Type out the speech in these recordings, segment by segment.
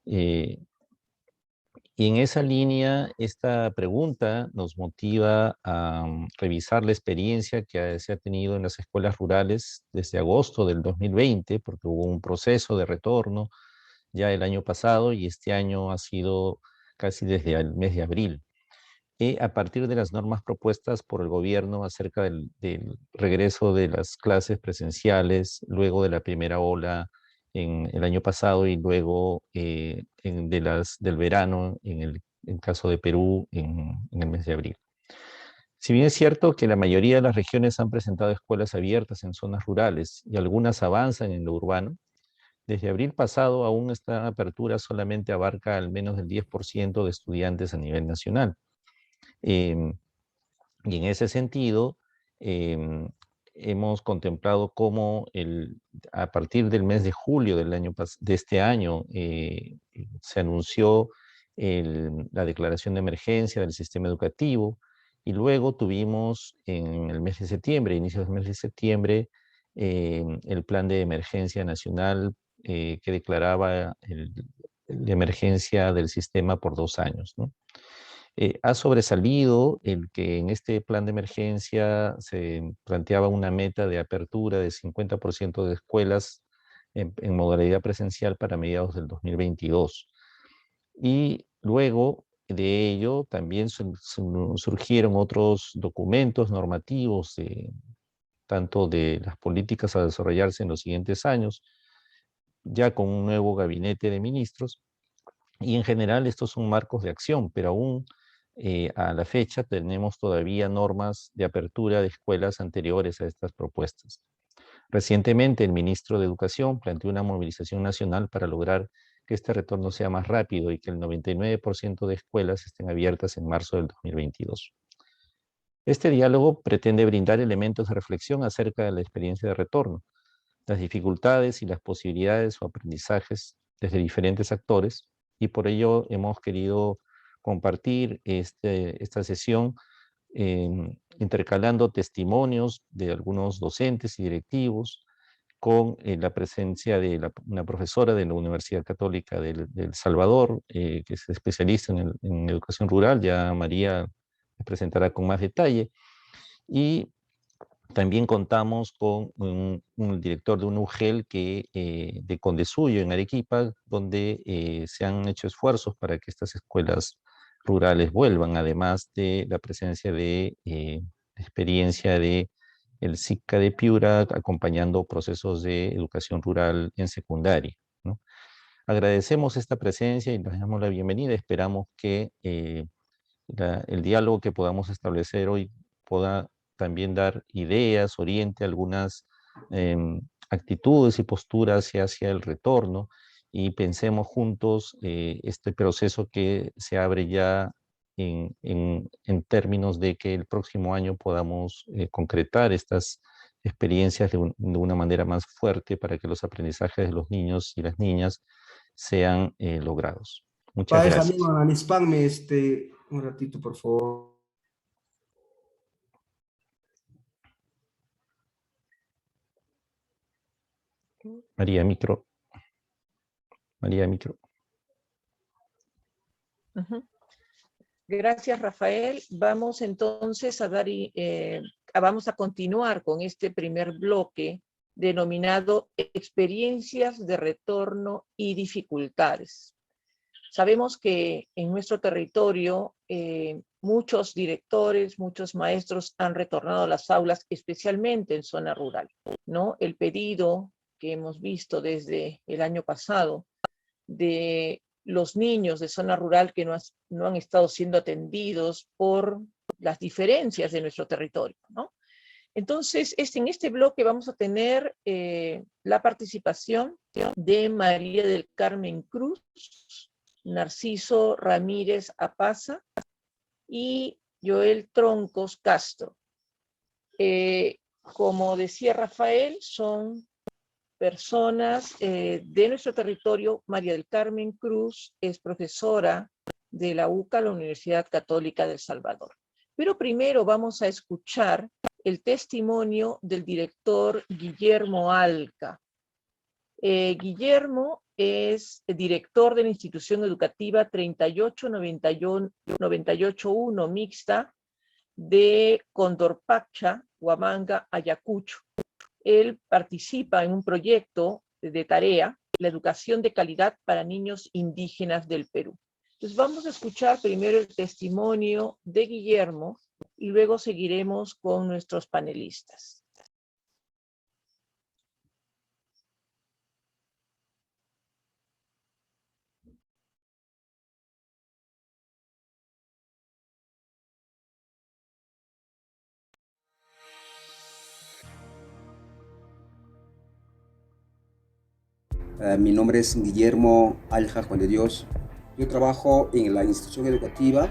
Eh, y en esa línea, esta pregunta nos motiva a revisar la experiencia que se ha tenido en las escuelas rurales desde agosto del 2020, porque hubo un proceso de retorno ya el año pasado y este año ha sido casi desde el mes de abril. A partir de las normas propuestas por el gobierno acerca del regreso de las clases presenciales luego de la primera ola en el año pasado y luego del verano en caso de Perú en el mes de abril. Si bien es cierto que la mayoría de las regiones han presentado escuelas abiertas en zonas rurales y algunas avanzan en lo urbano, desde abril pasado aún esta apertura solamente abarca al menos el 10% de estudiantes a nivel nacional. Em, y en ese sentido, em, hemos contemplado cómo a partir del mes de julio de este año se anunció la declaración de emergencia del sistema educativo y luego tuvimos en el mes de septiembre, inicios del mes de septiembre, el plan de emergencia nacional que declaraba la emergencia del sistema por 2 años, ¿no? Ha sobresalido el que en este plan de emergencia se planteaba una meta de apertura de 50% de escuelas en modalidad presencial para mediados del 2022. Y luego de ello también surgieron otros documentos normativos, tanto de las políticas a desarrollarse en los siguientes años, ya con un nuevo gabinete de ministros, y en general estos son marcos de acción, pero aún a la fecha tenemos todavía normas de apertura de escuelas anteriores a estas propuestas. Recientemente el ministro de Educación planteó una movilización nacional para lograr que este retorno sea más rápido y que el 99% de escuelas estén abiertas en marzo del 2022. Este diálogo pretende brindar elementos de reflexión acerca de la experiencia de retorno, las dificultades y las posibilidades o aprendizajes desde diferentes actores, y por ello hemos querido compartir esta sesión intercalando testimonios de algunos docentes y directivos con la presencia de una profesora de la Universidad Católica del Salvador, que es especialista en educación rural, ya María les presentará con más detalle, y también contamos con un director de un UGEL de Condesuyo, en Arequipa, donde se han hecho esfuerzos para que estas escuelas rurales vuelvan, además de la presencia de experiencia de el SICA de Piura, acompañando procesos de educación rural en secundaria, ¿no? Agradecemos esta presencia y les damos la bienvenida. Esperamos que el diálogo que podamos establecer hoy pueda también dar ideas, oriente algunas actitudes y posturas hacia el retorno, y pensemos juntos este proceso que se abre ya en términos de que el próximo año podamos concretar estas experiencias de una manera más fuerte para que los aprendizajes de los niños y las niñas sean logrados. Muchas Para esa gracias. misma, Anispan, un ratito, por favor. María, micro. María, micro. Gracias, Rafael. Vamos entonces vamos a continuar con este primer bloque denominado experiencias de retorno y dificultades. Sabemos que en nuestro territorio muchos directores, muchos maestros han retornado a las aulas, especialmente en zona rural, ¿no? El pedido que hemos visto desde el año pasado de los niños de zona rural que no han estado siendo atendidos por las diferencias de nuestro territorio, ¿no? Entonces, en este bloque vamos a tener la participación de María del Carmen Cruz, Narciso Ramírez Apaza y Joel Troncos Castro. Como decía Rafael, son personas de nuestro territorio. María del Carmen Cruz es profesora de la UCA, la Universidad Católica del Salvador. Pero primero vamos a escuchar el testimonio del director Guillermo Alca. Guillermo es director de la institución educativa 38981 mixta de Condorpacha, Huamanga, Ayacucho. Él participa en un proyecto de tarea, la educación de calidad para niños indígenas del Perú. Entonces vamos a escuchar primero el testimonio de Guillermo y luego seguiremos con nuestros panelistas. Mi nombre es Guillermo Alja Juan de Dios. Yo trabajo en la institución educativa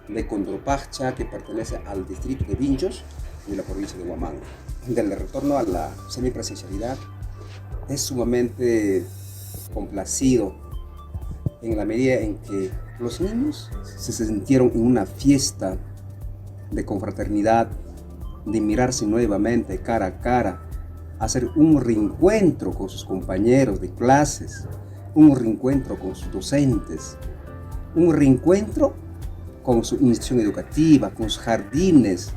de Condorpacha, que pertenece al distrito de Vinchos de la provincia de Huamanga. Del retorno a la semipresencialidad es sumamente complacido en la medida en que los niños se sintieron en una fiesta de confraternidad, de mirarse nuevamente cara a cara, hacer un reencuentro con sus compañeros de clases, un reencuentro con sus docentes, un reencuentro con su institución educativa, con sus jardines,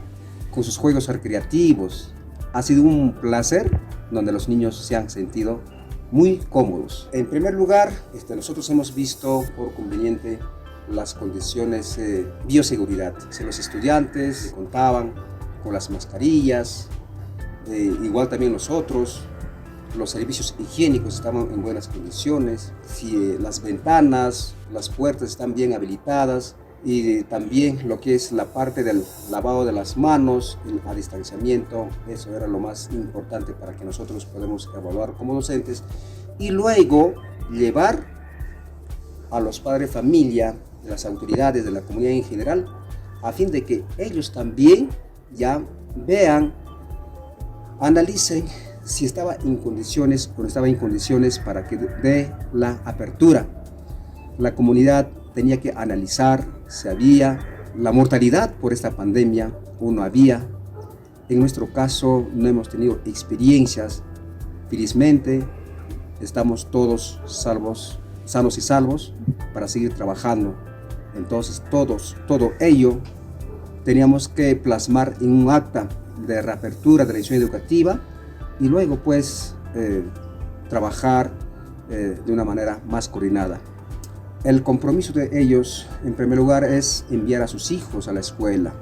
con sus juegos recreativos. Ha sido un placer donde los niños se han sentido muy cómodos. En primer lugar, nosotros hemos visto por conveniente las condiciones de bioseguridad. Los estudiantes contaban con las mascarillas, igual también nosotros, los servicios higiénicos estaban en buenas condiciones, las ventanas, las puertas están bien habilitadas y también lo que es la parte del lavado de las manos, a distanciamiento, eso era lo más importante para que nosotros podamos evaluar como docentes y luego llevar a los padres de familia, de las autoridades de la comunidad en general, a fin de que ellos también ya vean, analicen si estaba en condiciones o no estaba en condiciones para que dé la apertura. La comunidad tenía que analizar si había la mortalidad por esta pandemia o no había. En nuestro caso no hemos tenido experiencias. Felizmente estamos todos sanos y salvos para seguir trabajando. Entonces todo ello teníamos que plasmar en un acta de reapertura de la institución educativa y luego pues trabajar de una manera más coordinada. El compromiso de ellos en primer lugar es enviar a sus hijos a la escuela.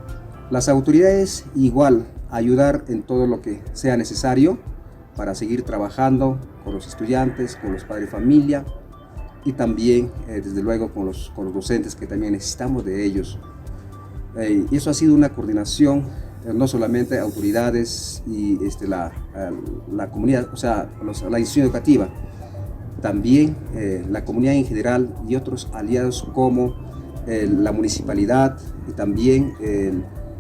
Las autoridades igual ayudar en todo lo que sea necesario para seguir trabajando con los estudiantes, con los padres de familia y también desde luego con los docentes que también necesitamos de ellos. Y eso ha sido una coordinación, no solamente autoridades y la comunidad, o sea, la institución educativa, también la comunidad en general y otros aliados como la municipalidad y también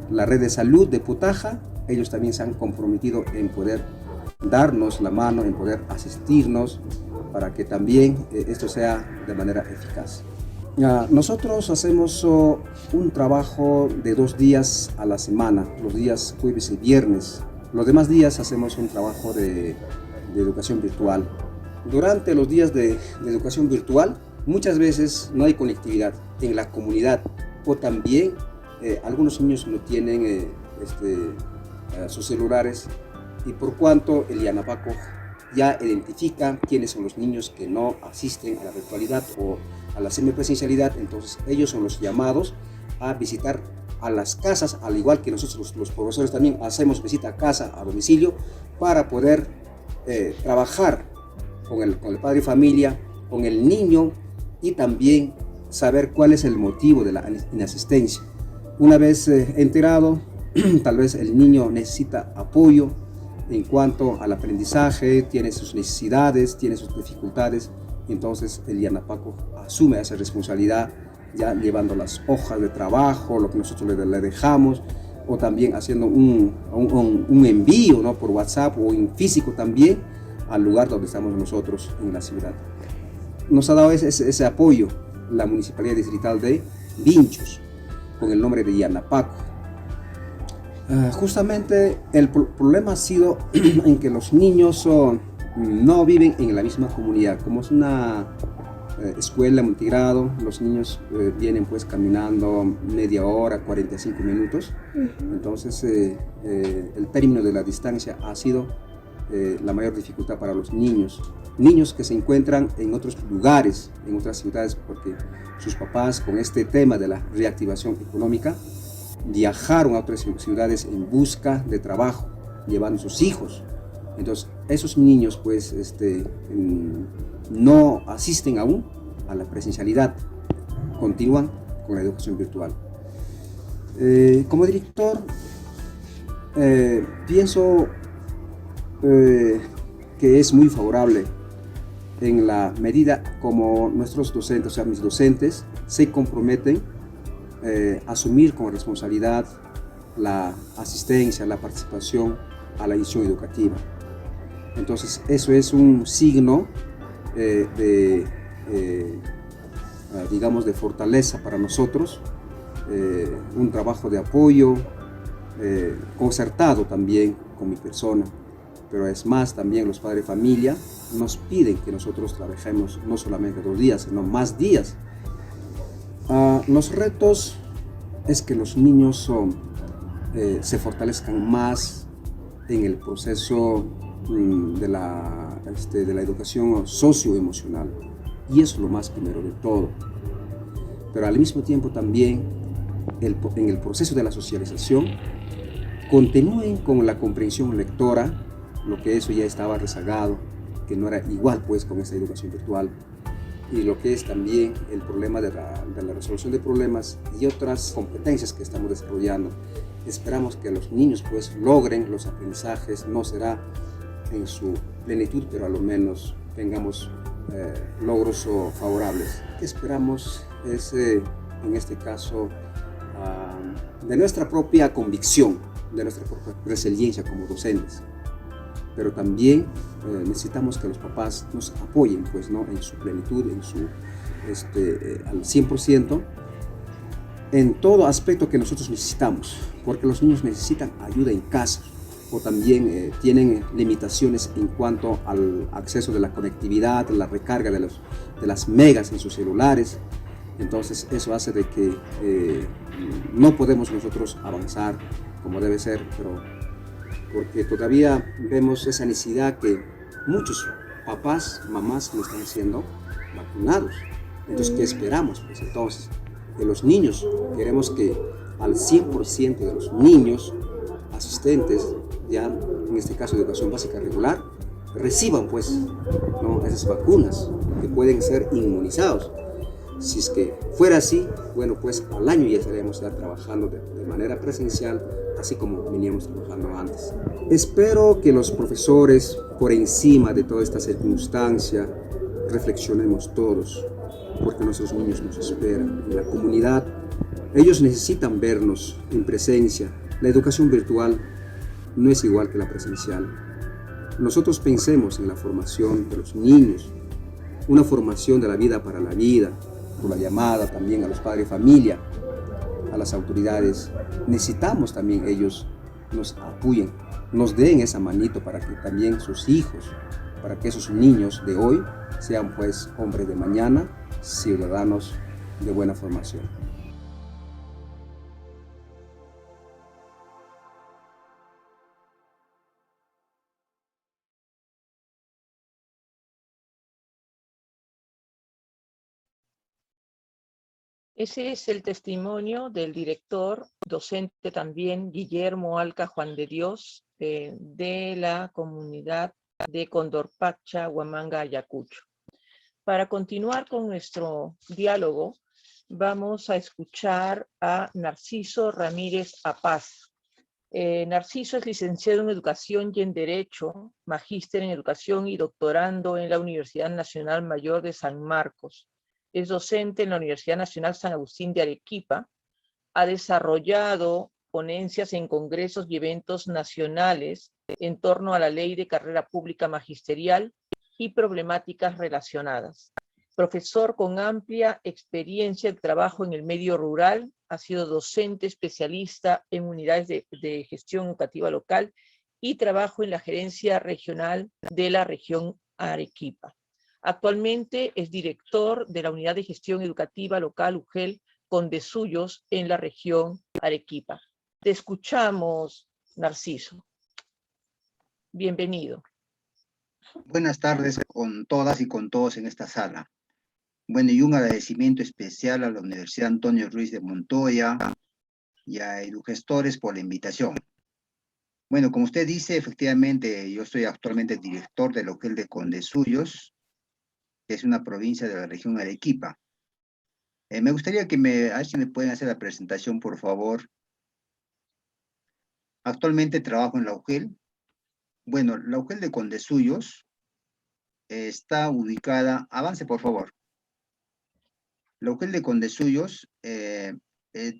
la red de salud de Putaja. Ellos también se han comprometido en poder darnos la mano, en poder asistirnos para que también esto sea de manera eficaz. Nosotros hacemos un trabajo de 2 días a la semana, los días jueves y viernes. Los demás días hacemos un trabajo de educación virtual. Durante los días de educación virtual, muchas veces no hay conectividad en la comunidad o también algunos niños no tienen sus celulares y por cuanto el Yanapaco ya identifica quiénes son los niños que no asisten a la virtualidad o a la semipresencialidad, entonces ellos son los llamados a visitar a las casas, al igual que nosotros los profesores también hacemos visita a casa, a domicilio, para poder trabajar con el padre de familia, con el niño y también saber cuál es el motivo de la inasistencia. Una vez enterado, tal vez el niño necesita apoyo en cuanto al aprendizaje, tiene sus necesidades, tiene sus dificultades, entonces el Yanapaco asume esa responsabilidad, ya llevando las hojas de trabajo, lo que nosotros le dejamos, o también haciendo un envío, ¿no?, por WhatsApp o en físico también al lugar donde estamos nosotros en la ciudad. Nos ha dado ese apoyo la Municipalidad Distrital de Vinchos con el nombre de Yanapaco. Justamente el problema ha sido en que los niños no viven en la misma comunidad. Como es una escuela multigrado, los niños vienen pues caminando media hora, 45 minutos. Entonces el término de la distancia ha sido la mayor dificultad para los niños. Niños que se encuentran en otros lugares, en otras ciudades, porque sus papás, con este tema de la reactivación económica, viajaron a otras ciudades en busca de trabajo, llevando sus hijos. Entonces, esos niños pues no asisten aún a la presencialidad, continúan con la educación virtual. Como director, pienso que es muy favorable en la medida como nuestros docentes, o sea, mis docentes, se comprometen a asumir con responsabilidad la asistencia, la participación a la institución educativa. Entonces, eso es un signo digamos, de fortaleza para nosotros, un trabajo de apoyo concertado también con mi persona, pero es más, también los padres de familia nos piden que nosotros trabajemos no solamente 2 días, sino más días. Los retos es que los niños se fortalezcan más en el proceso de la educación socioemocional, y eso es lo más primero de todo. Pero al mismo tiempo también en el proceso de la socialización continúen con la comprensión lectora, lo que eso ya estaba rezagado, que no era igual pues con esa educación virtual, y lo que es también el problema de la resolución de problemas y otras competencias que estamos desarrollando. Esperamos que los niños pues logren los aprendizajes, no será en su plenitud, pero a lo menos tengamos logros favorables. Lo que esperamos es, en este caso, de nuestra propia convicción, de nuestra propia resiliencia como docentes. Pero también necesitamos que los papás nos apoyen, pues, ¿no?, en su plenitud, en su, al 100%, en todo aspecto que nosotros necesitamos, porque los niños necesitan ayuda en casa, o también tienen limitaciones en cuanto al acceso de la conectividad, la recarga de las megas en sus celulares. Entonces eso hace de que no podemos nosotros avanzar como debe ser, pero porque todavía vemos esa necesidad que muchos papás, mamás no están siendo vacunados. Entonces, ¿qué esperamos? Pues entonces, de los niños, queremos que al 100% de los niños asistentes, ya en este caso de educación básica regular, reciban pues, ¿no?, esas vacunas, que pueden ser inmunizados. Si es que fuera así, bueno, pues al año ya estaríamos trabajando de manera presencial, así como veníamos trabajando antes. Espero que los profesores, por encima de toda esta circunstancia, reflexionemos todos, porque nuestros niños nos esperan en la comunidad. Ellos necesitan vernos en presencia. La educación virtual no es igual que la presencial. Nosotros pensemos en la formación de los niños, una formación de la vida para la vida, por la llamada también a los padres de familia, a las autoridades. Necesitamos también ellos nos apoyen, nos den esa manito para que también sus hijos, para que esos niños de hoy sean pues hombres de mañana, ciudadanos de buena formación. Ese es el testimonio del director, docente también, Guillermo Alca Juan de Dios, de la comunidad de Condorpacha, Huamanga, Ayacucho. Para continuar con nuestro diálogo, vamos a escuchar a Narciso Ramírez Apaz. Narciso es licenciado en Educación y en Derecho, magíster en Educación y doctorando en la Universidad Nacional Mayor de San Marcos. Es docente en la Universidad Nacional San Agustín de Arequipa. Ha desarrollado ponencias en congresos y eventos nacionales en torno a la Ley de Carrera Pública Magisterial y problemáticas relacionadas. Profesor con amplia experiencia de trabajo en el medio rural, ha sido docente especialista en unidades de gestión educativa local y trabajo en la gerencia regional de la región Arequipa. Actualmente es director de la Unidad de Gestión Educativa Local UGEL Condesuyos en la región Arequipa. Te escuchamos, Narciso. Bienvenido. Buenas tardes con todas y con todos en esta sala. Bueno, y un agradecimiento especial a la Universidad Antonio Ruiz de Montoya y a EduGestores por la invitación. Bueno, como usted dice, efectivamente, yo soy actualmente director del UGEL de Condesuyos, que es una provincia de la región Arequipa. Me gustaría que a ver si me pueden hacer la presentación, por favor. Actualmente trabajo en la UGEL. Bueno, la UGEL de Condesuyos está ubicada, avance por favor. La UGEL de Condesuyos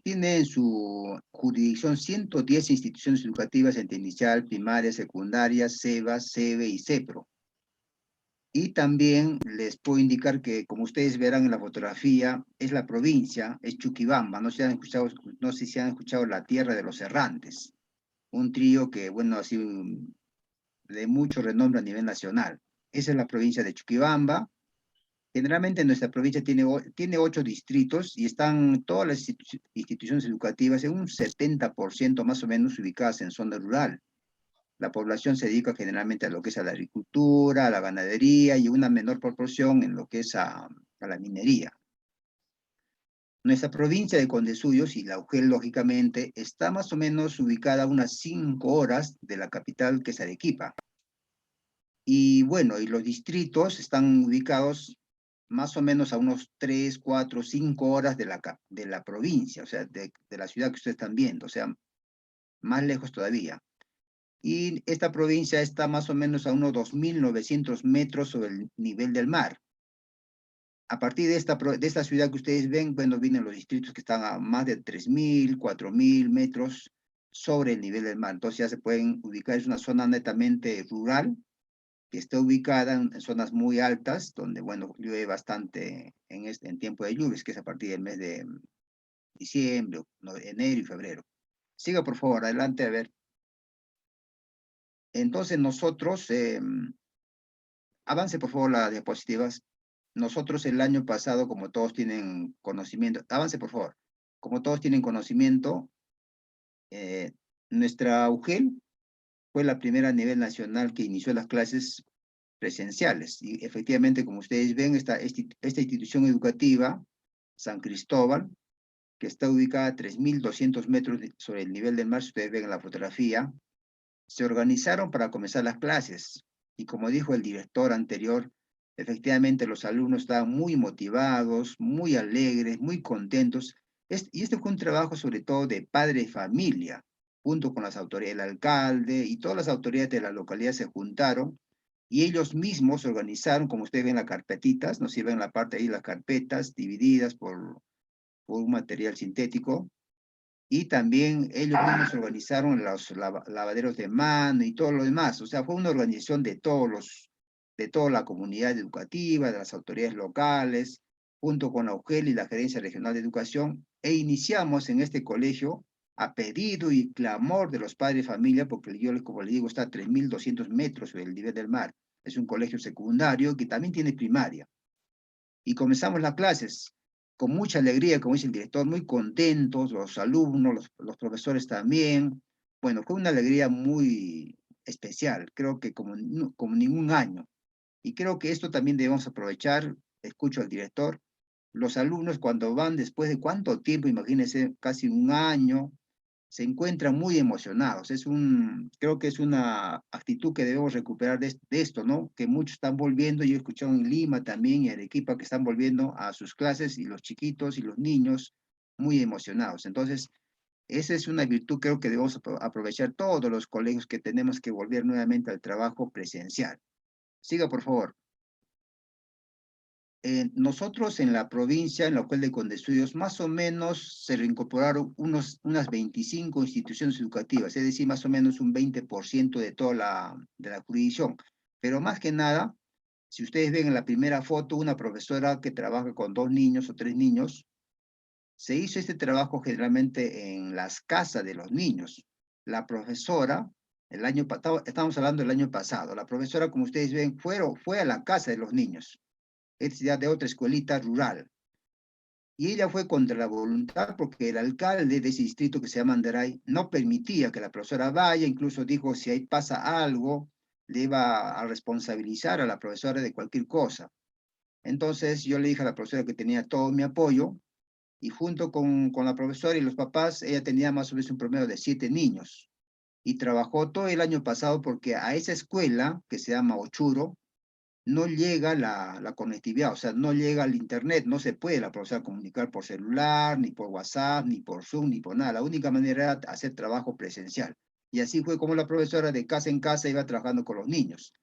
tiene en su jurisdicción 110 instituciones educativas entre inicial, primaria, secundaria, SEBA, SEBE y CEPRO. Y también les puedo indicar que, como ustedes verán en la fotografía, es la provincia, es Chuquibamba. No sé si han escuchado La Tierra de los Errantes, un trío que, bueno, ha sido de mucho renombre a nivel nacional. Esa es la provincia de Chuquibamba. Generalmente nuestra provincia tiene 8 distritos y están todas las instituciones educativas en un 70% más o menos ubicadas en zona rural. La población se dedica generalmente a lo que es a la agricultura, a la ganadería y una menor proporción en lo que es a la minería. Nuestra provincia de Condesuyos y la UGEL, lógicamente, está más o menos ubicada a unas 5 horas de la capital, que es Arequipa. Y bueno, y los distritos están ubicados más o menos a unos 3, 4, 5 horas de la provincia, o sea, de la ciudad que ustedes están viendo, o sea, más lejos todavía. Y esta provincia está más o menos a unos 2.900 metros sobre el nivel del mar. A partir de esta ciudad que ustedes ven, bueno, vienen los distritos que están a más de 3.000, 4.000 metros sobre el nivel del mar. Entonces ya se pueden ubicar, es una zona netamente rural, que está ubicada en zonas muy altas, donde, bueno, llueve bastante en tiempo de lluvias, que es a partir del mes de diciembre, enero y febrero. Siga, por favor, adelante, a ver. Entonces nosotros, avance por favor las diapositivas. Nosotros el año pasado, como todos tienen conocimiento, avance por favor, como todos tienen conocimiento, nuestra UGEL fue la primera a nivel nacional que inició las clases presenciales. Y efectivamente, como ustedes ven, esta institución educativa, San Cristóbal, que está ubicada a 3.200 metros sobre el nivel del mar, si ustedes ven en la fotografía, se organizaron para comenzar las clases. Y como dijo el director anterior, efectivamente los alumnos estaban muy motivados, muy alegres, muy contentos. Y este fue un trabajo sobre todo de padre de familia, junto con las autoridades, el alcalde y todas las autoridades de la localidad se juntaron y ellos mismos organizaron, como ustedes ven las carpetitas, nos sirven en la parte ahí las carpetas divididas por un material sintético. Y también ellos mismos organizaron los lavaderos de mano y todo lo demás. O sea, fue una organización de toda la comunidad educativa, de las autoridades locales, junto con la UGEL y la Gerencia Regional de Educación, e iniciamos en este colegio a pedido y clamor de los padres de familia, porque yo, como les digo, está a 3.200 metros sobre el nivel del mar. Es un colegio secundario que también tiene primaria. Y comenzamos las clases con mucha alegría, como dice el director, muy contentos, los alumnos, los profesores también. Bueno, fue una alegría muy especial, creo que como ningún año. Y creo que esto también debemos aprovechar, escucho al director, los alumnos cuando van después de cuánto tiempo, imagínense, casi un año, se encuentran muy emocionados. Creo que es una actitud que debemos recuperar de esto, ¿no? Que muchos están volviendo, yo he escuchado en Lima también y en Arequipa que están volviendo a sus clases y los chiquitos y los niños muy emocionados. Entonces, esa es una virtud creo que debemos aprovechar todos los colegios que tenemos que volver nuevamente al trabajo presencial. Siga, por favor. Nosotros en la provincia, en la UGEL de Condesuyos, más o menos se reincorporaron unas 25 instituciones educativas, es decir, más o menos un 20% de toda la jurisdicción. Pero más que nada, si ustedes ven en la primera foto, una profesora que trabaja con 2 niños o 3 niños, se hizo este trabajo generalmente en las casas de los niños. La profesora Estamos hablando del año pasado. La profesora, como ustedes ven, fue a la casa de los niños. Es ya de otra escuelita rural. Y ella fue contra la voluntad porque el alcalde de ese distrito que se llama Andaray no permitía que la profesora vaya, incluso dijo si ahí pasa algo, le iba a responsabilizar a la profesora de cualquier cosa. Entonces yo le dije a la profesora que tenía todo mi apoyo, y junto con la profesora y los papás, ella tenía más o menos un promedio de 7 niños. Y trabajó todo el año pasado porque a esa escuela, que se llama Ochuro, no llega la conectividad, o sea, no llega al internet, no se puede la profesora comunicar por celular, ni por WhatsApp, ni por Zoom, ni por nada. La única manera era hacer trabajo presencial. Y así fue como la profesora de casa en casa iba trabajando con los niños.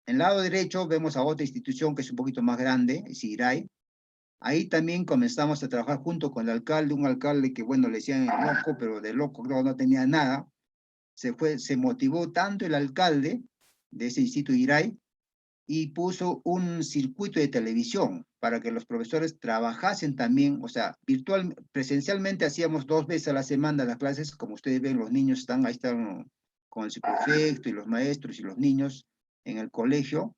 En el lado derecho vemos a otra institución que es un poquito más grande, es IRAI. Ahí también comenzamos a trabajar junto con el alcalde, un alcalde que, bueno, le decían el loco, pero de loco no tenía nada. Se motivó tanto el alcalde de ese instituto IRAI, y puso un circuito de televisión para que los profesores trabajasen también, o sea, presencialmente hacíamos 2 veces a la semana las clases, como ustedes ven, los niños ahí están con el prefecto y los maestros y los niños en el colegio.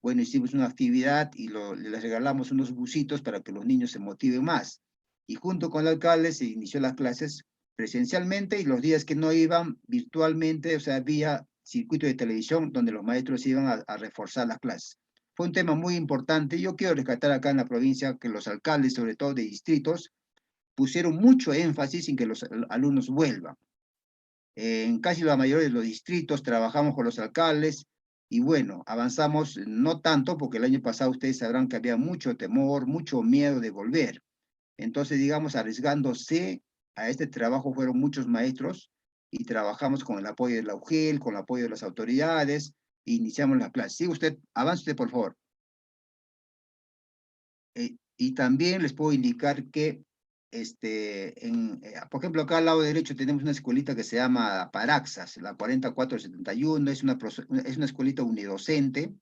Bueno, hicimos una actividad y les regalamos unos busitos para que los niños se motiven más. Y junto con el alcalde se inició las clases presencialmente, y los días que no iban virtualmente, o sea, vía circuito de televisión, donde los maestros iban a reforzar las clases. Fue un tema muy importante. Yo quiero rescatar acá en la provincia que los alcaldes, sobre todo de distritos, pusieron mucho énfasis en que los alumnos vuelvan. En casi la mayoría de los distritos trabajamos con los alcaldes, y bueno, avanzamos no tanto porque el año pasado ustedes sabrán que había mucho temor, mucho miedo de volver. Entonces, digamos, arriesgándose a este trabajo fueron muchos maestros, y trabajamos con el apoyo de la UGEL, con el apoyo de las autoridades, e iniciamos la clase. Sigue usted, avance usted, por favor. Y también les puedo indicar que, por ejemplo, acá al lado derecho tenemos una escuelita que se llama Paraxas, la 4471, es una escuelita unidocente,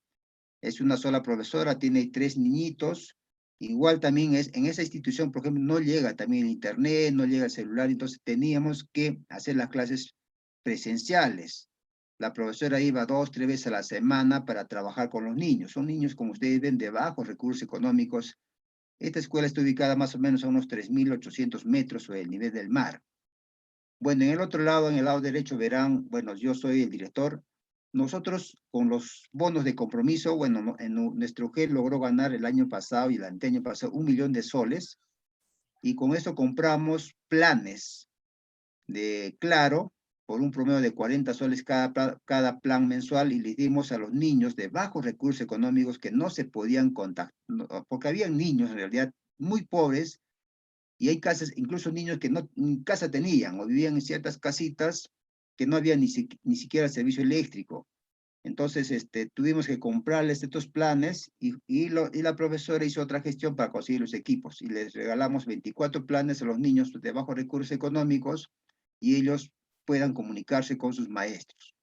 es una sola profesora, tiene 3 niñitos. Igual también en esa institución, por ejemplo, no llega también el internet, no llega el celular, entonces teníamos que hacer las clases presenciales. La profesora iba 2, 3 veces a la semana para trabajar con los niños. Son niños, como ustedes ven, de bajos recursos económicos. Esta escuela está ubicada más o menos a unos 3.800 metros sobre el nivel del mar. Bueno, en el otro lado, en el lado derecho, verán, bueno, yo soy el director. Nosotros, con los bonos de compromiso, bueno, nuestro UGEL logró ganar el año pasado y el anteaño pasado 1 millón de soles, y con eso compramos planes de Claro por un promedio de 40 soles cada plan mensual, y les dimos a los niños de bajos recursos económicos que no se podían contactar, porque había niños en realidad muy pobres, y hay casas, incluso niños que ni casa tenían, o vivían en ciertas casitas que no había ni siquiera servicio eléctrico. Entonces, tuvimos que comprarles estos planes, y la profesora hizo otra gestión para conseguir los equipos, y les regalamos 24 planes a los niños de bajos recursos económicos, y ellos puedan comunicarse con sus maestros.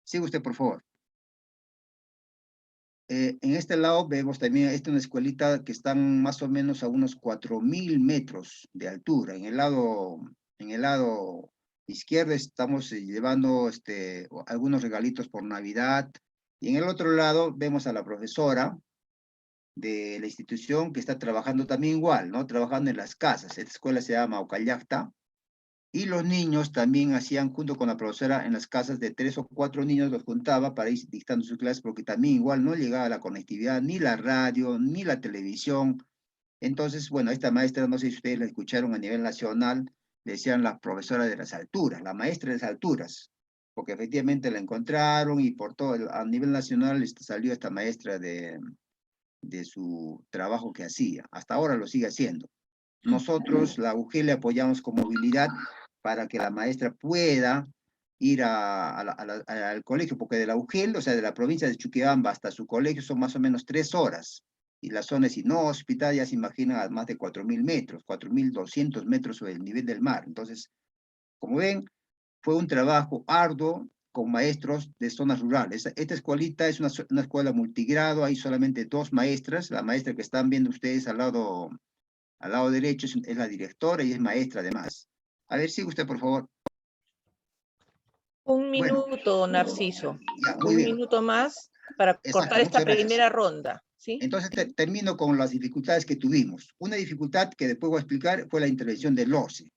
Sigue usted, por favor. En este lado vemos también, esta es una escuelita que están más o menos a unos 4.000 metros de altura. En el lado izquierdo estamos llevando algunos regalitos por Navidad, y en el otro lado vemos a la profesora de la institución que está trabajando también igual, ¿no? Trabajando en las casas. Esta escuela se llama Ocallacta, y los niños también hacían, junto con la profesora, en las casas de 3 o 4 niños los juntaba para ir dictando sus clases, porque también igual no llegaba la conectividad, ni la radio, ni la televisión. Entonces, bueno, esta maestra, no sé si ustedes la escucharon a nivel nacional, le decían la profesora de las alturas, la maestra de las alturas, porque efectivamente la encontraron, y por todo, a nivel nacional salió esta maestra de su trabajo que hacía. Hasta ahora lo sigue haciendo. Nosotros, la UGEL, le apoyamos con movilidad para que la maestra pueda ir al colegio, porque de la UGEL, o sea, de la provincia de Chuquibamba hasta su colegio son más o menos 3 horas, y la zona es inhóspita, ya se imaginan, a más de 4.000 metros, 4.200 metros sobre el nivel del mar. Entonces, como ven, fue un trabajo arduo con maestros de zonas rurales. Esta escuelita es una escuela multigrado, hay solamente 2 maestras, la maestra que están viendo ustedes al lado derecho es la directora y es maestra además. A ver, sigue usted, por favor. Un Bueno, minuto, Narciso. ya, muy Un bien. minuto más para Exacto, cortar esta muchas gracias. primera ronda. ¿Sí? Entonces termino con las dificultades que tuvimos. Una dificultad que después voy a explicar fue la intervención del OSCE.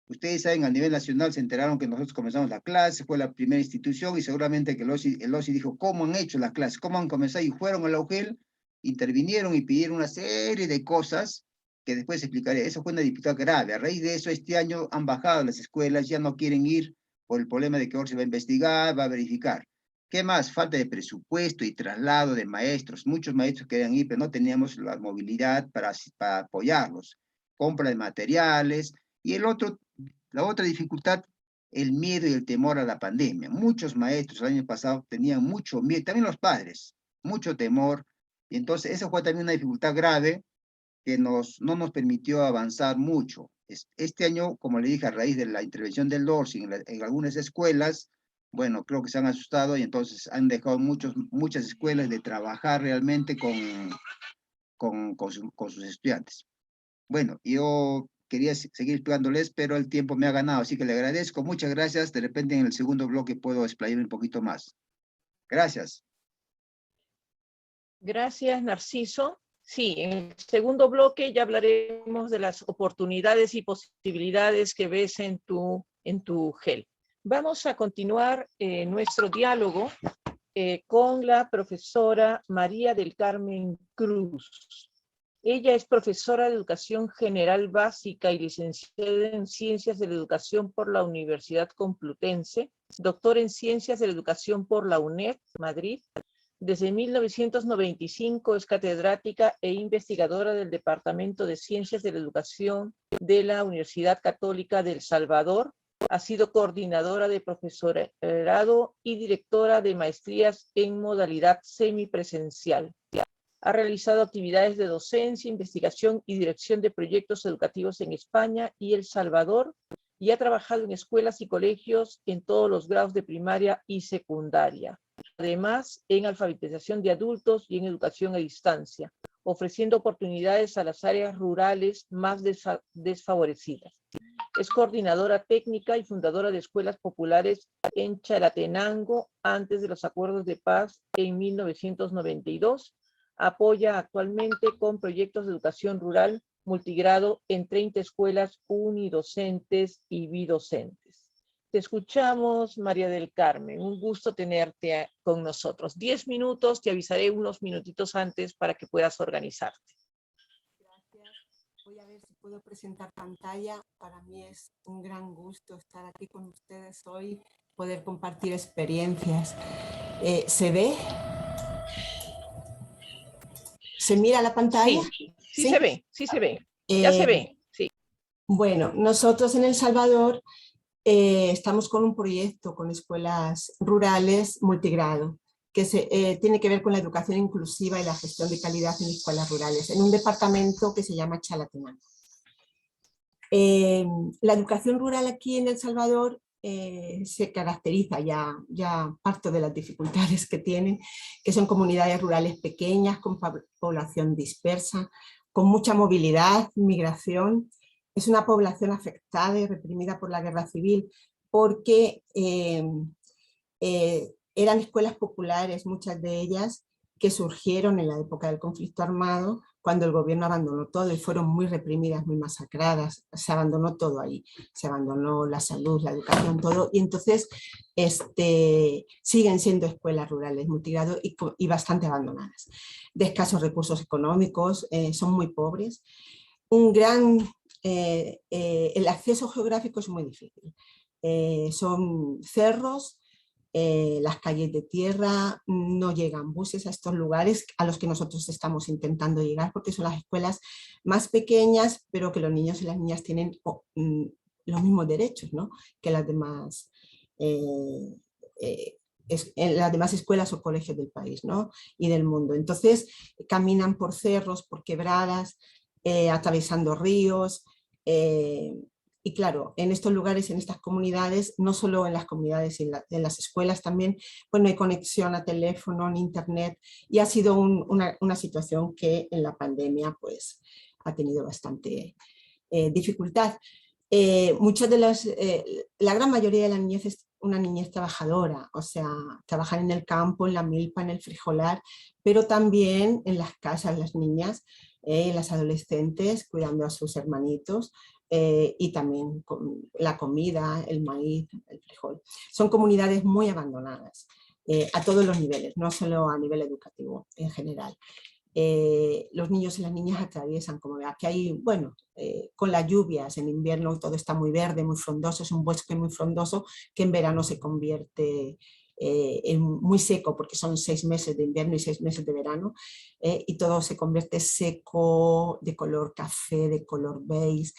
Ustedes saben, a nivel nacional se enteraron que nosotros comenzamos la clase, fue la primera institución y seguramente que el OSCE dijo, ¿cómo han hecho las clases? ¿Cómo han comenzado? Y fueron a la UGEL, intervinieron y pidieron una serie de cosas que después explicaré. Eso fue una dificultad grave. A raíz de eso, este año han bajado las escuelas, ya no quieren ir por el problema de que OSCE va a investigar, va a verificar. ¿Qué más? Falta de presupuesto y traslado de maestros. Muchos maestros querían ir, pero no teníamos la movilidad para apoyarlos. Compra de materiales. Y la otra dificultad, el miedo y el temor a la pandemia. Muchos maestros el año pasado tenían mucho miedo, también los padres, mucho temor. Y entonces eso fue también una dificultad grave que no nos permitió avanzar mucho. Este año, como le dije, a raíz de la intervención del DORSI en algunas escuelas, bueno, creo que se han asustado y entonces han dejado muchas escuelas de trabajar realmente con sus estudiantes. Bueno, yo quería seguir explicándoles, pero el tiempo me ha ganado, así que le agradezco. Muchas gracias. De repente en el segundo bloque puedo explayarme un poquito más. Gracias. Gracias, Narciso. Sí, en el segundo bloque ya hablaremos de las oportunidades y posibilidades que ves en tu GEL. Vamos a continuar nuestro diálogo con la profesora María del Carmen Cruz. Ella es profesora de Educación General Básica y licenciada en Ciencias de la Educación por la Universidad Complutense, doctora en Ciencias de la Educación por la UNED, Madrid. Desde 1995 es catedrática e investigadora del Departamento de Ciencias de la Educación de la Universidad Católica de El Salvador. Ha sido coordinadora de profesorado y directora de maestrías en modalidad semipresencial. Ha realizado actividades de docencia, investigación y dirección de proyectos educativos en España y El Salvador y ha trabajado en escuelas y colegios en todos los grados de primaria y secundaria. Además, en alfabetización de adultos y en educación a distancia, ofreciendo oportunidades a las áreas rurales más desfavorecidas. Es coordinadora técnica y fundadora de escuelas populares en Chalatenango antes de los acuerdos de paz en 1992. Apoya actualmente con proyectos de educación rural multigrado en 30 escuelas unidocentes y bidocentes. Te escuchamos, María del Carmen. Un gusto tenerte con nosotros. 10 minutos, te avisaré unos minutitos antes para que puedas organizarte. Gracias. Voy a ver si puedo presentar pantalla. Para mí es un gran gusto estar aquí con ustedes hoy, poder compartir experiencias. ¿Se ve? ¿Se mira la pantalla? Sí, se ve, sí se ve. Ya se ve, sí. Bueno, nosotros en El Salvador estamos con un proyecto con escuelas rurales multigrado, que tiene que ver con la educación inclusiva y la gestión de calidad en escuelas rurales, en un departamento que se llama Chalatenango. La educación rural aquí en El Salvador se caracteriza, ya parto de las dificultades que tienen, que son comunidades rurales pequeñas, con población dispersa, con mucha movilidad, migración. Es una población afectada y reprimida por la guerra civil, porque eran escuelas populares, muchas de ellas, que surgieron en la época del conflicto armado, cuando el gobierno abandonó todo y fueron muy reprimidas, muy masacradas. Se abandonó todo ahí, se abandonó la salud, la educación, todo, y entonces siguen siendo escuelas rurales multigrado y bastante abandonadas. De escasos recursos económicos, son muy pobres. El acceso geográfico es muy difícil. Son cerros, las calles de tierra, no llegan buses a estos lugares a los que nosotros estamos intentando llegar, porque son las escuelas más pequeñas, pero que los niños y las niñas tienen los mismos derechos, ¿no?, que las demás escuelas o colegios del país, ¿no?, y del mundo. Entonces caminan por cerros, por quebradas, atravesando ríos, y claro, en estos lugares, en estas comunidades, no solo en las comunidades, en las escuelas también, pues no hay conexión a teléfono, ni internet, y ha sido una situación que en la pandemia pues ha tenido bastante dificultad. La gran mayoría de la niñez una niñez trabajadora, o sea, trabajan en el campo, en la milpa, en el frijolar, pero también en las casas las niñas, las adolescentes cuidando a sus hermanitos, y también con la comida, el maíz, el frijol. Son comunidades muy abandonadas a todos los niveles, no solo a nivel educativo en general. Los niños y las niñas atraviesan, como vea, que hay, bueno, con las lluvias en invierno todo está muy verde, muy frondoso, es un bosque muy frondoso que en verano se convierte en muy seco, porque son 6 meses de invierno y 6 meses de verano, y todo se convierte seco, de color café, de color beige,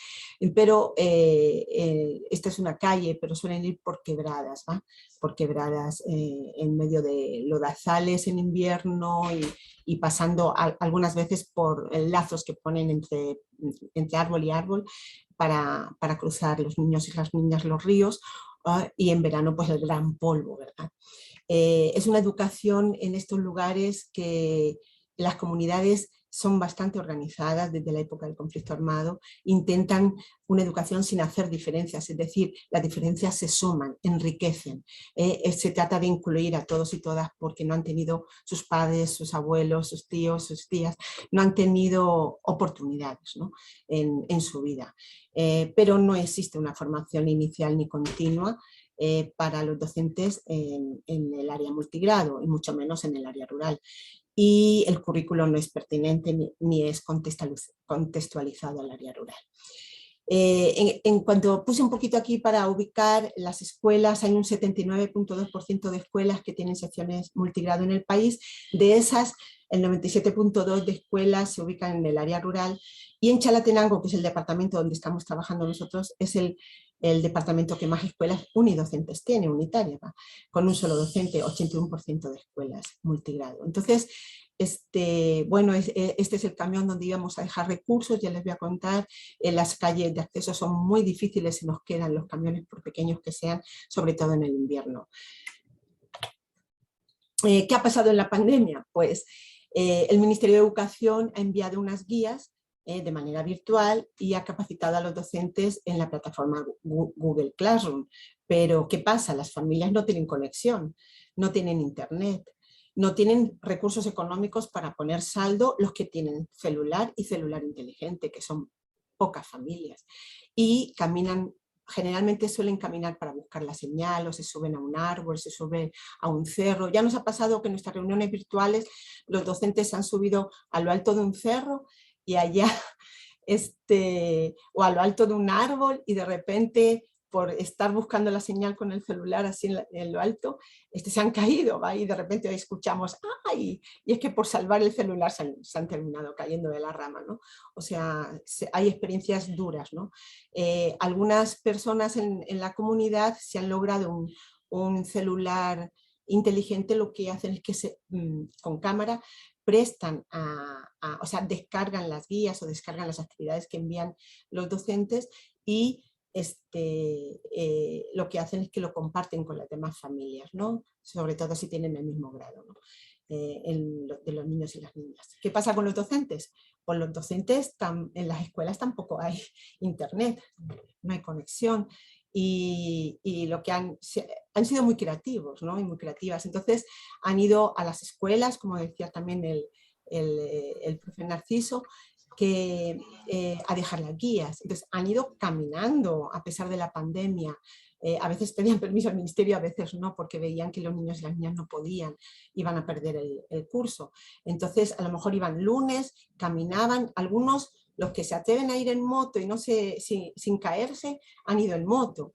pero esta es una calle, pero suelen ir por quebradas, ¿va? Por quebradas en medio de lodazales en invierno y pasando algunas veces por lazos que ponen entre árbol y árbol para cruzar los niños y las niñas los ríos, y en verano pues el gran polvo, ¿verdad? Es una educación en estos lugares que las comunidades son bastante organizadas desde la época del conflicto armado, intentan una educación sin hacer diferencias, es decir, las diferencias se suman, enriquecen. Se trata de incluir a todos y todas porque no han tenido sus padres, sus abuelos, sus tíos, sus tías, no han tenido oportunidades, ¿no? en su vida. Pero no existe una formación inicial ni continua para los docentes en el área multigrado y mucho menos en el área rural. Y el currículo no es pertinente ni es contextualizado al área rural. En cuanto puse un poquito aquí para ubicar las escuelas, hay un 79.2% de escuelas que tienen secciones multigrado en el país. De esas, el 97.2% de escuelas se ubican en el área rural, y en Chalatenango, que es el departamento donde estamos trabajando nosotros, es el departamento que más escuelas unidocentes tiene, unitarias, con un solo docente, 81% de escuelas multigrado. Entonces, bueno, este es el camión donde íbamos a dejar recursos, ya les voy a contar. Las calles de acceso son muy difíciles, se nos quedan los camiones por pequeños que sean, sobre todo en el invierno. ¿Qué ha pasado en la pandemia? Pues el Ministerio de Educación ha enviado unas guías de manera virtual y ha capacitado a los docentes en la plataforma Google Classroom. Pero ¿qué pasa? Las familias no tienen conexión, no tienen internet, no tienen recursos económicos para poner saldo los que tienen celular y celular inteligente, que son pocas familias, y caminan, generalmente suelen caminar para buscar la señal, o se suben a un árbol, se suben a un cerro. Ya nos ha pasado que en nuestras reuniones virtuales los docentes se han subido a lo alto de un cerro y allá, o a lo alto de un árbol, y de repente, por estar buscando la señal con el celular así en lo alto, se han caído, ¿va? Y de repente escuchamos ¡ay! Y es que por salvar el celular se han terminado cayendo de la rama, ¿no? O sea, hay experiencias duras, ¿no? Algunas personas en la comunidad se han logrado un celular inteligente, lo que hacen es que con cámara prestan o sea, descargan las guías o descargan las actividades que envían los docentes, y lo que hacen es que lo comparten con las demás familias, ¿no? Sobre todo si tienen el mismo grado, ¿no? De los niños y las niñas. ¿Qué pasa con los docentes? Pues los docentes en las escuelas tampoco hay internet, no hay conexión, y lo que han sido muy creativos, ¿no? Y muy creativas. Entonces han ido a las escuelas, como decía también el profe Narciso, a dejar las guías. Entonces han ido caminando a pesar de la pandemia. A veces pedían permiso al ministerio, a veces no, porque veían que los niños y las niñas no podían, iban a perder el curso. Entonces a lo mejor iban lunes, caminaban, algunos, los que se atreven a ir en moto y no sin caerse, han ido en moto.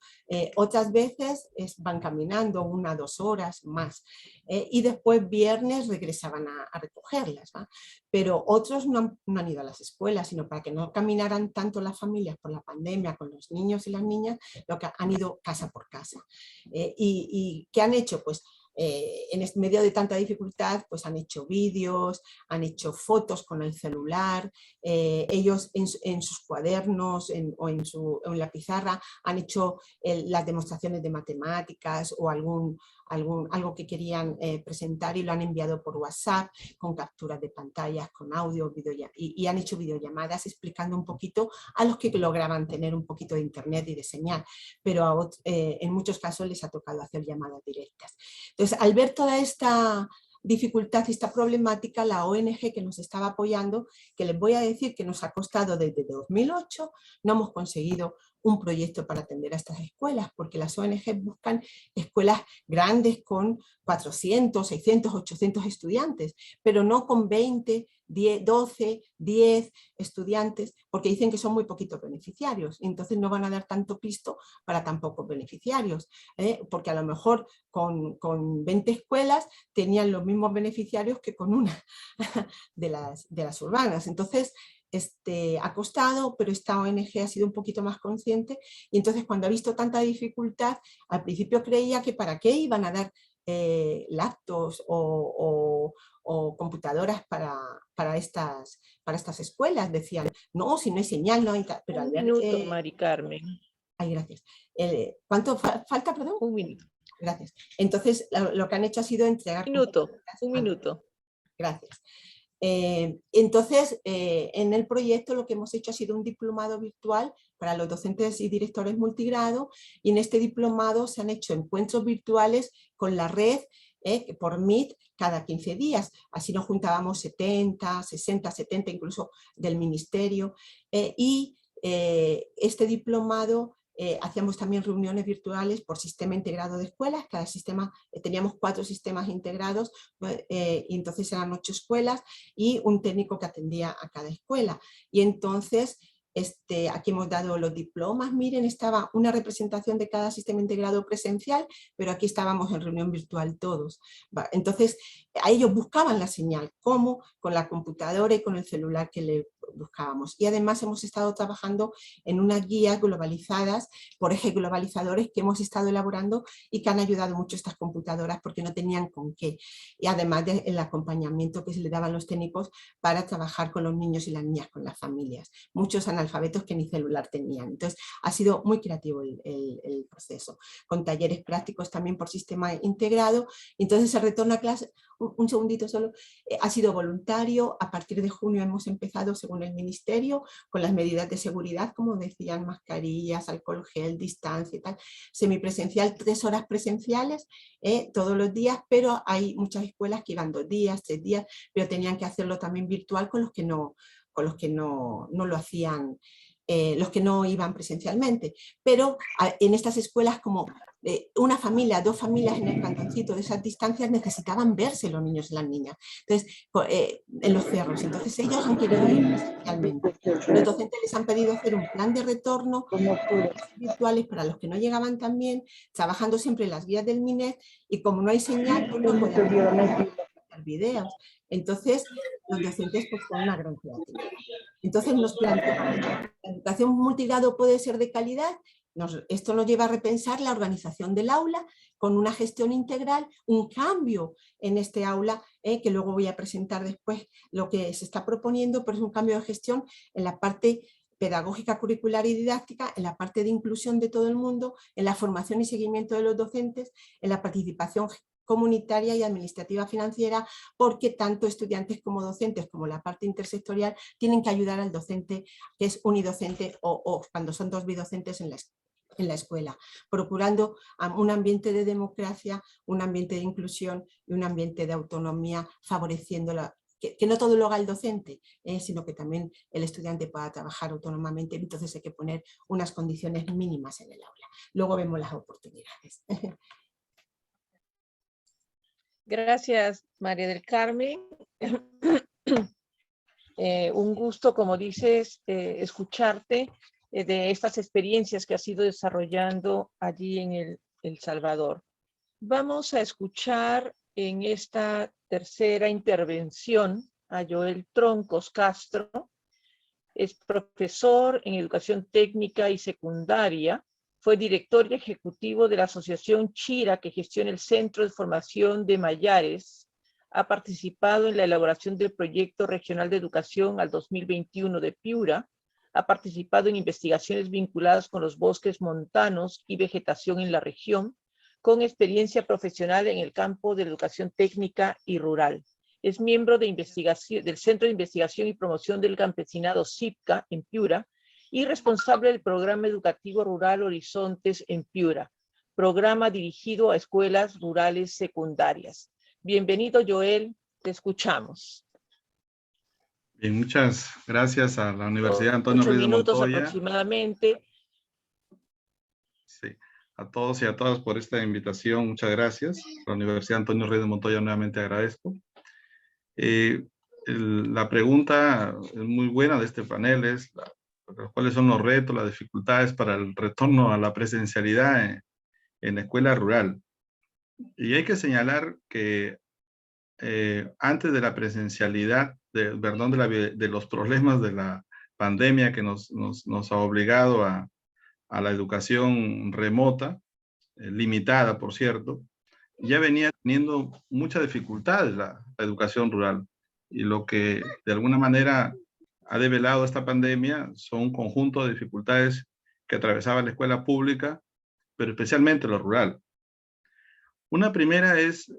Otras veces van caminando 1 o 2 horas más. Y después viernes regresaban a recogerlas, ¿va? Pero otros no han ido a las escuelas, sino para que no caminaran tanto las familias por la pandemia con los niños y las niñas, lo que han ido casa por casa. ¿Y qué han hecho? Pues en medio de tanta dificultad, pues han hecho vídeos, han hecho fotos con el celular, ellos en sus cuadernos o en la pizarra han hecho las demostraciones de matemáticas o algo que querían presentar y lo han enviado por WhatsApp con capturas de pantallas, con audio, y han hecho videollamadas explicando un poquito a los que lograban tener un poquito de internet y de señal, pero en muchos casos les ha tocado hacer llamadas directas. Entonces, al ver toda esta dificultad y esta problemática, la ONG que nos estaba apoyando, que les voy a decir que nos ha costado desde 2008, no hemos conseguido un proyecto para atender a estas escuelas, porque las ONG buscan escuelas grandes con 400, 600, 800 estudiantes, pero no con 20, 10, 12, 10 estudiantes, porque dicen que son muy poquitos beneficiarios, y entonces no van a dar tanto pisto para tan pocos beneficiarios, porque a lo mejor con 20 escuelas tenían los mismos beneficiarios que con una de las urbanas. Entonces, ha costado, pero esta ONG ha sido un poquito más consciente, y entonces cuando ha visto tanta dificultad, al principio creía que para qué iban a dar laptops o computadoras para estas escuelas. Decían, no, si no hay señal, no hay... Pero al ver minuto, que... Mari Carmen. Ay, gracias. ¿Cuánto falta, perdón? Un minuto. Gracias. Entonces, lo que han hecho ha sido entregar... Un minuto. Gracias. Entonces, en el proyecto lo que hemos hecho ha sido un diplomado virtual para los docentes y directores multigrado, y en este diplomado se han hecho encuentros virtuales con la red por Meet cada 15 días. Así nos juntábamos 70, 60, 70 incluso del ministerio, y este diplomado hacíamos también reuniones virtuales por sistema integrado de escuelas. Cada sistema, teníamos 4 sistemas integrados, y entonces eran 8 escuelas y un técnico que atendía a cada escuela. Y entonces aquí hemos dado los diplomas. Miren, estaba una representación de cada sistema integrado presencial, pero aquí estábamos en reunión virtual todos. Entonces, a ellos buscaban la señal, como con la computadora y con el celular que le buscábamos. Y además hemos estado trabajando en unas guías globalizadas por ejes globalizadores que hemos estado elaborando y que han ayudado mucho estas computadoras porque no tenían con qué. Y además del acompañamiento que se le daban los técnicos para trabajar con los niños y las niñas, con las familias. Muchos analfabetos que ni celular tenían. Entonces ha sido muy creativo el proceso, con talleres prácticos también por sistema integrado. Entonces el retorno a clase, un segundito solo, ha sido voluntario. A partir de junio hemos empezado, según el ministerio, con las medidas de seguridad, como decían, mascarillas, alcohol gel, distancia y tal. Semipresencial, 3 horas presenciales todos los días, pero hay muchas escuelas que iban 2 días, 3 días, pero tenían que hacerlo también virtual con los que no lo hacían, los que no iban presencialmente. Pero en estas escuelas, como una familia, 2 familias en el cantoncito de esas distancias, necesitaban verse los niños y las niñas. Entonces, en los cerros. Entonces ellos han querido ir presencialmente. Los docentes les han pedido hacer un plan de retorno virtuales para los que no llegaban tan bien, trabajando siempre en las guías del MINED, y como no hay señal, pues no podían hacer videos. Entonces, los docentes pues con una gran creatividad. Entonces nos planteamos, ¿la educación multigrado puede ser de calidad? Esto nos lleva a repensar la organización del aula con una gestión integral, un cambio en este aula, que luego voy a presentar después lo que se está proponiendo, pero es un cambio de gestión en la parte pedagógica, curricular y didáctica, en la parte de inclusión de todo el mundo, en la formación y seguimiento de los docentes, en la participación comunitaria y administrativa financiera, porque tanto estudiantes como docentes, como la parte intersectorial, tienen que ayudar al docente que es unidocente o cuando son 2 bidocentes en la escuela, procurando un ambiente de democracia, un ambiente de inclusión y un ambiente de autonomía, favoreciendo que no todo lo haga el docente, sino que también el estudiante pueda trabajar autónomamente. Entonces hay que poner unas condiciones mínimas en el aula. Luego vemos las oportunidades. Gracias, María del Carmen. Un gusto, como dices, escucharte de estas experiencias que has ido desarrollando allí en El Salvador. Vamos a escuchar en esta tercera intervención a Joel Troncos Castro. Es profesor en educación técnica y secundaria Fue director y ejecutivo de la Asociación Chira, que gestiona el Centro de Formación de Mayares. Ha participado en la elaboración del Proyecto Regional de Educación al 2021 de Piura. Ha participado en investigaciones vinculadas con los bosques montanos y vegetación en la región, con experiencia profesional en el campo de la educación técnica y rural. Es miembro de investigación, del Centro de Investigación y Promoción del Campesinado CIPCA en Piura y responsable del Programa Educativo Rural Horizontes en Piura, programa dirigido a escuelas rurales secundarias. Bienvenido, Joel, te escuchamos. Bien, muchas gracias a la Universidad Antonio 8 Ruiz de minutos Montoya. aproximadamente. Sí, a todos y a todas por esta invitación, muchas gracias. A la Universidad Antonio Ruiz de Montoya nuevamente agradezco. La pregunta es muy buena de este panel es cuáles son los retos, las dificultades para el retorno a la presencialidad en la escuela rural. Y hay que señalar que antes de la presencialidad, de los problemas de la pandemia que nos ha obligado a la educación remota, limitada, por cierto, ya venía teniendo muchas dificultades la educación rural. Y lo que de alguna manera ha develado esta pandemia son un conjunto de dificultades que atravesaba la escuela pública, pero especialmente lo rural. Una primera es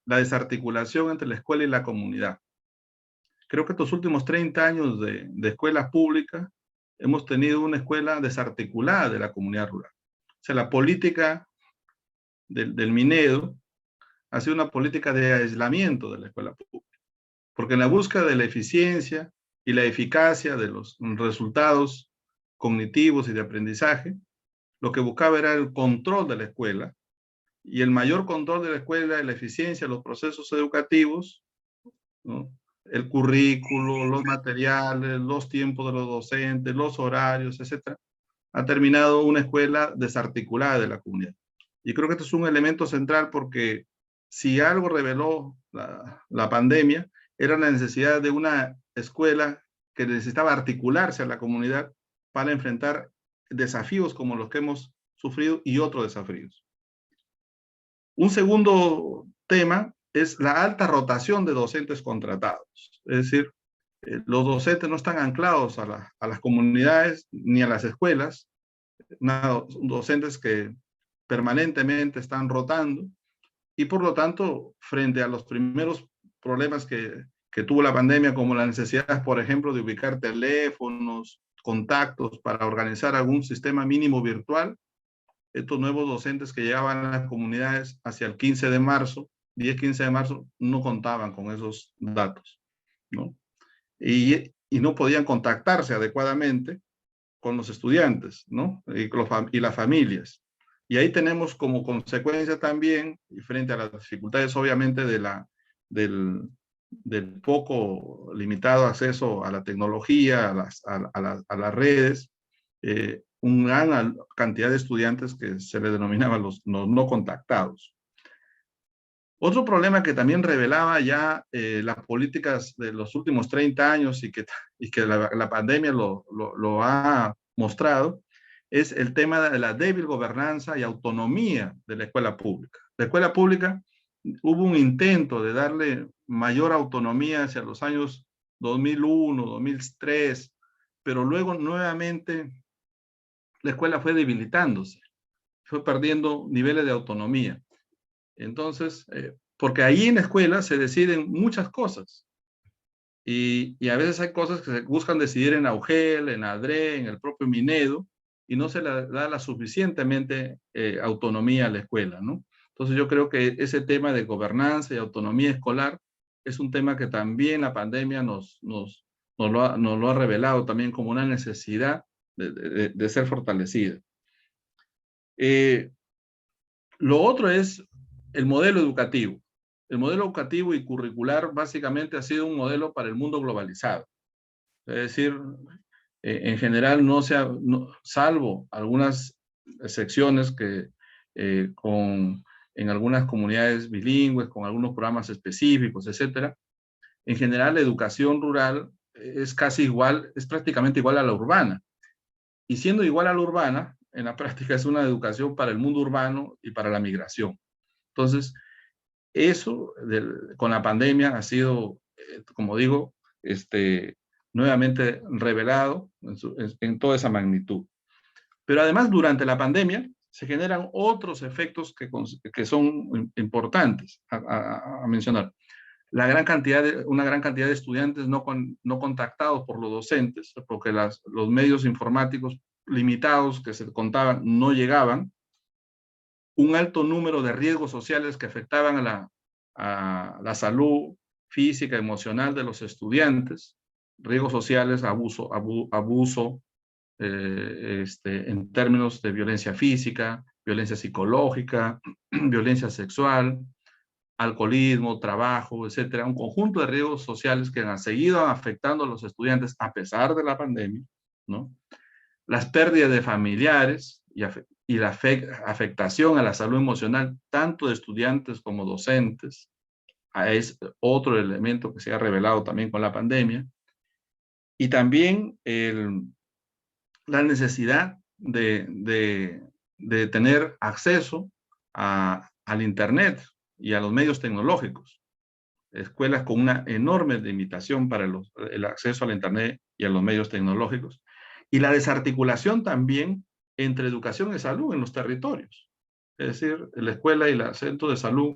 la desarticulación entre la escuela y la comunidad. Creo que estos últimos 30 años de escuela pública hemos tenido una escuela desarticulada de la comunidad rural. O sea, la política del Minedo ha sido una política de aislamiento de la escuela pública, porque en la búsqueda de la eficiencia y la eficacia de los resultados cognitivos y de aprendizaje, lo que buscaba era el control de la escuela, y el mayor control de la escuela es la eficiencia de los procesos educativos, ¿no? El currículo, los materiales, los tiempos de los docentes, los horarios, etc. Ha terminado una escuela desarticulada de la comunidad. Y creo que esto es un elemento central porque si algo reveló la pandemia, era la necesidad de una escuela que necesitaba articularse a la comunidad para enfrentar desafíos como los que hemos sufrido y otros desafíos. Un segundo tema es la alta rotación de docentes contratados. Es decir, los docentes no están anclados a las comunidades ni a las escuelas, docentes que permanentemente están rotando y por lo tanto, frente a los primeros problemas que tuvo la pandemia, como la necesidad, por ejemplo, de ubicar teléfonos, contactos para organizar algún sistema mínimo virtual, estos nuevos docentes que llegaban a las comunidades hacia el 15 de marzo, 10-15 de marzo, no contaban con esos datos, ¿no? Y no podían contactarse adecuadamente con los estudiantes, ¿no? Y las familias. Y ahí tenemos como consecuencia también, y frente a las dificultades obviamente del poco limitado acceso a la tecnología, a las redes, una gran cantidad de estudiantes que se le denominaban los no contactados. Otro problema que también revelaba ya las políticas de los últimos 30 años y que la pandemia lo ha mostrado, es el tema de la débil gobernanza y autonomía de la escuela pública. La escuela pública hubo un intento de darle mayor autonomía hacia los años 2001, 2003, pero luego nuevamente la escuela fue debilitándose, fue perdiendo niveles de autonomía. Entonces, porque ahí en la escuela se deciden muchas cosas. Y a veces hay cosas que se buscan decidir en Augel, en ADRE, en el propio Minedo, y no se le da la suficientemente autonomía a la escuela, ¿no? Entonces yo creo que ese tema de gobernanza y autonomía escolar es un tema que también la pandemia nos lo ha revelado también como una necesidad de ser fortalecida. Lo otro es el modelo educativo. El modelo educativo y curricular básicamente ha sido un modelo para el mundo globalizado. Es decir, en general, salvo algunas excepciones que en algunas comunidades bilingües, con algunos programas específicos, etcétera, en general la educación rural es prácticamente igual a la urbana. Y siendo igual a la urbana, en la práctica es una educación para el mundo urbano y para la migración. Entonces, eso con la pandemia ha sido, como digo, nuevamente revelado en toda esa magnitud. Pero además, durante la pandemia, se generan otros efectos que son importantes a mencionar. Una gran cantidad de estudiantes no contactados por los docentes, porque los medios informáticos limitados que se contaban no llegaban. Un alto número de riesgos sociales que afectaban a la salud física, emocional de los estudiantes, riesgos sociales, abuso en términos de violencia física, violencia psicológica, violencia sexual, alcoholismo, trabajo, etcétera, un conjunto de riesgos sociales que han seguido afectando a los estudiantes a pesar de la pandemia, ¿no? Las pérdidas de familiares y la afectación a la salud emocional, tanto de estudiantes como docentes, es otro elemento que se ha revelado también con la pandemia, y también la necesidad de tener acceso al Internet y a los medios tecnológicos. Escuelas con una enorme limitación para el acceso al Internet y a los medios tecnológicos. Y la desarticulación también entre educación y salud en los territorios. Es decir, la escuela y el centro de salud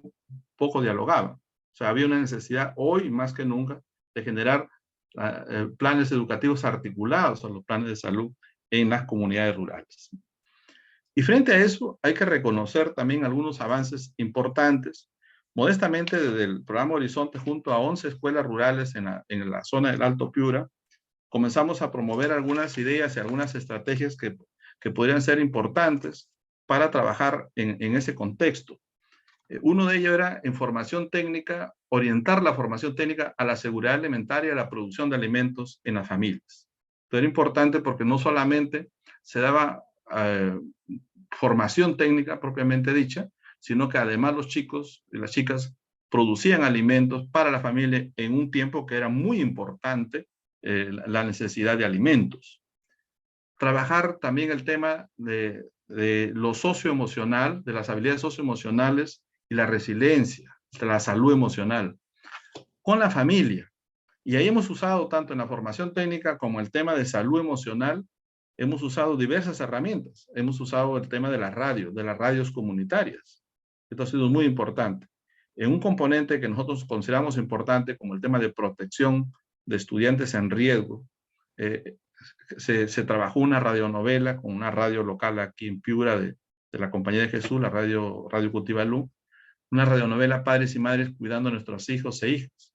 poco dialogaban. O sea, había una necesidad hoy más que nunca de generar planes educativos articulados a los planes de salud en las comunidades rurales. Y frente a eso hay que reconocer también algunos avances importantes. Modestamente, desde el programa Horizonte, junto a 11 escuelas rurales en la zona del Alto Piura, comenzamos a promover algunas ideas y algunas estrategias que podrían ser importantes para trabajar en ese contexto. Uno de ellos era en formación técnica, orientar la formación técnica a la seguridad alimentaria y a la producción de alimentos en las familias. Esto era importante porque no solamente se daba formación técnica propiamente dicha, sino que además los chicos y las chicas producían alimentos para la familia en un tiempo que era muy importante, la necesidad de alimentos. Trabajar también el tema de lo socioemocional, de las habilidades socioemocionales y la resiliencia, de la salud emocional, con la familia. Y ahí hemos usado, tanto en la formación técnica como el tema de salud emocional, hemos usado diversas herramientas. Hemos usado el tema de las radios comunitarias. Esto ha sido muy importante. En un componente que nosotros consideramos importante, como el tema de protección de estudiantes en riesgo, se trabajó una radionovela con una radio local aquí en Piura de la Compañía de Jesús, la Radio Cutibalú, una radionovela Padres y Madres cuidando a nuestros hijos e hijas.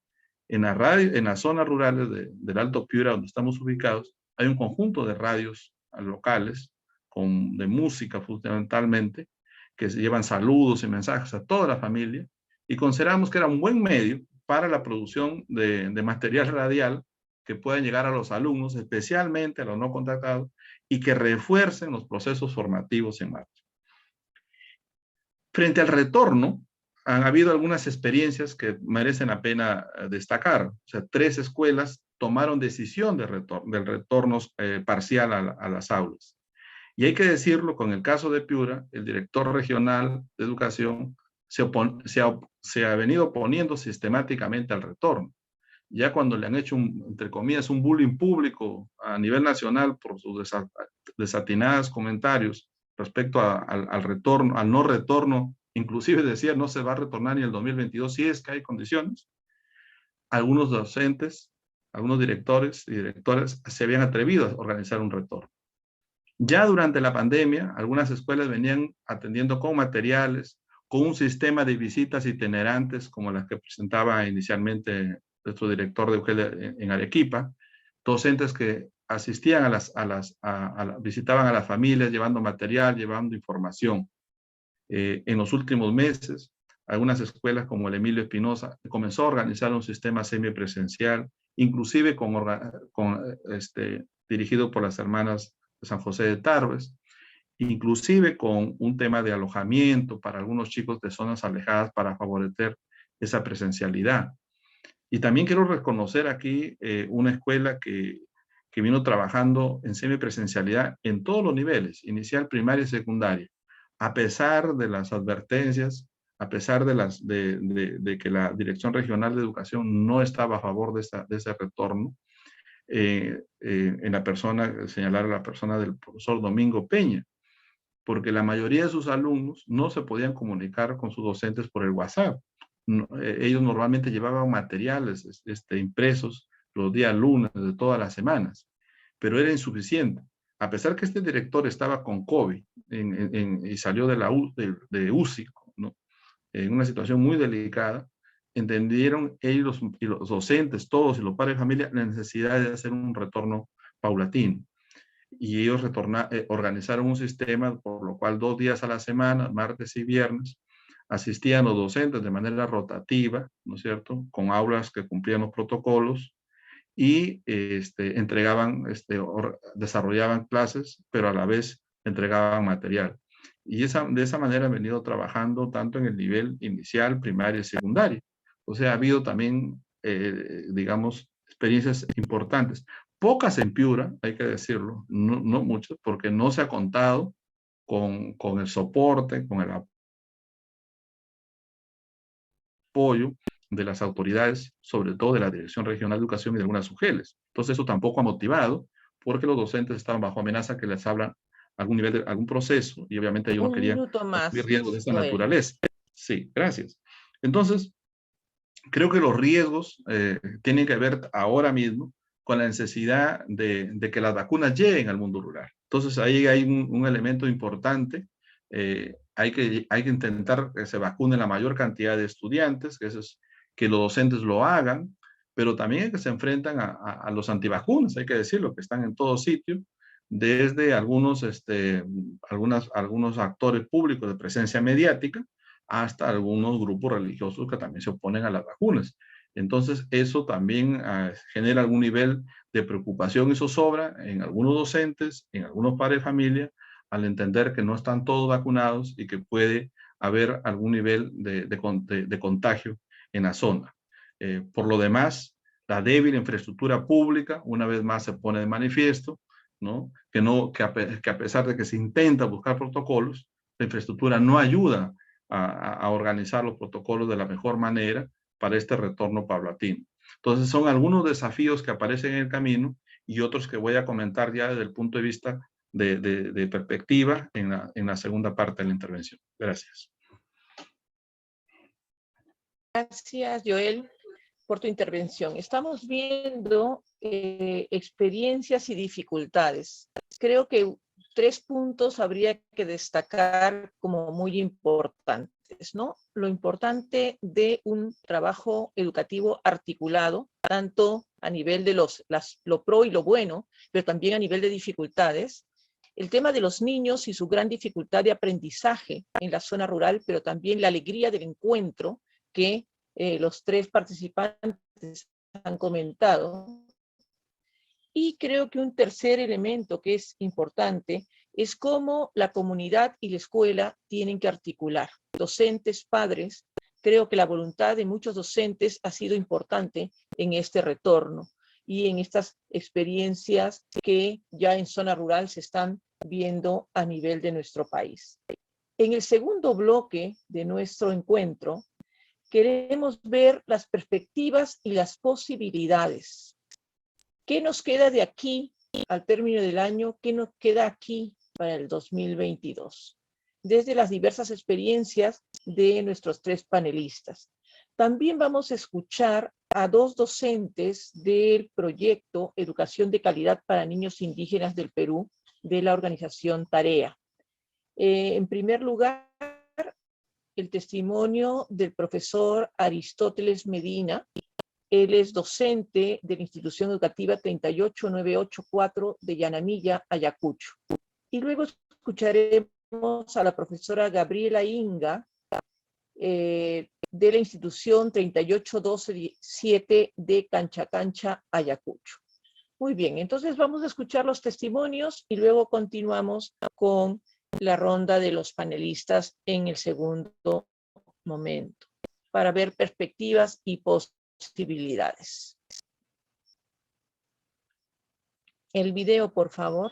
En las zonas rurales del Alto Piura, donde estamos ubicados, hay un conjunto de radios locales de música fundamentalmente, que se llevan saludos y mensajes a toda la familia, y consideramos que era un buen medio para la producción de material radial que puedan llegar a los alumnos, especialmente a los no contactados, y que refuercen los procesos formativos en marcha. Frente al retorno, han habido algunas experiencias que merecen la pena destacar. O sea, 3 escuelas tomaron decisión del retorno parcial a las aulas. Y hay que decirlo, con el caso de Piura, el director regional de educación se ha venido oponiendo sistemáticamente al retorno. Ya cuando le han hecho, entre comillas, un bullying público a nivel nacional por sus desatinados comentarios respecto al retorno, al no retorno, inclusive decía no se va a retornar ni el 2022 si es que hay condiciones. Algunos docentes, algunos directores y directoras se habían atrevido a organizar un retorno. Ya durante la pandemia, algunas escuelas venían atendiendo con materiales, con un sistema de visitas itinerantes como las que presentaba inicialmente nuestro director de UGEL en Arequipa, docentes que asistían visitaban a las familias llevando material, llevando información. En los últimos meses, algunas escuelas como el Emilio Espinosa comenzó a organizar un sistema semipresencial, inclusive dirigido por las hermanas de San José de Tarbes, inclusive con un tema de alojamiento para algunos chicos de zonas alejadas para favorecer esa presencialidad. Y también quiero reconocer aquí una escuela que que vino trabajando en semipresencialidad en todos los niveles, inicial, primaria y secundaria, a pesar de las advertencias, a pesar de que la Dirección Regional de Educación no estaba a favor de ese retorno, en la persona, señalar a la persona del profesor Domingo Peña, porque la mayoría de sus alumnos no se podían comunicar con sus docentes por el WhatsApp. Ellos normalmente llevaban materiales impresos los días lunes de todas las semanas, pero era insuficiente. A pesar que este director estaba con COVID y salió de UCI, ¿no?, en una situación muy delicada, entendieron ellos y los docentes, todos y los padres de familia, la necesidad de hacer un retorno paulatino. Y ellos organizaron un sistema por lo cual 2 días a la semana, martes y viernes, asistían los docentes de manera rotativa, ¿no es cierto?, con aulas que cumplían los protocolos y desarrollaban clases, pero a la vez entregaban material. Y de esa manera han venido trabajando tanto en el nivel inicial, primario y secundario. O sea, ha habido también, digamos, experiencias importantes. Pocas en Piura, hay que decirlo, no muchas, porque no se ha contado con el soporte, con el apoyo de las autoridades, sobre todo de la Dirección Regional de Educación y de algunas UGELs. Entonces eso tampoco ha motivado, porque los docentes estaban bajo amenaza que les hablan algún nivel de algún proceso, y obviamente ellos no querían asumir riesgos de esta naturaleza. Sí, gracias. Entonces, creo que los riesgos tienen que ver ahora mismo con la necesidad de que las vacunas lleguen al mundo rural. Entonces ahí hay un elemento importante. Hay que intentar que se vacune la mayor cantidad de estudiantes, que los docentes lo hagan, pero también que se enfrentan a los antivacunas, hay que decirlo, que están en todo sitio, desde algunos actores públicos de presencia mediática hasta algunos grupos religiosos que también se oponen a las vacunas. Entonces, eso también genera algún nivel de preocupación y zozobra en algunos docentes, en algunos padres de familia, al entender que no están todos vacunados y que puede haber algún nivel de contagio en la zona. Por lo demás, la débil infraestructura pública, una vez más se pone de manifiesto, ¿no? Que a pesar de que se intenta buscar protocolos, la infraestructura no ayuda a organizar los protocolos de la mejor manera para este retorno paulatino. Entonces, son algunos desafíos que aparecen en el camino y otros que voy a comentar ya desde el punto de vista de perspectiva en la segunda parte de la intervención. Gracias. Gracias, Joel, por tu intervención. Estamos viendo experiencias y dificultades. Creo que 3 puntos habría que destacar como muy importantes, ¿no? Lo importante de un trabajo educativo articulado, tanto a nivel de lo pro y lo bueno, pero también a nivel de dificultades. El tema de los niños y su gran dificultad de aprendizaje en la zona rural, pero también la alegría del encuentro que los 3 participantes han comentado. Y creo que un tercer elemento que es importante es cómo la comunidad y la escuela tienen que articular. Docentes, padres, creo que la voluntad de muchos docentes ha sido importante en este retorno y en estas experiencias que ya en zona rural se están viendo a nivel de nuestro país. En el segundo bloque de nuestro encuentro, queremos ver las perspectivas y las posibilidades. ¿Qué nos queda de aquí al término del año? ¿Qué nos queda aquí para el 2022? Desde las diversas experiencias de nuestros 3 panelistas. También vamos a escuchar a 2 docentes del proyecto Educación de Calidad para Niños Indígenas del Perú, de la organización Tarea. En primer lugar, el testimonio del profesor Aristóteles Medina. Él es docente de la institución educativa 38984 de Yanamilla, Ayacucho. Y luego escucharemos a la profesora Gabriela Inga, de la institución 38127 de Cancha, Ayacucho. Muy bien, entonces vamos a escuchar los testimonios y luego continuamos con la ronda de los panelistas en el segundo momento, para ver perspectivas y posibilidades. El video, por favor.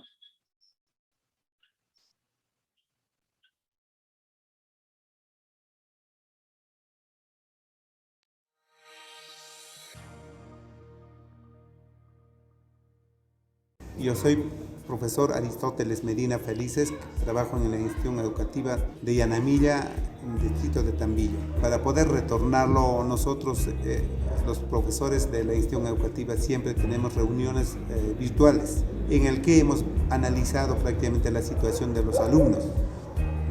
Yo soy profesor Aristóteles Medina Felices, trabajo en la institución educativa de Yanamilla, en el distrito de Tambillo. Para poder retornarlo nosotros, los profesores de la institución educativa, siempre tenemos reuniones virtuales en el que hemos analizado prácticamente la situación de los alumnos.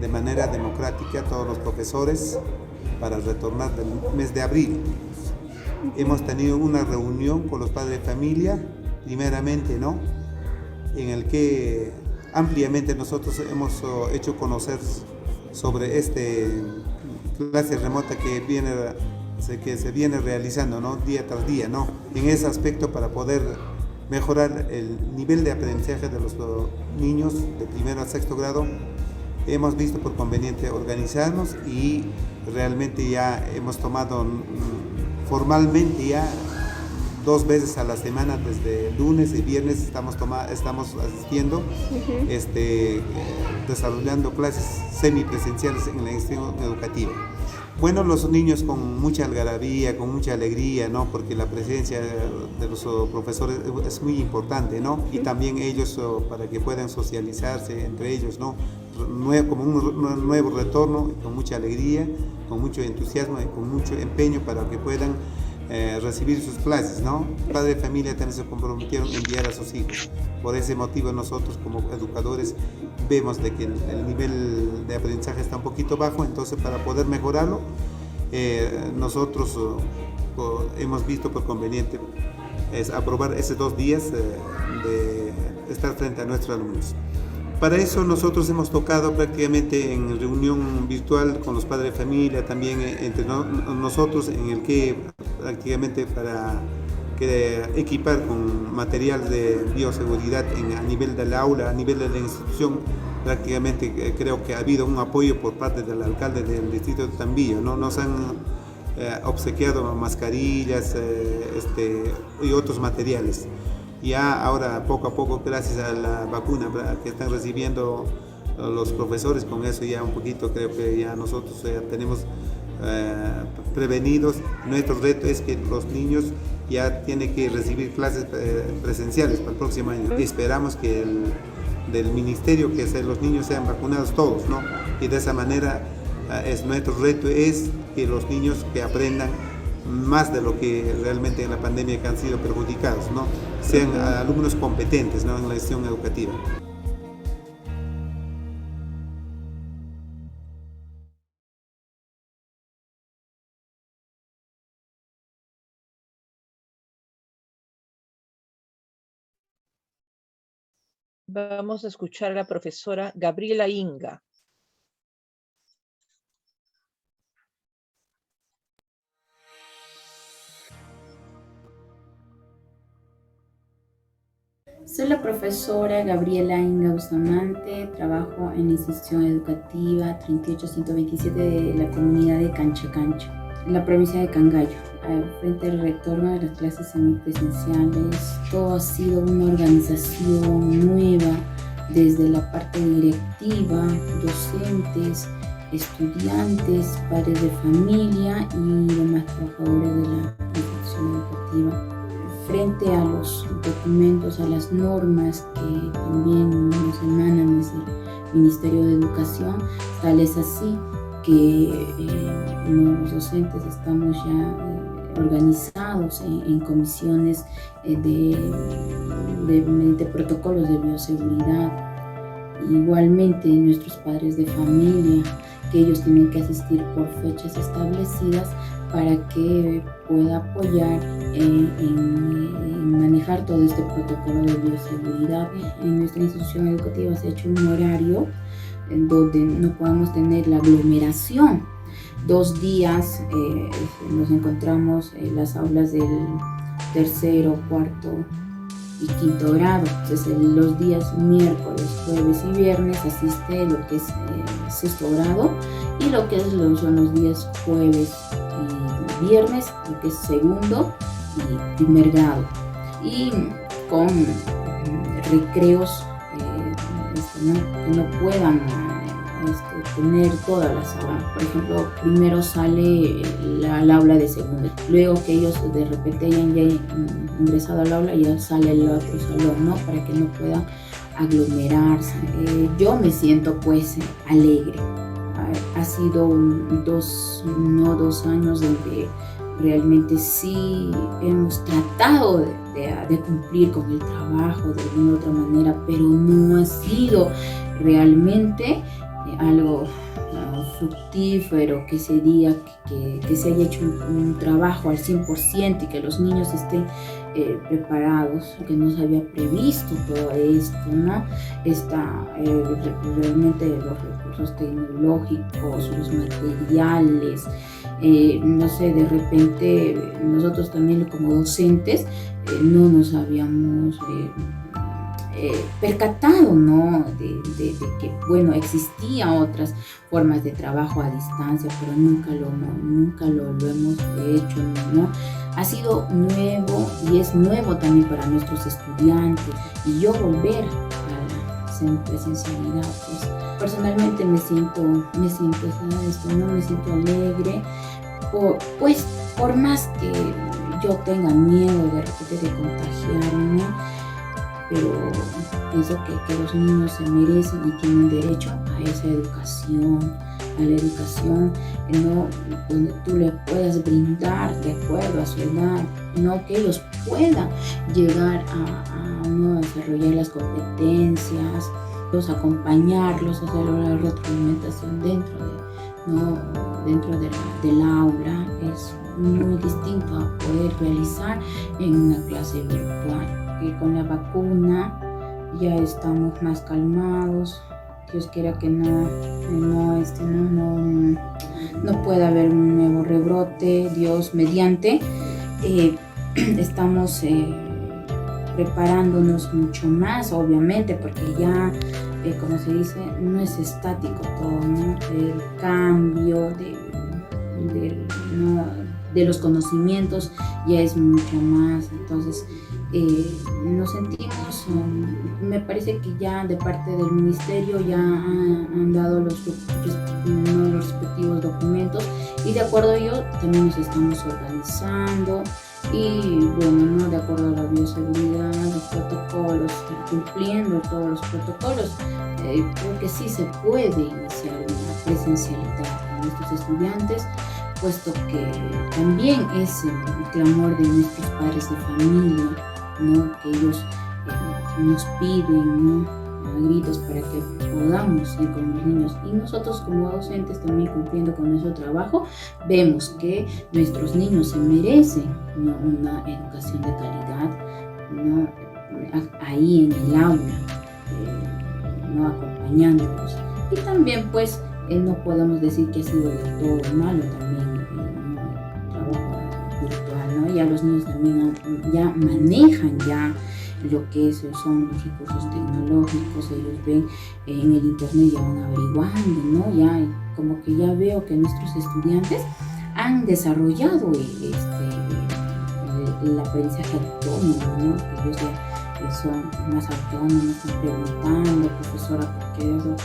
De manera democrática, todos los profesores, para retornar del mes de abril. Hemos tenido una reunión con los padres de familia, primeramente, ¿no?, en el que ampliamente nosotros hemos hecho conocer sobre esta clase remota que se viene realizando, ¿no?, día tras día, ¿no?, en ese aspecto para poder mejorar el nivel de aprendizaje de los niños de primero a sexto grado. Hemos visto por conveniente organizarnos y realmente ya hemos tomado formalmente ya 2 veces a la semana, desde lunes y viernes estamos asistiendo, desarrollando clases semipresenciales en la institución educativa. Bueno, los niños con mucha algarabía, con mucha alegría, ¿no?, porque la presencia de los profesores es muy importante, ¿no?, y también ellos para que puedan socializarse entre ellos, ¿no?, como un nuevo retorno, con mucha alegría, con mucho entusiasmo y con mucho empeño para que puedan recibir sus clases, ¿no? Padres de familia también se comprometieron a enviar a sus hijos. Por ese motivo nosotros como educadores vemos de que el nivel de aprendizaje está un poquito bajo, entonces para poder mejorarlo nosotros hemos visto por conveniente aprobar esos 2 días de estar frente a nuestros alumnos. Para eso nosotros hemos tocado prácticamente en reunión virtual con los padres de familia, también entre nosotros, en el que prácticamente para equipar con material de bioseguridad a nivel del aula, a nivel de la institución, prácticamente creo que ha habido un apoyo por parte del alcalde del distrito de Tambillo, ¿no? Nos han obsequiado mascarillas y otros materiales. Ya ahora poco a poco, gracias a la vacuna que están recibiendo los profesores, con eso ya un poquito creo que ya nosotros ya tenemos prevenidos. Nuestro reto es que los niños ya tienen que recibir clases presenciales para el próximo año. Y esperamos que del ministerio que los niños sean vacunados todos, ¿no? Y de esa manera nuestro reto es que los niños que aprendan más de lo que realmente en la pandemia que han sido perjudicados, ¿no?, sean alumnos competentes, ¿no?, en la institución educativa. Vamos a escuchar a la profesora Gabriela Inga. Soy la profesora Gabriela Inga Bustamante, trabajo en la institución educativa 38127 de la comunidad de Cancha Cancha, en la provincia de Cangallo. Frente al retorno de las clases semipresenciales, todo ha sido una organización nueva desde la parte directiva, docentes, estudiantes, padres de familia y demás trabajadores de la institución educativa. Frente a los documentos, a las normas que también nos emanan desde el Ministerio de Educación, tal es así que los docentes estamos ya organizados en comisiones de protocolos de bioseguridad. Igualmente nuestros padres de familia, que ellos tienen que asistir por fechas establecidas para que pueda apoyar en manejar todo este protocolo de bioseguridad. En nuestra institución educativa se ha hecho un horario en donde no podamos tener la aglomeración. 2 días nos encontramos en las aulas del 3º, 4º y 5º grado. Entonces los días miércoles, jueves y viernes asiste lo que es 6º grado, y lo que son los días jueves y viernes, lo que es 2º y 1er grado. Y con recreos que no puedan tener todas las aulas. Por ejemplo, primero sale al aula de segundo, luego que ellos de repente hayan ya ingresado al aula, ya sale el otro salón, ¿no? Para que no puedan aglomerarse. Yo me siento pues alegre. Ha sido 2 años donde realmente sí hemos tratado de cumplir con el trabajo de alguna u otra manera, pero no ha sido realmente algo fructífero, que se diga que se haya hecho un trabajo al 100% y que los niños estén preparados, que no se había previsto todo esto, ¿no? Realmente los recursos tecnológicos, los materiales, no sé, de repente nosotros también como docentes no nos habíamos percatado, ¿no? De que, bueno, existían otras formas de trabajo a distancia, pero nunca lo hemos hecho, ¿no? Ha sido nuevo y es nuevo también para nuestros estudiantes, y yo volver a la semipresencialidad, pues personalmente me siento alegre, pues por más que yo tenga miedo de repente de contagiarme, pero pienso que los niños se merecen y tienen derecho a esa educación, a la educación, ¿no? Donde tú le puedas brindar de acuerdo a su edad, ¿no? Que ellos puedan llegar a desarrollar las competencias, acompañarlos, hacer la retroalimentación dentro del aula. Es muy distinto a poder realizar en una clase virtual. Que con la vacuna ya estamos más calmados. Dios quiera que no pueda haber un nuevo rebrote, Dios mediante. Estamos preparándonos mucho más, obviamente, porque ya, como se dice, no es estático todo, ¿no? El cambio de los conocimientos ya es mucho más. Entonces nos sentimos, me parece que ya de parte del ministerio ya han dado los respectivos documentos, y de acuerdo a ello también nos estamos organizando, y bueno, ¿no? De acuerdo a la bioseguridad, los protocolos, cumpliendo todos los protocolos, creo que sí se puede iniciar una presencialidad con nuestros estudiantes, puesto que también es el clamor de nuestros padres de familia, ¿no? Que ellos nos piden, ¿no? A gritos para que podamos ir con los niños, y nosotros como docentes también cumpliendo con nuestro trabajo vemos que nuestros niños se merecen, ¿no? Una educación de calidad, ¿no? Ahí en el aula, ¿no? Acompañándolos, y también pues no podemos decir que ha sido de todo malo también el trabajo virtual, ¿no? Ya los niños también ya manejan ya lo que son los recursos tecnológicos, ellos ven en el internet, ya van averiguando, ¿no? Ya como que ya veo que nuestros estudiantes han desarrollado el aprendizaje autónomo, ¿no? Ellos ya son más autónomos, están preguntando, profesora, ¿por qué eso?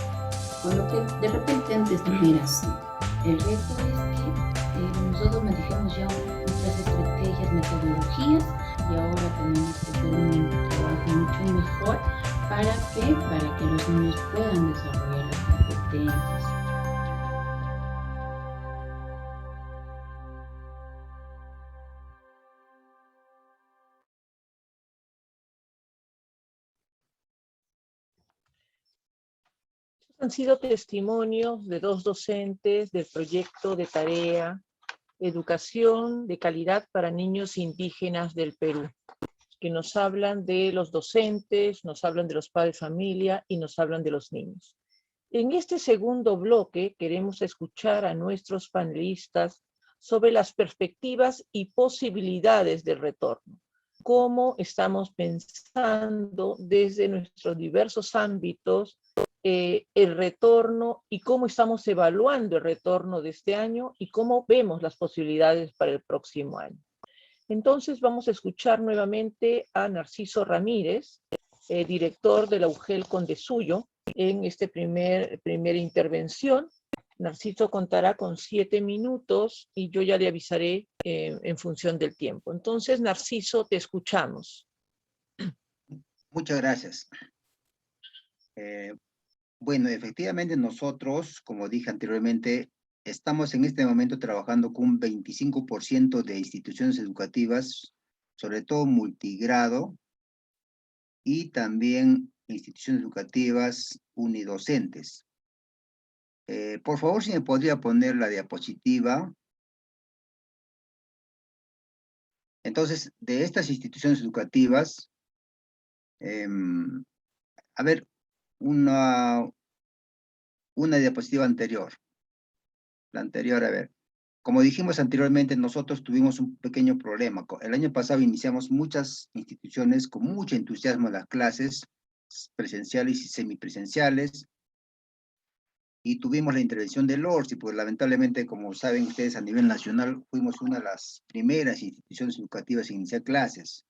Con lo que de repente antes no era así. El reto es que nosotros manejamos ya otras estrategias, metodologías, y ahora tenemos que hacer un trabajo mucho mejor para que los niños puedan desarrollar las competencias. Han sido testimonios de 2 docentes del proyecto de tarea Educación de Calidad para Niños Indígenas del Perú, que nos hablan de los docentes, nos hablan de los padres de familia y nos hablan de los niños. En este segundo bloque queremos escuchar a nuestros panelistas sobre las perspectivas y posibilidades del retorno. Cómo estamos pensando desde nuestros diversos ámbitos el retorno, y cómo estamos evaluando el retorno de este año y cómo vemos las posibilidades para el próximo año. Entonces vamos a escuchar nuevamente a Narciso Ramírez, director de la UGEL Condesuyo, en esta primera intervención. Narciso contará con 7 minutos y yo ya le avisaré en función del tiempo. Entonces, Narciso, te escuchamos. Muchas gracias. Bueno, efectivamente nosotros, como dije anteriormente, estamos en este momento trabajando con un 25% de instituciones educativas, sobre todo multigrado, y también instituciones educativas unidocentes. Por favor, si me podría poner la diapositiva. Entonces, de estas instituciones educativas, a ver, una diapositiva anterior. La anterior, a ver. Como dijimos anteriormente, nosotros tuvimos un pequeño problema. El año pasado iniciamos muchas instituciones con mucho entusiasmo las clases presenciales y semipresenciales, y tuvimos la intervención del ORSI, pues lamentablemente, como saben ustedes, a nivel nacional fuimos una de las primeras instituciones educativas en iniciar clases.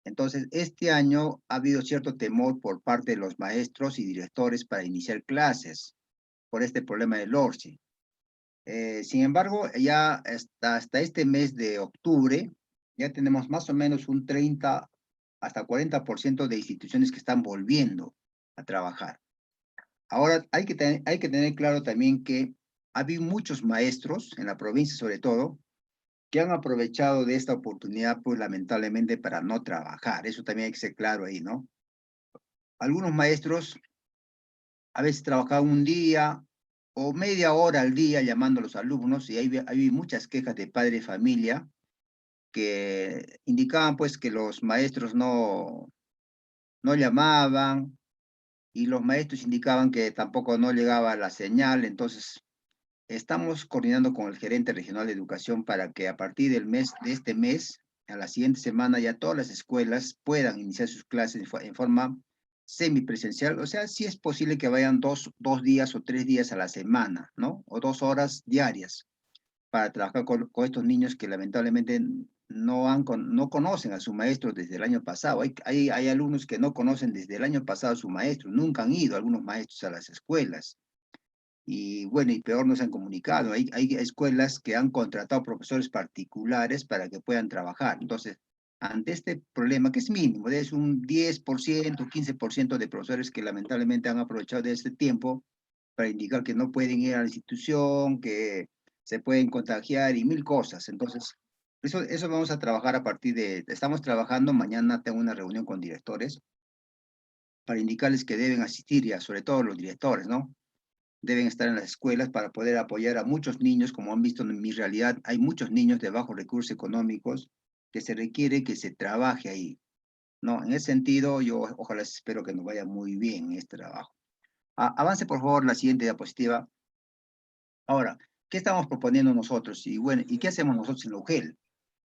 Entonces, este año ha habido cierto temor por parte de los maestros y directores para iniciar clases por este problema del ORSI. Sin embargo, ya hasta este mes de octubre, ya tenemos más o menos un 30 hasta 40% de instituciones que están volviendo a trabajar. Ahora, hay que tener claro también que ha habido muchos maestros, en la provincia sobre todo, que han aprovechado de esta oportunidad, pues lamentablemente, para no trabajar. Eso también hay que ser claro ahí, ¿no? Algunos maestros a veces trabajaban un día o media hora al día llamando a los alumnos, y hay muchas quejas de padres de familia que indicaban pues que los maestros no llamaban, y los maestros indicaban que tampoco no llegaba la señal. Entonces estamos coordinando con el gerente regional de educación para que a partir de este mes, a la siguiente semana, ya todas las escuelas puedan iniciar sus clases en forma semipresencial. O sea, sí es posible que vayan dos días o 3 días a la semana, ¿no? O 2 horas diarias para trabajar con estos niños que lamentablemente no conocen a su maestro desde el año pasado. Hay alumnos que no conocen desde el año pasado a su maestro, nunca han ido algunos maestros a las escuelas. Y bueno, y peor, no se han comunicado. Hay escuelas que han contratado profesores particulares para que puedan trabajar. Entonces, ante este problema, que es mínimo, es un 10%, 15% de profesores que lamentablemente han aprovechado de este tiempo para indicar que no pueden ir a la institución, que se pueden contagiar y 1000 cosas. Entonces, eso vamos a trabajar estamos trabajando, mañana tengo una reunión con directores para indicarles que deben asistir, ya, sobre todo los directores, ¿no? Deben estar en las escuelas para poder apoyar a muchos niños. Como han visto en mi realidad, hay muchos niños de bajos recursos económicos que se requiere que se trabaje ahí, ¿no? En ese sentido, yo ojalá espero que nos vaya muy bien en este trabajo. Avance, por favor, la siguiente diapositiva. Ahora, ¿qué estamos proponiendo nosotros? Y bueno, ¿y qué hacemos nosotros en la UGEL?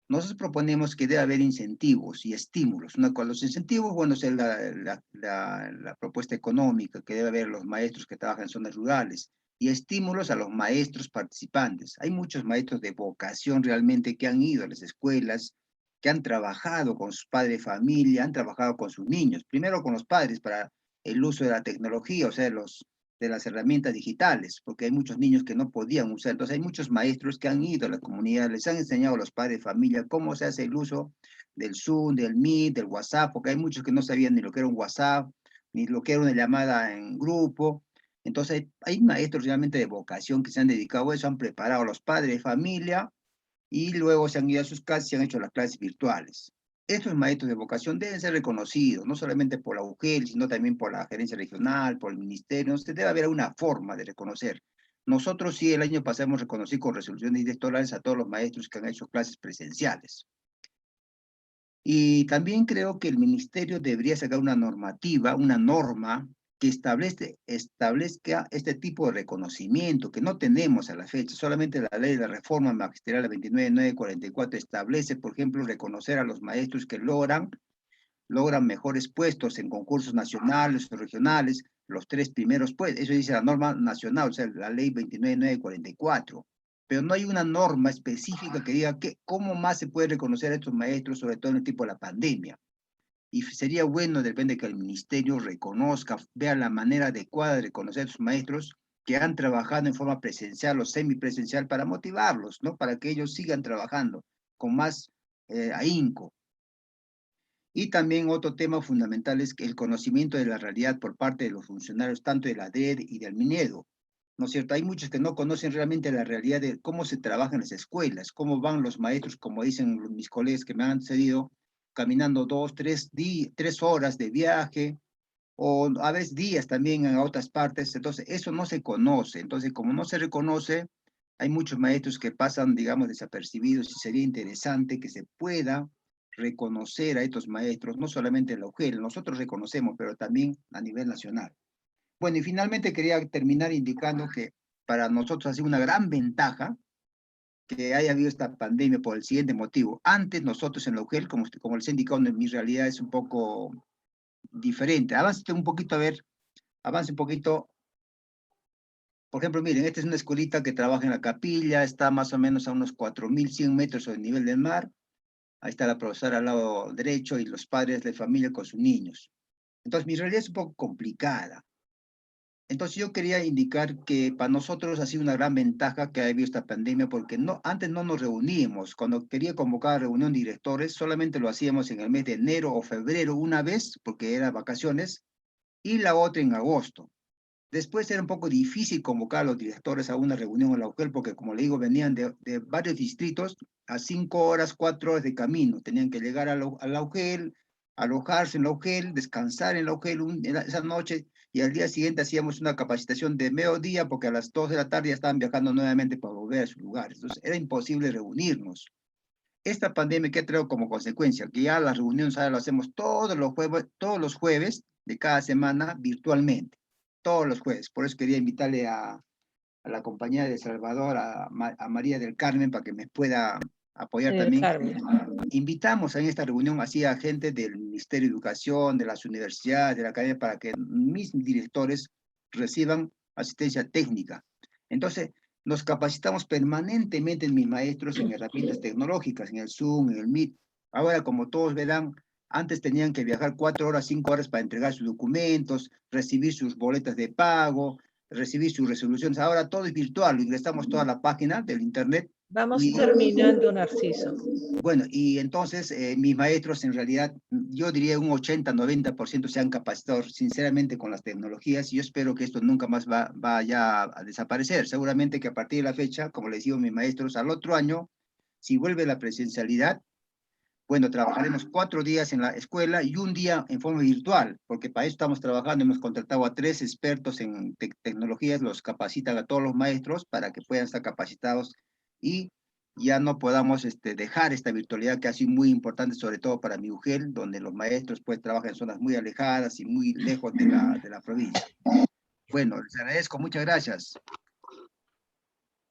Nosotros proponemos que debe haber incentivos y estímulos. Con los incentivos, bueno, es la propuesta económica que debe haber los maestros que trabajan en zonas rurales, y estímulos a los maestros participantes. Hay muchos maestros de vocación realmente que han ido a las escuelas, que han trabajado con sus padres de familia, han trabajado con sus niños, primero con los padres para el uso de la tecnología, o sea, de las herramientas digitales, porque hay muchos niños que no podían usar. Entonces hay muchos maestros que han ido a la comunidad, les han enseñado a los padres de familia cómo se hace el uso del Zoom, del Meet, del WhatsApp, porque hay muchos que no sabían ni lo que era un WhatsApp, ni lo que era una llamada en grupo. Entonces hay maestros realmente de vocación que se han dedicado a eso, han preparado a los padres de familia, y luego se han ido a sus casas y han hecho las clases virtuales. Estos maestros de vocación deben ser reconocidos, no solamente por la UGEL, sino también por la gerencia regional, por el ministerio. Debe haber una forma de reconocer. Nosotros sí, el año pasado hemos reconocido con resoluciones directorales a todos los maestros que han hecho clases presenciales. Y también creo que el ministerio debería sacar una normativa, una norma que establezca este tipo de reconocimiento que no tenemos a la fecha. Solamente la ley de la reforma magisterial 29944 establece, por ejemplo, reconocer a los maestros que logran mejores puestos en concursos nacionales o regionales, los 3 primeros puestos. Eso dice la norma nacional, o sea, la ley 29944. Pero no hay una norma específica que diga cómo más se puede reconocer a estos maestros, sobre todo en el tipo de la pandemia. Y sería bueno de repente que el ministerio reconozca, vea la manera adecuada de reconocer a sus maestros que han trabajado en forma presencial o semipresencial para motivarlos, ¿no? Para que ellos sigan trabajando con más ahínco. Y también otro tema fundamental es que el conocimiento de la realidad por parte de los funcionarios, tanto de la DED y del Minedo, ¿no es cierto? Hay muchos que no conocen realmente la realidad de cómo se trabaja en las escuelas, cómo van los maestros, como dicen mis colegas que me han cedido, caminando 2, 3 horas de viaje, o a veces días también en otras partes. Entonces eso no se conoce. Entonces, como no se reconoce, hay muchos maestros que pasan, digamos, desapercibidos, y sería interesante que se pueda reconocer a estos maestros, no solamente en la UGEL, nosotros reconocemos, pero también a nivel nacional. Bueno, y finalmente quería terminar indicando que para nosotros ha sido una gran ventaja que haya habido esta pandemia por el siguiente motivo. Antes nosotros en la UGEL, como les he indicado, mi realidad es un poco diferente. Avance un poquito, a ver, avance un poquito. Por ejemplo, miren, esta es una escuelita que trabaja en la capilla, está más o menos a unos 4.100 metros sobre el nivel del mar. Ahí está la profesora al lado derecho y los padres de familia con sus niños. Entonces, mi realidad es un poco complicada. Entonces, yo quería indicar que para nosotros ha sido una gran ventaja que ha habido esta pandemia, porque antes no nos reuníamos. Cuando quería convocar a reunión de directores, solamente lo hacíamos en el mes de enero o febrero una vez, porque eran vacaciones, y la otra en agosto. Después era un poco difícil convocar a los directores a una reunión en la UGEL, porque como le digo, venían de varios distritos a 5 horas, 4 horas de camino. Tenían que llegar a la UGEL, alojarse en la UGEL, descansar en la UGEL esa noche, y al día siguiente hacíamos una capacitación de mediodía, porque a las 2 de la tarde ya estaban viajando nuevamente para volver a sus lugares. Entonces era imposible reunirnos. Esta pandemia, ¿qué trajo como consecuencia? Que ya las reuniones ahora lo hacemos todos los jueves de cada semana virtualmente. Todos los jueves. Por eso quería invitarle a la compañía de Salvador, a María del Carmen, para que me pueda apoyar también. Carmen. Invitamos en esta reunión así a gente del Ministerio de Educación, de las universidades, de la academia, para que mis directores reciban asistencia técnica. Entonces, nos capacitamos permanentemente en mis maestros en herramientas tecnológicas, en el Zoom, en el Meet. Ahora, como todos verán, antes tenían que viajar 4 horas, 5 horas para entregar sus documentos, recibir sus boletas de pago, recibir sus resoluciones. Ahora todo es virtual, ingresamos toda la página del internet. Vamos terminando, Narciso. Bueno, y entonces mis maestros en realidad, yo diría un 80-90% se han capacitado sinceramente con las tecnologías, y yo espero que esto nunca más vaya a desaparecer. Seguramente que a partir de la fecha, como les digo a mis maestros, al otro año, si vuelve la presencialidad, bueno, trabajaremos 4 días en la escuela y 1 día en forma virtual, porque para eso estamos trabajando. Hemos contratado a 3 expertos en tecnologías, los capacitan a todos los maestros para que puedan estar capacitados y ya no podamos dejar esta virtualidad, que ha sido muy importante, sobre todo para mi UGEL, donde los maestros pues trabajan en zonas muy alejadas y muy lejos de la provincia. Bueno, les agradezco, muchas gracias.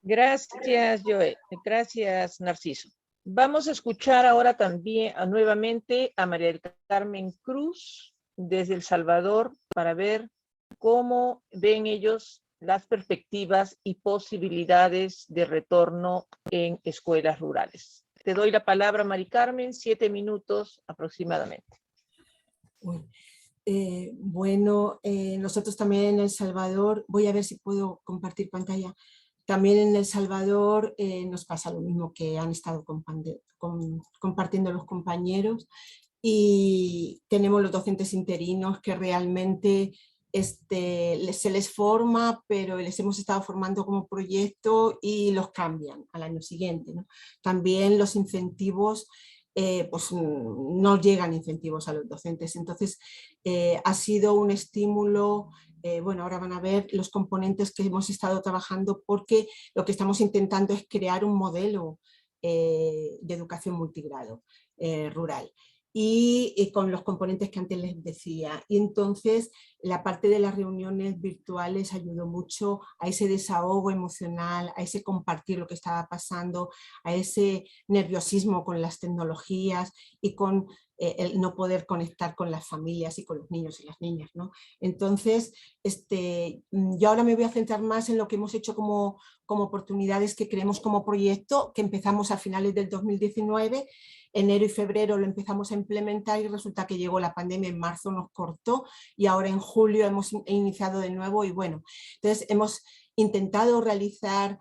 Gracias, Joel. Gracias, Narciso. Vamos a escuchar ahora también nuevamente a María del Carmen Cruz desde El Salvador para ver cómo ven ellos las perspectivas y posibilidades de retorno en escuelas rurales. Te doy la palabra, María Carmen, 7 minutos aproximadamente. Bueno, nosotros también en El Salvador, voy a ver si puedo compartir pantalla. También en El Salvador nos pasa lo mismo que han estado compartiendo los compañeros, y tenemos los docentes interinos que realmente se les forma, pero les hemos estado formando como proyecto y los cambian al año siguiente, ¿no? También los incentivos, pues no llegan incentivos a los docentes, entonces ha sido un estímulo. Bueno, ahora van a ver los componentes que hemos estado trabajando, porque lo que estamos intentando es crear un modelo de educación multigrado rural. Y con los componentes que antes les decía. Y entonces la parte de las reuniones virtuales ayudó mucho a ese desahogo emocional, a ese compartir lo que estaba pasando, a ese nerviosismo con las tecnologías y con el no poder conectar con las familias y con los niños y las niñas, ¿no? Entonces, yo ahora me voy a centrar más en lo que hemos hecho como oportunidades que creemos como proyecto, que empezamos a finales del 2019, enero y febrero lo empezamos a implementar y resulta que llegó la pandemia, en marzo nos cortó y ahora en julio hemos iniciado de nuevo y bueno, entonces hemos intentado realizar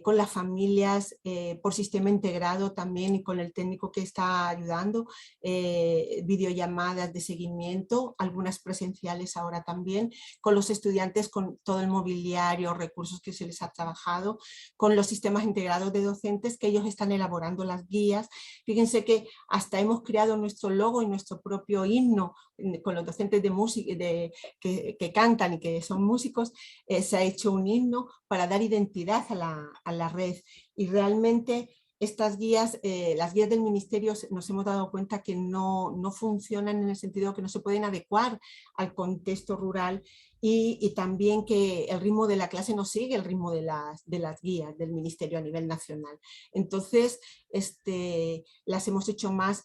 con las familias por sistema integrado también y con el técnico que está ayudando, videollamadas de seguimiento, algunas presenciales ahora también, con los estudiantes, con todo el mobiliario, recursos que se les ha trabajado, con los sistemas integrados de docentes que ellos están elaborando las guías. Fíjense que hasta hemos creado nuestro logo y nuestro propio himno con los docentes de música que cantan y que son músicos, se ha hecho un himno para dar identidad a la red y realmente estas guías, las guías del ministerio nos hemos dado cuenta que no funcionan en el sentido que no se pueden adecuar al contexto rural y también que el ritmo de la clase no sigue el ritmo de las guías del ministerio a nivel nacional. Entonces, las hemos hecho más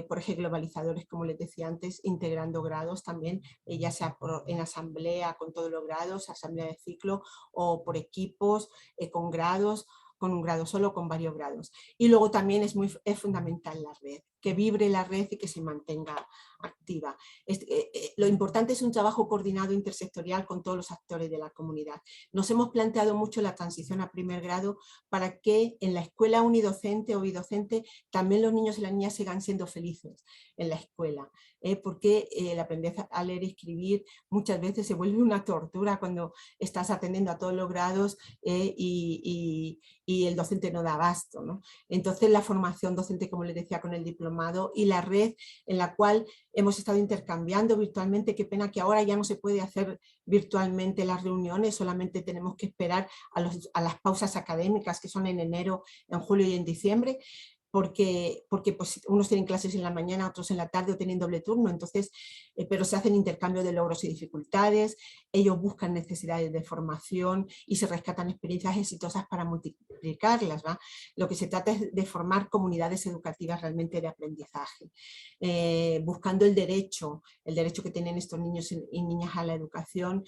por eje globalizadores, como les decía antes, integrando grados también, ya sea en asamblea con todos los grados, asamblea de ciclo o por equipos con grados, con un grado solo, con varios grados. Y luego también es fundamental la red, que vibre la red y que se mantenga activa. Lo importante es un trabajo coordinado intersectorial con todos los actores de la comunidad. Nos hemos planteado mucho la transición a primer grado para que en la escuela unidocente o bidocente también los niños y las niñas sigan siendo felices en la escuela, porque el aprender a leer y escribir muchas veces se vuelve una tortura cuando estás atendiendo a todos los grados y el docente no da abasto, ¿no? Entonces la formación docente, como les decía, con el diplomado y la red en la cual hemos estado intercambiando virtualmente, qué pena que ahora ya no se puede hacer virtualmente las reuniones, solamente tenemos que esperar a las pausas académicas que son en enero, en julio y en diciembre, porque pues, unos tienen clases en la mañana, otros en la tarde o tienen doble turno, entonces, pero se hacen intercambio de logros y dificultades, ellos buscan necesidades de formación y se rescatan experiencias exitosas para multiplicarlas, ¿va? Lo que se trata es de formar comunidades educativas realmente de aprendizaje, buscando el derecho que tienen estos niños y niñas a la educación,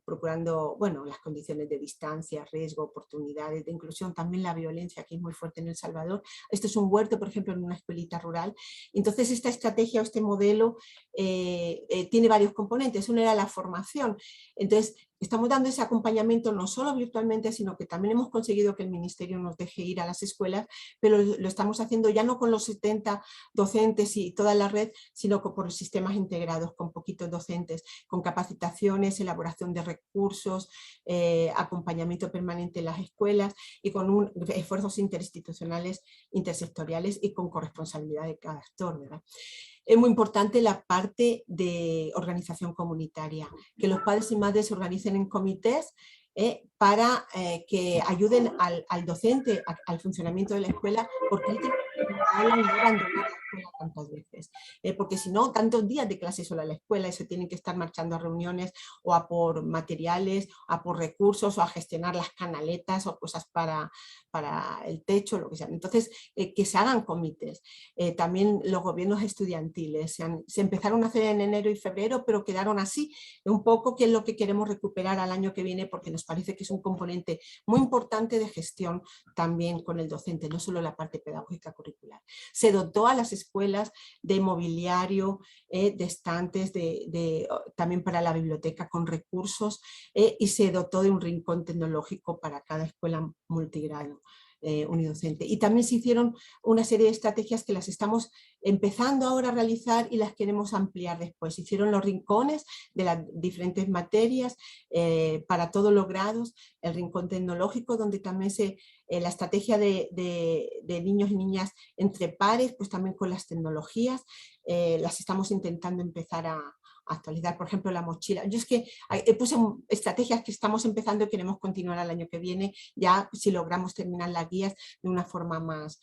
procurando, bueno, las condiciones de distancia, riesgo, oportunidades de inclusión, también la violencia que es muy fuerte en El Salvador. Esto es un huerto, por ejemplo, en una escuelita rural. Entonces, esta estrategia o este modelo tiene varios componentes. Uno era la formación. Entonces, estamos dando ese acompañamiento no solo virtualmente, sino que también hemos conseguido que el ministerio nos deje ir a las escuelas, pero lo estamos haciendo ya no con los 70 docentes y toda la red, sino por sistemas integrados, con poquitos docentes, con capacitaciones, elaboración de recursos, acompañamiento permanente en las escuelas y con esfuerzos interinstitucionales, intersectoriales y con corresponsabilidad de cada actor, ¿verdad? Es muy importante la parte de organización comunitaria, que los padres y madres se organicen en comités para que ayuden al docente, al funcionamiento de la escuela, porque él tiene que abandonar la escuela tantas veces, porque si no, tantos días de clase sola a la escuela y se tienen que estar marchando a reuniones o a por materiales, a por recursos o a gestionar las canaletas o cosas para el techo, lo que sea. Entonces, que se hagan comités. También los gobiernos estudiantiles se empezaron a hacer en enero y febrero, pero quedaron así, un poco, que es lo que queremos recuperar al año que viene, porque nos parece que es un componente muy importante de gestión también con el docente, no solo la parte pedagógica curricular. Se dotó a las escuelas de mobiliario, de estantes, también para la biblioteca con recursos, y se dotó de un rincón tecnológico para cada escuela multigrado. Unidocente. Y también se hicieron una serie de estrategias que las estamos empezando ahora a realizar y las queremos ampliar después. Se hicieron los rincones de las diferentes materias para todos los grados, el rincón tecnológico, donde también la estrategia de niños y niñas entre pares, pues también con las tecnologías, las estamos intentando empezar a actualizar, por ejemplo, la mochila. Yo es que puse estrategias que estamos empezando y queremos continuar al año que viene, ya si logramos terminar las guías de una forma más,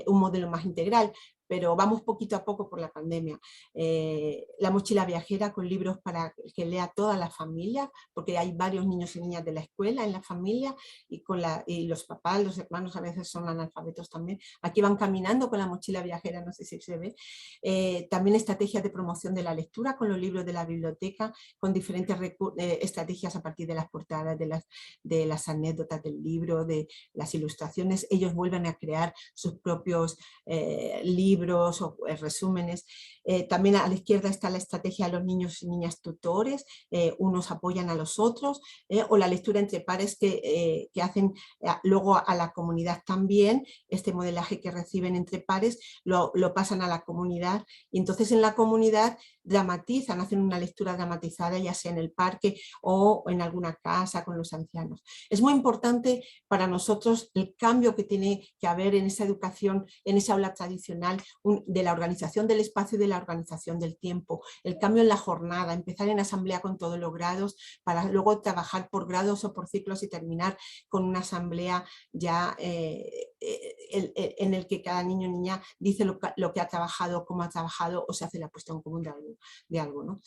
un modelo más integral. pero vamos poquito a poco por la pandemia. La mochila viajera con libros para que lea toda la familia, porque hay varios niños y niñas de la escuela en la familia, y los papás, los hermanos a veces son analfabetos también. Aquí van caminando con la mochila viajera, no sé si se ve. También estrategias de promoción de la lectura con los libros de la biblioteca, con diferentes estrategias a partir de las portadas, de las anécdotas del libro, de las ilustraciones. Ellos vuelven a crear sus propios libros o resúmenes. También a la izquierda está la estrategia de los niños y niñas tutores, unos apoyan a los otros, o la lectura entre pares que hacen luego a la comunidad también. Este modelaje que reciben entre pares lo pasan a la comunidad, y entonces en la comunidad dramatizan, hacen una lectura dramatizada, ya sea en el parque o en alguna casa con los ancianos. Es muy importante para nosotros el cambio que tiene que haber en esa educación, en esa aula tradicional, de la organización del espacio y de la organización del tiempo, el cambio en la jornada, empezar en asamblea con todos los grados para luego trabajar por grados o por ciclos y terminar con una asamblea ya en el que cada niño o niña dice lo que ha trabajado, cómo ha trabajado, o se hace la puesta en común de algo, ¿no?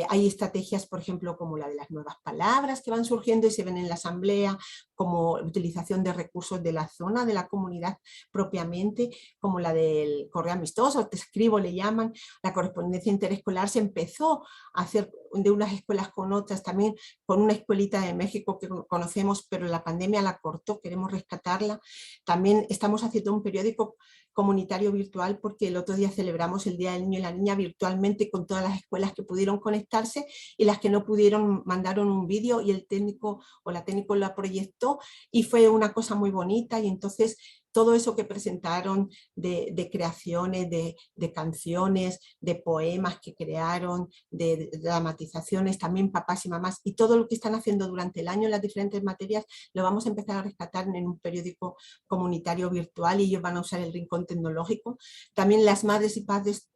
Hay estrategias, por ejemplo, como la de las nuevas palabras que van surgiendo y se ven en la asamblea, como utilización de recursos de la zona, de la comunidad propiamente, como la del correo amistoso, te escribo, le llaman. La correspondencia interescolar se empezó a hacer de unas escuelas con otras, también con una escuelita de México que conocemos, pero la pandemia la cortó, queremos rescatarla. También estamos haciendo un periódico comunitario virtual, porque el otro día celebramos el Día del Niño y la Niña virtualmente con todas las escuelas que pudieron conectarse, y las que no pudieron mandaron un vídeo y el técnico o la técnico la proyectó y fue una cosa muy bonita. Y entonces todo eso que presentaron de creaciones, de canciones, de poemas que crearon, de dramatizaciones, también papás y mamás, y todo lo que están haciendo durante el año en las diferentes materias, lo vamos a empezar a rescatar en un periódico comunitario virtual, y ellos van a usar el rincón tecnológico. También las madres y padres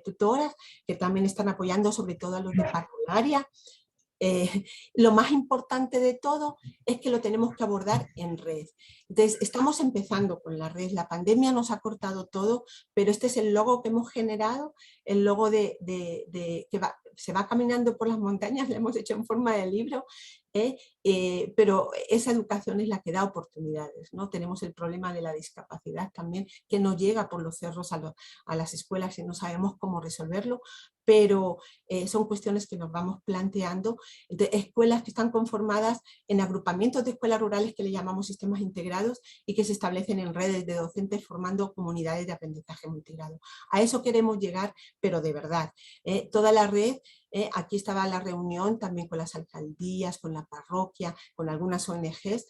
tutoras, que también están apoyando sobre todo a los de parvularia. Lo más importante de todo es que lo tenemos que abordar en red. Entonces, estamos empezando con la red, la pandemia nos ha cortado todo, pero este es el logo que hemos generado, el logo que se va caminando por las montañas, lo hemos hecho en forma de libro, pero esa educación es la que da oportunidades, ¿no? Tenemos el problema de la discapacidad también, que no llega por los cerros a las escuelas y no sabemos cómo resolverlo, pero son cuestiones que nos vamos planteando. Entonces, escuelas que están conformadas en agrupamientos de escuelas rurales que le llamamos sistemas integrados y que se establecen en redes de docentes formando comunidades de aprendizaje integrado. A eso queremos llegar, pero de verdad. Toda la red, aquí estaba la reunión también con las alcaldías, con la parroquia, con algunas ONGs,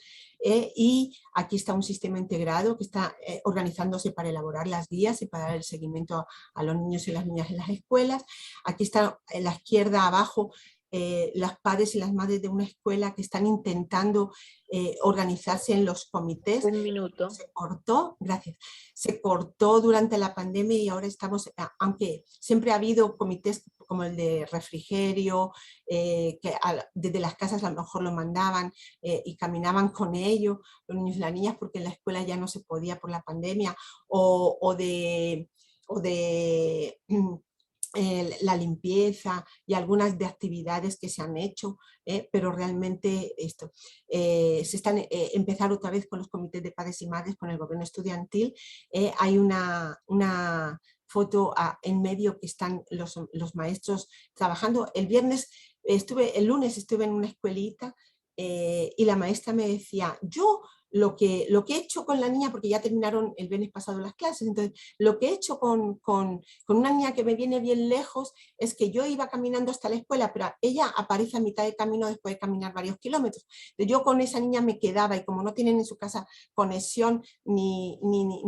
y aquí está un sistema integrado que está organizándose para elaborar las guías y para dar el seguimiento a los niños y las niñas en las escuelas. Aquí está en la izquierda abajo las padres y las madres de una escuela que están intentando organizarse en los comités. Un minuto. Se cortó, gracias, se cortó durante la pandemia y ahora estamos, aunque siempre ha habido comités como el de refrigerio, que desde las casas a lo mejor lo mandaban y caminaban con ellos, los niños y las niñas, porque en la escuela ya no se podía por la pandemia, o de la limpieza y algunas de actividades que se han hecho, pero realmente se están empezar otra vez con los comités de padres y madres, con el gobierno estudiantil. Hay una foto en medio que están los maestros trabajando. El lunes estuve en una escuelita y la maestra me decía, yo lo que he hecho con la niña, porque ya terminaron el viernes pasado las clases, entonces lo que he hecho con una niña que me viene bien lejos es que yo iba caminando hasta la escuela, pero ella aparece a mitad de camino después de caminar varios kilómetros. Entonces, yo con esa niña me quedaba, y como no tienen en su casa conexión, ni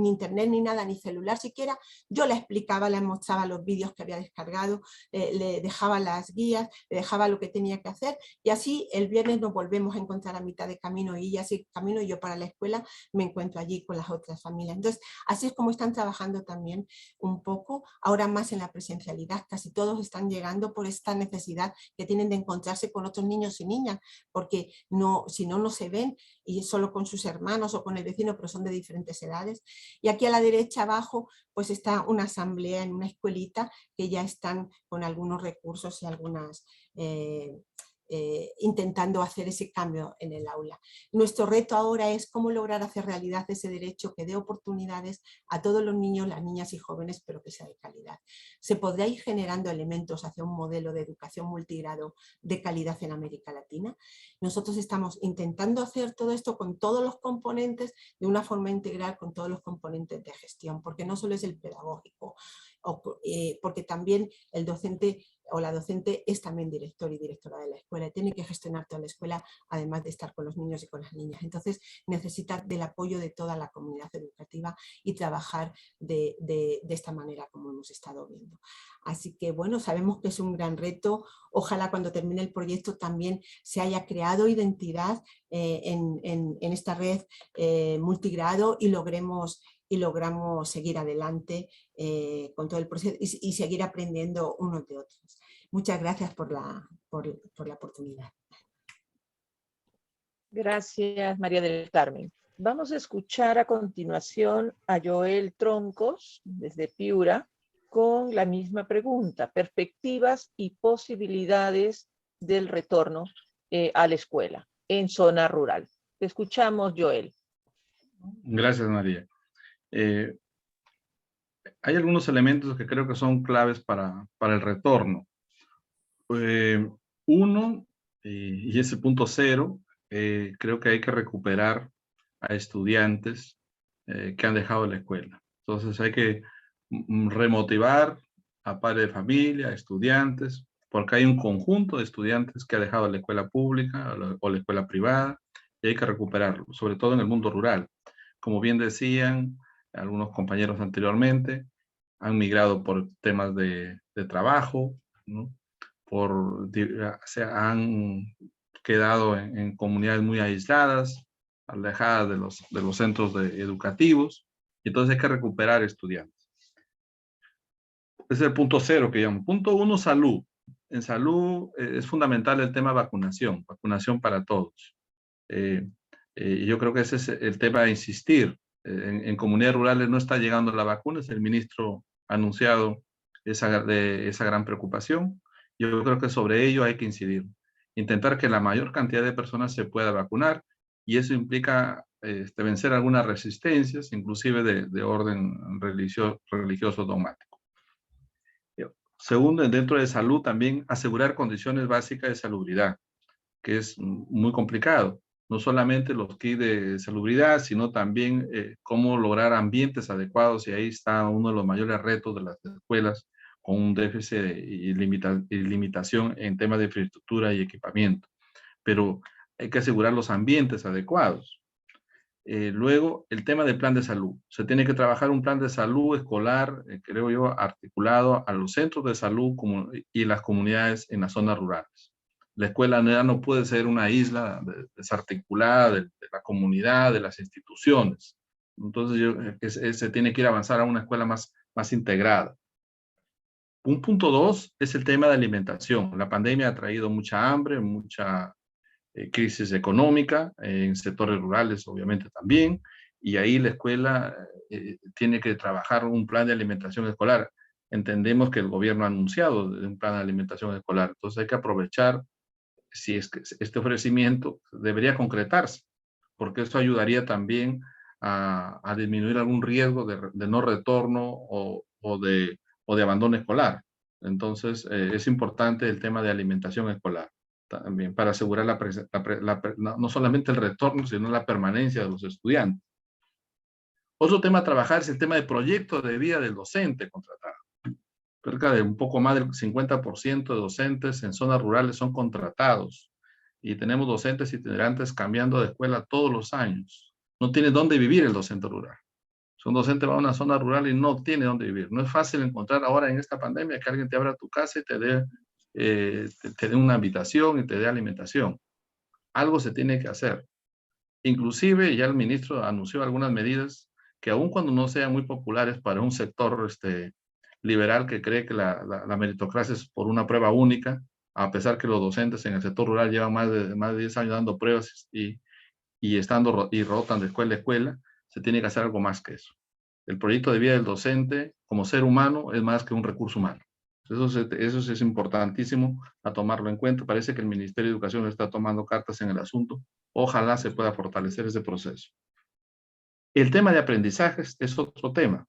internet, ni nada, ni celular siquiera, yo le explicaba, le mostraba los vídeos que había descargado, le dejaba las guías, le dejaba lo que tenía que hacer, y así el viernes nos volvemos a encontrar a mitad de camino, y ella sigue camino y yo para la escuela, me encuentro allí con las otras familias. Entonces, así es como están trabajando también un poco, ahora más en la presencialidad, casi todos están llegando por esta necesidad que tienen de encontrarse con otros niños y niñas, porque no, si no, no se ven, y solo con sus hermanos o con el vecino, pero son de diferentes edades. Y aquí a la derecha abajo pues está una asamblea en una escuelita que ya están con algunos recursos y algunas intentando hacer ese cambio en el aula. Nuestro reto ahora es cómo lograr hacer realidad ese derecho que dé oportunidades a todos los niños, las niñas y jóvenes, pero que sea de calidad. Se podrá ir generando elementos hacia un modelo de educación multigrado de calidad en América Latina. Nosotros estamos intentando hacer todo esto con todos los componentes de una forma integral, con todos los componentes de gestión, porque no solo es el pedagógico, porque también el docente o la docente es también director y directora de la escuela, tiene que gestionar toda la escuela, además de estar con los niños y con las niñas. Entonces necesita del apoyo de toda la comunidad educativa y trabajar de esta manera como hemos estado viendo. Así que bueno, sabemos que es un gran reto, ojalá cuando termine el proyecto también se haya creado identidad en esta red multigrado y logramos seguir adelante con todo el proceso y seguir aprendiendo unos de otros. Muchas gracias por la oportunidad. Gracias, María del Carmen. Vamos a escuchar a continuación a Joel Troncos, desde Piura, con la misma pregunta, perspectivas y posibilidades del retorno a la escuela en zona rural. Te escuchamos, Joel. Gracias, María. Hay algunos elementos que creo que son claves para el retorno. Uno, y ese punto cero, creo que hay que recuperar a estudiantes que han dejado la escuela. Entonces hay que remotivar a padres de familia, a estudiantes, porque hay un conjunto de estudiantes que ha dejado la escuela pública o la escuela privada, y hay que recuperarlo, sobre todo en el mundo rural. Como bien decían algunos compañeros anteriormente, han migrado por temas de trabajo, ¿no? Han quedado en comunidades muy aisladas, alejadas de los centros educativos, y entonces hay que recuperar estudiantes. Ese es el punto cero que llamo. Punto uno, salud. En salud es fundamental el tema vacunación para todos. Yo creo que ese es el tema a insistir. En comunidades rurales no está llegando la vacuna, el ministro ha anunciado esa gran preocupación. Yo creo que sobre ello hay que incidir. Intentar que la mayor cantidad de personas se pueda vacunar, y eso implica vencer algunas resistencias, inclusive de orden religioso dogmático. Segundo, dentro de salud también asegurar condiciones básicas de salubridad, que es muy complicado. No solamente los kits de salubridad, sino también cómo lograr ambientes adecuados, y ahí está uno de los mayores retos de las escuelas, con un déficit y limitación en temas de infraestructura y equipamiento. Pero hay que asegurar los ambientes adecuados. Luego, el tema del plan de salud. Se tiene que trabajar un plan de salud escolar, creo yo, articulado a los centros de salud y las comunidades en las zonas rurales. La escuela ya no puede ser una isla desarticulada de la comunidad, de las instituciones. Entonces, se tiene que ir a avanzar a una escuela más integrada. Un punto dos es el tema de alimentación. La pandemia ha traído mucha hambre, mucha crisis económica, en sectores rurales obviamente también, y ahí la escuela tiene que trabajar un plan de alimentación escolar. Entendemos que el gobierno ha anunciado un plan de alimentación escolar, entonces hay que aprovechar si es que este ofrecimiento debería concretarse, porque eso ayudaría también a disminuir algún riesgo de no retorno o de abandono escolar. Entonces, es importante el tema de alimentación escolar también para asegurar no solamente el retorno, sino la permanencia de los estudiantes. Otro tema a trabajar es el tema de proyecto de vida del docente contratado. Cerca de un poco más del 50% de docentes en zonas rurales son contratados, y tenemos docentes itinerantes cambiando de escuela todos los años. No tiene dónde vivir el docente rural. Si un docente va a una zona rural y no tiene dónde vivir, no es fácil encontrar ahora en esta pandemia que alguien te abra tu casa y te dé una habitación y te dé alimentación. Algo se tiene que hacer. Inclusive ya el ministro anunció algunas medidas que aun cuando no sean muy populares para un sector liberal que cree que la meritocracia es por una prueba única, a pesar que los docentes en el sector rural llevan más de 10 años dando pruebas y rotan de escuela a escuela, se tiene que hacer algo más que eso. El proyecto de vida del docente como ser humano es más que un recurso humano. Eso es importantísimo a tomarlo en cuenta. Parece que el Ministerio de Educación está tomando cartas en el asunto. Ojalá se pueda fortalecer ese proceso. El tema de aprendizajes es otro tema.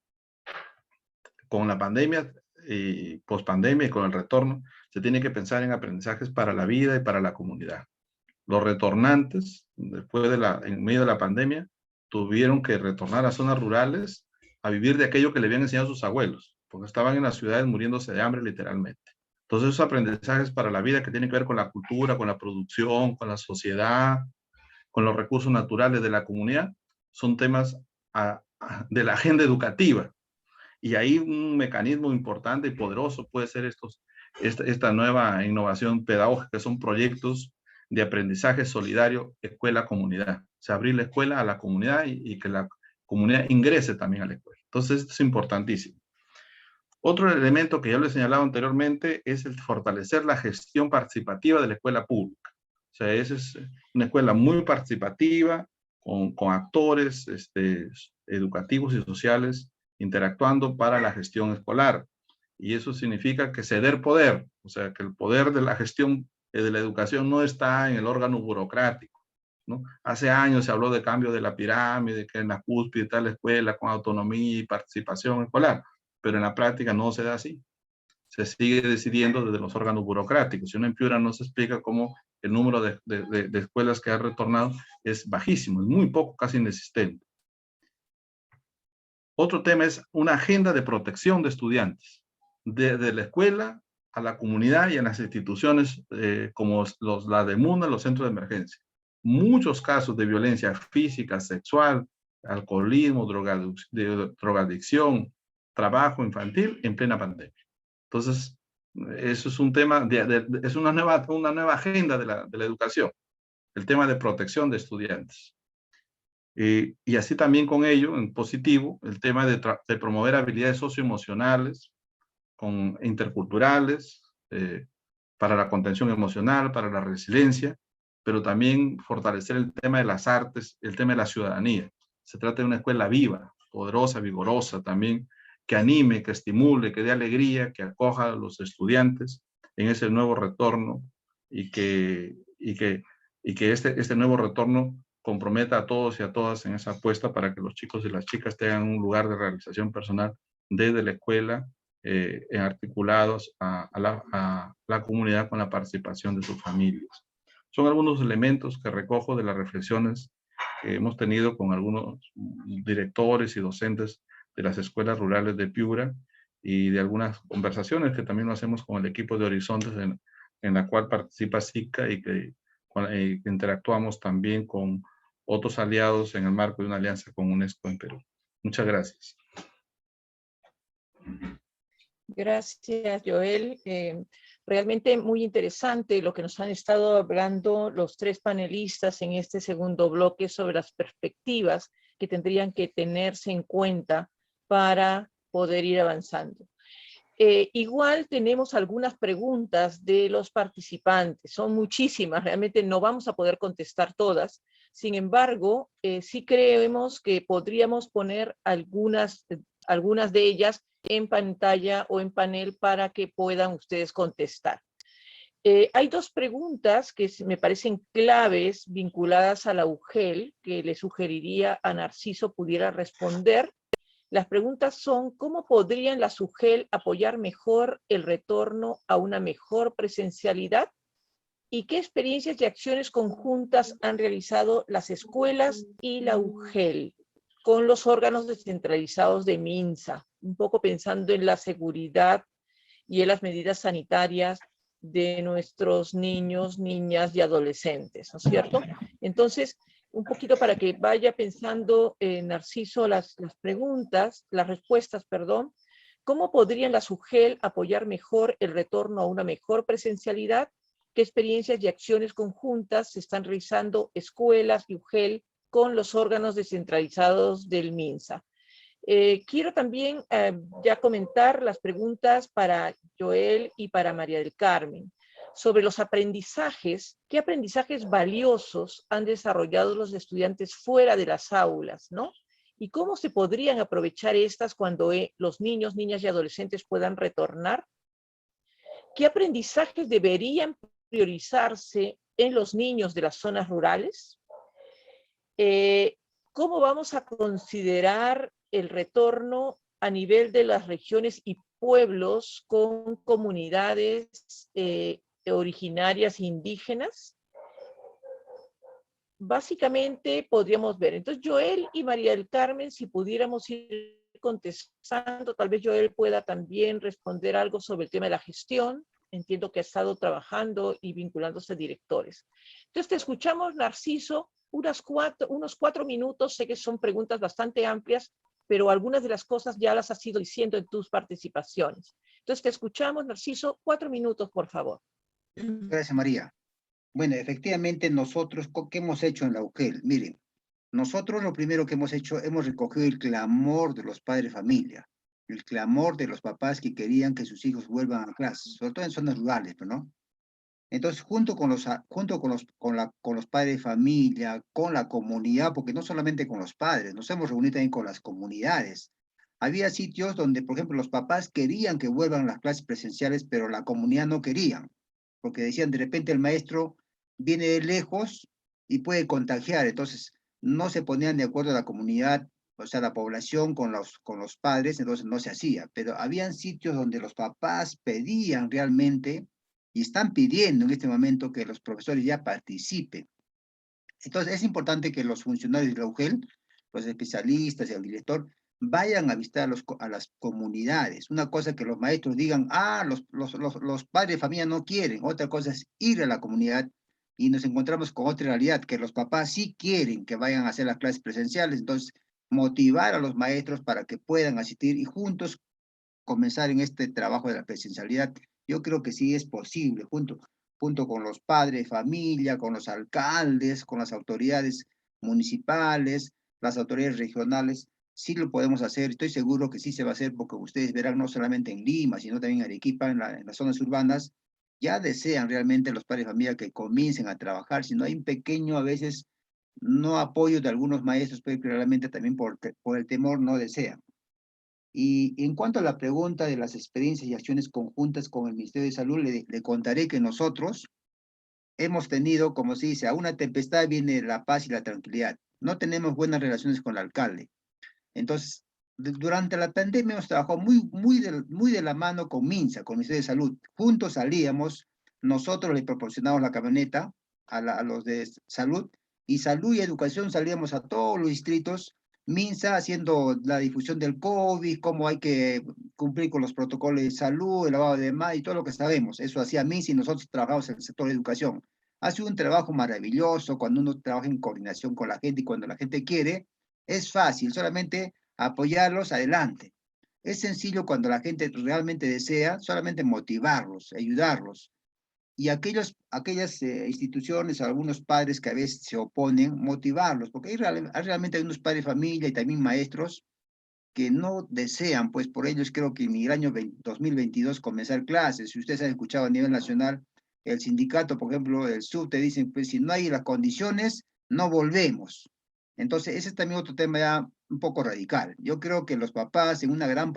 Con la pandemia y pospandemia y con el retorno, se tiene que pensar en aprendizajes para la vida y para la comunidad. Los retornantes, en medio de la pandemia, tuvieron que retornar a zonas rurales a vivir de aquello que le habían enseñado sus abuelos, porque estaban en las ciudades muriéndose de hambre literalmente. Entonces esos aprendizajes para la vida que tienen que ver con la cultura, con la producción, con la sociedad, con los recursos naturales de la comunidad, son temas de la agenda educativa. Y ahí un mecanismo importante y poderoso puede ser esta nueva innovación pedagógica, que son proyectos de aprendizaje solidario escuela-comunidad. O sea, abrir la escuela a la comunidad y que la comunidad ingrese también a la escuela. Entonces, esto es importantísimo. Otro elemento que ya lo he señalado anteriormente es el fortalecer la gestión participativa de la escuela pública. O sea, esa es una escuela muy participativa, con actores educativos y sociales interactuando para la gestión escolar. Y eso significa que ceder poder, o sea, que el poder de la gestión de la educación no está en el órgano burocrático, ¿no? Hace años se habló de cambio de la pirámide, que en la cúspide está la escuela con autonomía y participación escolar, pero en la práctica no se da así. Se sigue decidiendo desde los órganos burocráticos. Si uno en Piura no se explica cómo el número de escuelas que ha retornado es bajísimo, es muy poco, casi inexistente. Otro tema es una agenda de protección de estudiantes, desde la escuela a la comunidad y a las instituciones como la de MUNA, los centros de emergencia. Muchos casos de violencia física, sexual, alcoholismo, drogadicción, trabajo infantil en plena pandemia. Entonces, eso es un tema, es una nueva agenda de la educación, el tema de protección de estudiantes. Y así también con ello, en positivo, el tema de promover habilidades socioemocionales, interculturales, para la contención emocional, para la resiliencia, pero también fortalecer el tema de las artes, el tema de la ciudadanía. Se trata de una escuela viva, poderosa, vigorosa también, que anime, que estimule, que dé alegría, que acoja a los estudiantes en ese nuevo retorno y que este nuevo retorno comprometa a todos y a todas en esa apuesta para que los chicos y las chicas tengan un lugar de realización personal desde la escuela, articulados a la comunidad con la participación de sus familias. Son algunos elementos que recojo de las reflexiones que hemos tenido con algunos directores y docentes de las escuelas rurales de Piura y de algunas conversaciones que también lo hacemos con el equipo de Horizontes en la cual participa SICA y que interactuamos también con otros aliados en el marco de una alianza con UNESCO en Perú. Muchas gracias. Gracias, Joel. Realmente muy interesante lo que nos han estado hablando los tres panelistas en este segundo bloque sobre las perspectivas que tendrían que tenerse en cuenta para poder ir avanzando. Igual tenemos algunas preguntas de los participantes, son muchísimas, realmente no vamos a poder contestar todas. Sin embargo, sí creemos que podríamos poner algunas de ellas en pantalla o en panel para que puedan ustedes contestar. Hay dos preguntas que me parecen claves vinculadas a la UGEL que le sugeriría a Narciso pudiera responder. Las preguntas son, ¿cómo podrían las UGEL apoyar mejor el retorno a una mejor presencialidad? ¿Y qué experiencias y acciones conjuntas han realizado las escuelas y la UGEL con los órganos descentralizados de MINSA? Un poco pensando en la seguridad y en las medidas sanitarias de nuestros niños, niñas y adolescentes, ¿no es cierto? Entonces, un poquito para que vaya pensando, Narciso, las respuestas, perdón. ¿Cómo podrían las UGEL apoyar mejor el retorno a una mejor presencialidad? ¿Qué experiencias y acciones conjuntas se están realizando escuelas y UGEL con los órganos descentralizados del MINSA. Quiero también ya comentar las preguntas para Joel y para María del Carmen sobre los aprendizajes. ¿Qué aprendizajes valiosos han desarrollado los estudiantes fuera de las aulas, ¿no? ¿Y cómo se podrían aprovechar estas cuando los niños, niñas y adolescentes puedan retornar? ¿Qué aprendizajes deberían priorizarse en los niños de las zonas rurales? ¿Cómo vamos a considerar el retorno a nivel de las regiones y pueblos con comunidades originarias indígenas? Básicamente podríamos ver. Entonces, Joel y María del Carmen, si pudiéramos ir contestando, tal vez Joel pueda también responder algo sobre el tema de la gestión. Entiendo que ha estado trabajando y vinculándose a directores. Entonces, te escuchamos, Narciso, unos 4 minutos. Sé que son preguntas bastante amplias, pero algunas de las cosas ya las has ido diciendo en tus participaciones. Entonces, te escuchamos, Narciso, 4 minutos, por favor. Gracias, María. Bueno, efectivamente nosotros, ¿qué hemos hecho en la UGEL? Miren, nosotros lo primero que hemos hecho, hemos recogido el clamor de los padres de familia, el clamor de los papás que querían que sus hijos vuelvan a clases, sobre todo en zonas rurales, ¿no? Entonces, junto con los padres de familia, con la comunidad, porque no solamente con los padres, nos hemos reunido también con las comunidades. Había sitios donde, por ejemplo, los papás querían que vuelvan las clases presenciales, pero la comunidad no quería, porque decían, de repente el maestro viene de lejos y puede contagiar, entonces no se ponían de acuerdo la comunidad, o sea, la población con los padres, entonces no se hacía, pero habían sitios donde los papás pedían realmente, y están pidiendo en este momento que los profesores ya participen. Entonces es importante que los funcionarios de la UGEL, los especialistas y el director, vayan a visitar a las comunidades. Una cosa es que los maestros digan, los padres de familia no quieren. Otra cosa es ir a la comunidad y nos encontramos con otra realidad, que los papás sí quieren que vayan a hacer las clases presenciales. Entonces, motivar a los maestros para que puedan asistir y juntos comenzar en este trabajo de la presencialidad. Yo creo que sí es posible, junto con los padres de familia, con los alcaldes, con las autoridades municipales, las autoridades regionales, sí lo podemos hacer. Estoy seguro que sí se va a hacer, porque ustedes verán no solamente en Lima, sino también en Arequipa, en las zonas urbanas, ya desean realmente los padres de familia que comiencen a trabajar, si no hay un pequeño, a veces, no apoyo de algunos maestros, pero realmente también por el temor no desean. Y en cuanto a la pregunta de las experiencias y acciones conjuntas con el Ministerio de Salud, le contaré que nosotros hemos tenido, como se dice, a una tempestad viene la paz y la tranquilidad. No tenemos buenas relaciones con el alcalde. Entonces, durante la pandemia hemos trabajado muy de la mano con MINSA, con el Ministerio de Salud. Juntos salíamos, nosotros le proporcionamos la camioneta a los de salud, y salud y educación salíamos a todos los distritos, MINSA haciendo la difusión del COVID, cómo hay que cumplir con los protocolos de salud, el lavado de manos y todo lo que sabemos. Eso hacía MINSA y nosotros trabajamos en el sector de educación. Ha sido un trabajo maravilloso cuando uno trabaja en coordinación con la gente y cuando la gente quiere. Es fácil, solamente apoyarlos adelante. Es sencillo cuando la gente realmente desea, solamente motivarlos, ayudarlos. Y aquellas instituciones, algunos padres que a veces se oponen, motivarlos, porque hay realmente hay unos padres de familia y también maestros que no desean, pues por ellos creo que en el año 2022 comenzar clases. Si ustedes han escuchado a nivel nacional, el sindicato, por ejemplo, el SUB, te dicen, pues si no hay las condiciones, no volvemos. Entonces, ese es también otro tema ya un poco radical. Yo creo que los papás en una gran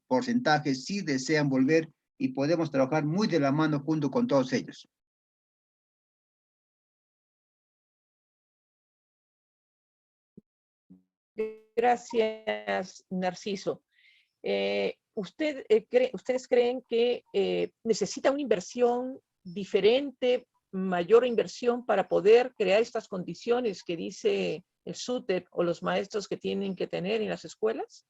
porcentaje sí desean volver y podemos trabajar muy de la mano junto con todos ellos. Gracias, Narciso. ¿Ustedes creen que necesita una inversión diferente, mayor inversión para poder crear estas condiciones que dice el SUTEP o los maestros que tienen que tener en las escuelas?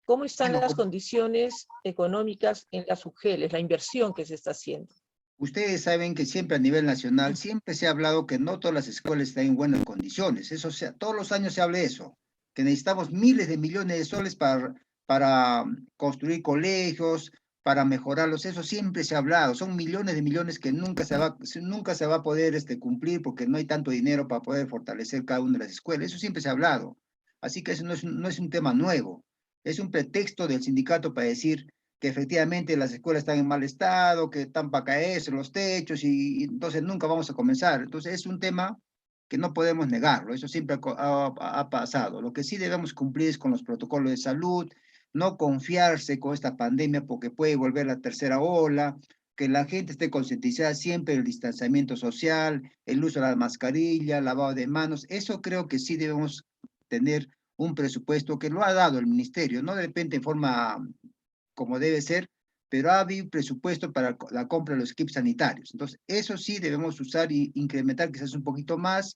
¿Cómo están las condiciones económicas en las UGELes, la inversión que se está haciendo? Ustedes saben que siempre a nivel nacional, siempre se ha hablado que no todas las escuelas están en buenas condiciones. Eso todos los años se habla de eso, que necesitamos miles de millones de soles para construir colegios, para mejorarlos, eso siempre se ha hablado, son millones de millones que nunca se va a poder cumplir porque no hay tanto dinero para poder fortalecer cada una de las escuelas, eso siempre se ha hablado, así que eso no es un tema nuevo, es un pretexto del sindicato para decir que efectivamente las escuelas están en mal estado, que están para caerse los techos y entonces nunca vamos a comenzar, entonces es un tema que no podemos negarlo, eso siempre ha pasado, lo que sí debemos cumplir es con los protocolos de salud, no confiarse con esta pandemia porque puede volver la tercera ola, que la gente esté concientizada siempre del distanciamiento social, el uso de la mascarilla, lavado de manos, eso creo que sí debemos tener un presupuesto que lo ha dado el ministerio, no de repente en forma como debe ser, pero ha habido presupuesto para la compra de los equipos sanitarios. Entonces, eso sí debemos usar y incrementar quizás un poquito más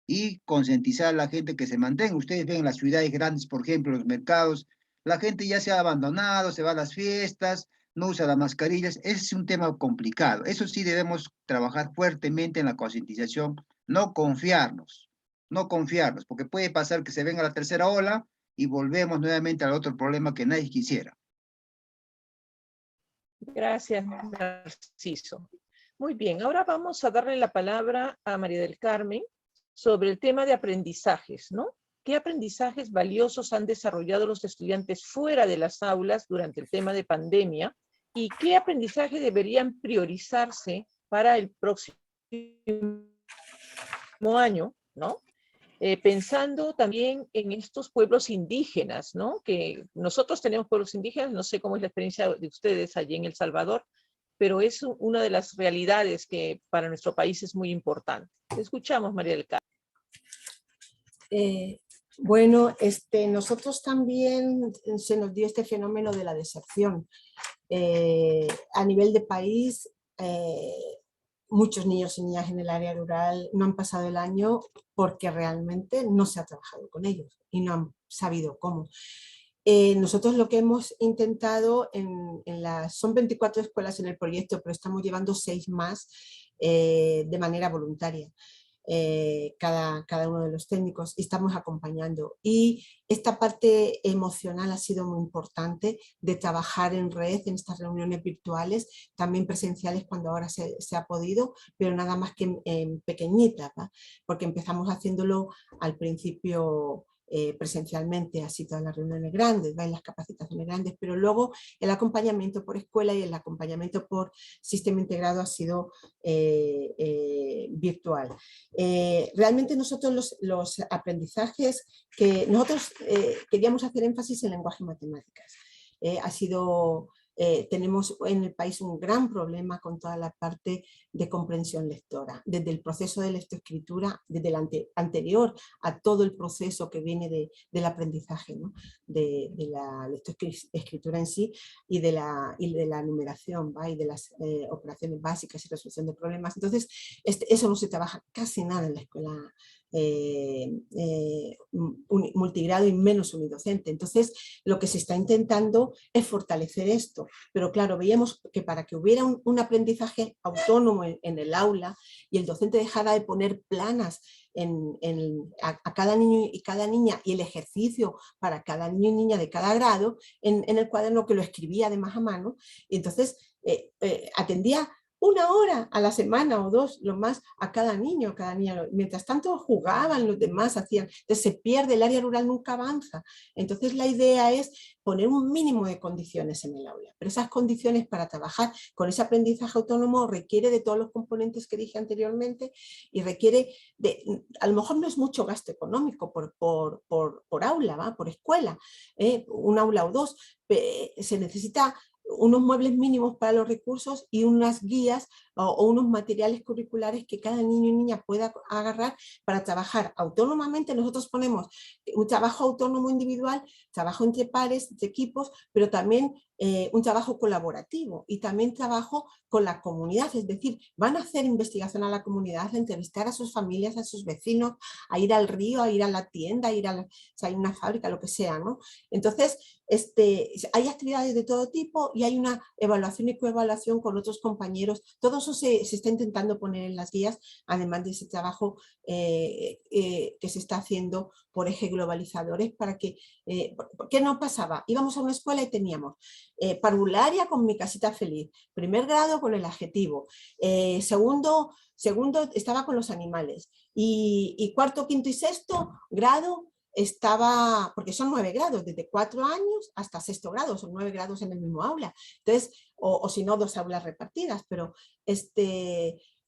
y concientizar a la gente que se mantenga. Ustedes ven en las ciudades grandes, por ejemplo, los mercados, la gente ya se ha abandonado, se va a las fiestas, no usa las mascarillas. Ese es un tema complicado. Eso sí debemos trabajar fuertemente en la concientización, no confiarnos, porque puede pasar que se venga la tercera ola y volvemos nuevamente al otro problema que nadie quisiera. Gracias, Narciso. Muy bien, ahora vamos a darle la palabra a María del Carmen sobre el tema de aprendizajes, ¿no? ¿Qué aprendizajes valiosos han desarrollado los estudiantes fuera de las aulas durante el tema de pandemia? ¿Y qué aprendizaje deberían priorizarse para el próximo año, ¿no? Pensando también en estos pueblos indígenas, ¿no? Que nosotros tenemos pueblos indígenas, no sé cómo es la experiencia de ustedes allí en El Salvador, pero es una de las realidades que para nuestro país es muy importante. Te escuchamos, María del Carmen. Bueno, nosotros también se nos dio este fenómeno de la deserción. A nivel de país, muchos niños y niñas en el área rural no han pasado el año porque realmente no se ha trabajado con ellos y no han sabido cómo. Nosotros lo que hemos intentado, son 24 escuelas en el proyecto, pero estamos llevando 6 más de manera voluntaria. Cada uno de los técnicos y estamos acompañando, y esta parte emocional ha sido muy importante de trabajar en red en estas reuniones virtuales, también presenciales cuando ahora se ha podido, pero nada más que en pequeñitas, ¿va? Porque empezamos haciéndolo al principio presencialmente, así todas las reuniones grandes, ¿va? Y las capacitaciones grandes, pero luego el acompañamiento por escuela y el acompañamiento por sistema integrado ha sido virtual. Realmente nosotros los aprendizajes que nosotros queríamos hacer énfasis en lenguaje y matemáticas. Tenemos en el país un gran problema con toda la parte de comprensión lectora, desde el proceso de lectoescritura, desde el anterior a todo el proceso que viene del aprendizaje, ¿no? de la lectoescritura en sí y de la numeración, ¿va? Y de las operaciones básicas y resolución de problemas. Entonces, eso no se trabaja casi nada en la escuela multigrado y menos unidocente. Entonces, lo que se está intentando es fortalecer esto, pero claro, veíamos que para que hubiera un aprendizaje autónomo en el aula y el docente dejara de poner planas a cada niño y cada niña y el ejercicio para cada niño y niña de cada grado en el cuaderno, que lo escribía además a mano, y entonces atendía 1 hora a la semana o 2, lo más, a cada niño, mientras tanto jugaban los demás, entonces se pierde, el área rural nunca avanza. Entonces la idea es poner un mínimo de condiciones en el aula, pero esas condiciones para trabajar con ese aprendizaje autónomo requiere de todos los componentes que dije anteriormente y requiere a lo mejor no es mucho gasto económico por aula, ¿va? Por escuela, un aula o 2, se necesita unos muebles mínimos para los recursos y unas guías o unos materiales curriculares que cada niño y niña pueda agarrar para trabajar autónomamente. Nosotros ponemos un trabajo autónomo individual, trabajo entre pares, entre equipos, pero también un trabajo colaborativo y también trabajo con la comunidad, es decir, van a hacer investigación a la comunidad, a entrevistar a sus familias, a sus vecinos, a ir al río, a ir a la tienda, a ir a una fábrica, lo que sea, ¿no? Entonces, hay actividades de todo tipo y hay una evaluación y coevaluación con otros compañeros. Todo eso se está intentando poner en las guías, además de ese trabajo que se está haciendo por eje globalizadores para que, ¿qué no pasaba? Íbamos a una escuela y teníamos parvularia con mi casita feliz, primer grado con el adjetivo, segundo estaba con los animales y cuarto, quinto y sexto grado estaba, porque son 9 grados, desde 4 años hasta sexto grado, son 9 grados en el mismo aula, entonces, o si no, 2 aulas repartidas, pero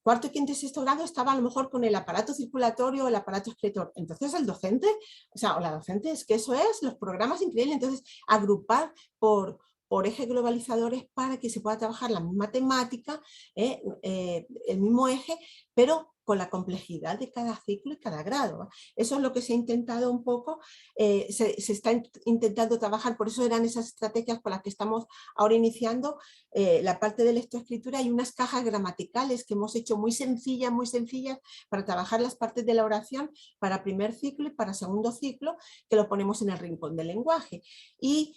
cuarto, quinto y sexto grado estaba a lo mejor con el aparato circulatorio o el aparato excretor. Entonces el docente, o la docente, es que eso es, los programas increíbles, entonces agrupar por ejes globalizadores para que se pueda trabajar la misma temática, el mismo eje, pero con la complejidad de cada ciclo y cada grado. Eso es lo que se ha intentado un poco, se está intentando trabajar, por eso eran esas estrategias con las que estamos ahora iniciando la parte de lectoescritura. Hay unas cajas gramaticales que hemos hecho muy sencillas para trabajar las partes de la oración para primer ciclo y para segundo ciclo, que lo ponemos en el rincón del lenguaje. Y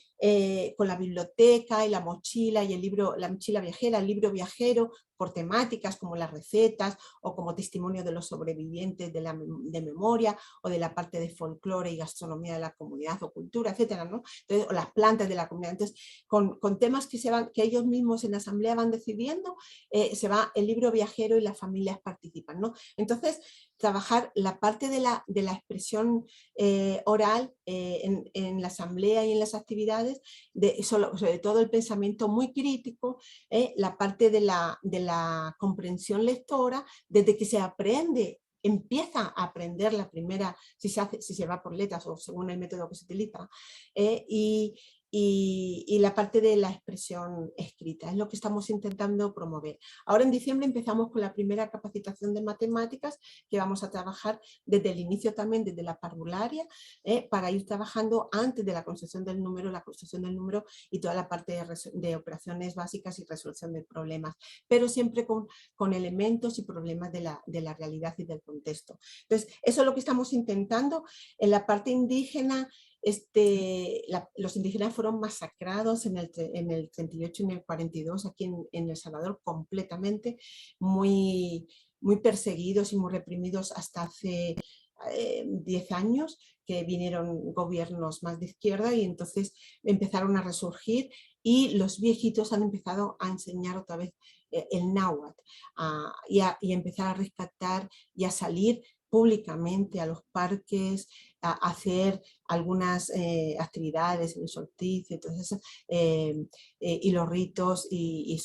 con la biblioteca y la mochila y el libro, la mochila viajera, el libro viajero, por temáticas como las recetas o como testimonio de los sobrevivientes de memoria o de la parte de folclore y gastronomía de la comunidad o cultura, etcétera, ¿no? Entonces, o las plantas de la comunidad. Entonces, con temas que ellos mismos en la asamblea van decidiendo, se va el libro viajero y las familias participan, ¿no? Entonces, trabajar la parte de la expresión oral en la asamblea y en las actividades, sobre todo el pensamiento muy crítico, la parte de la comprensión lectora, desde que se aprende, empieza a aprender la primera, si se va por letras o según el método que se utiliza, y la parte de la expresión escrita, es lo que estamos intentando promover. Ahora en diciembre empezamos con la primera capacitación de matemáticas, que vamos a trabajar desde el inicio también, desde la parvularia, para ir trabajando antes de la construcción del número, y toda la parte de operaciones básicas y resolución de problemas, pero siempre con elementos y problemas de la realidad y del contexto. Entonces, eso es lo que estamos intentando. En la parte indígena, los indígenas fueron masacrados en el 38 y en el 42 aquí en El Salvador, completamente, muy perseguidos y muy reprimidos hasta hace 10 años, que vinieron gobiernos más de izquierda y entonces empezaron a resurgir y los viejitos han empezado a enseñar otra vez el náhuatl y empezar a rescatar y a salir públicamente a los parques, a hacer algunas actividades en el solsticio, entonces, y los ritos, y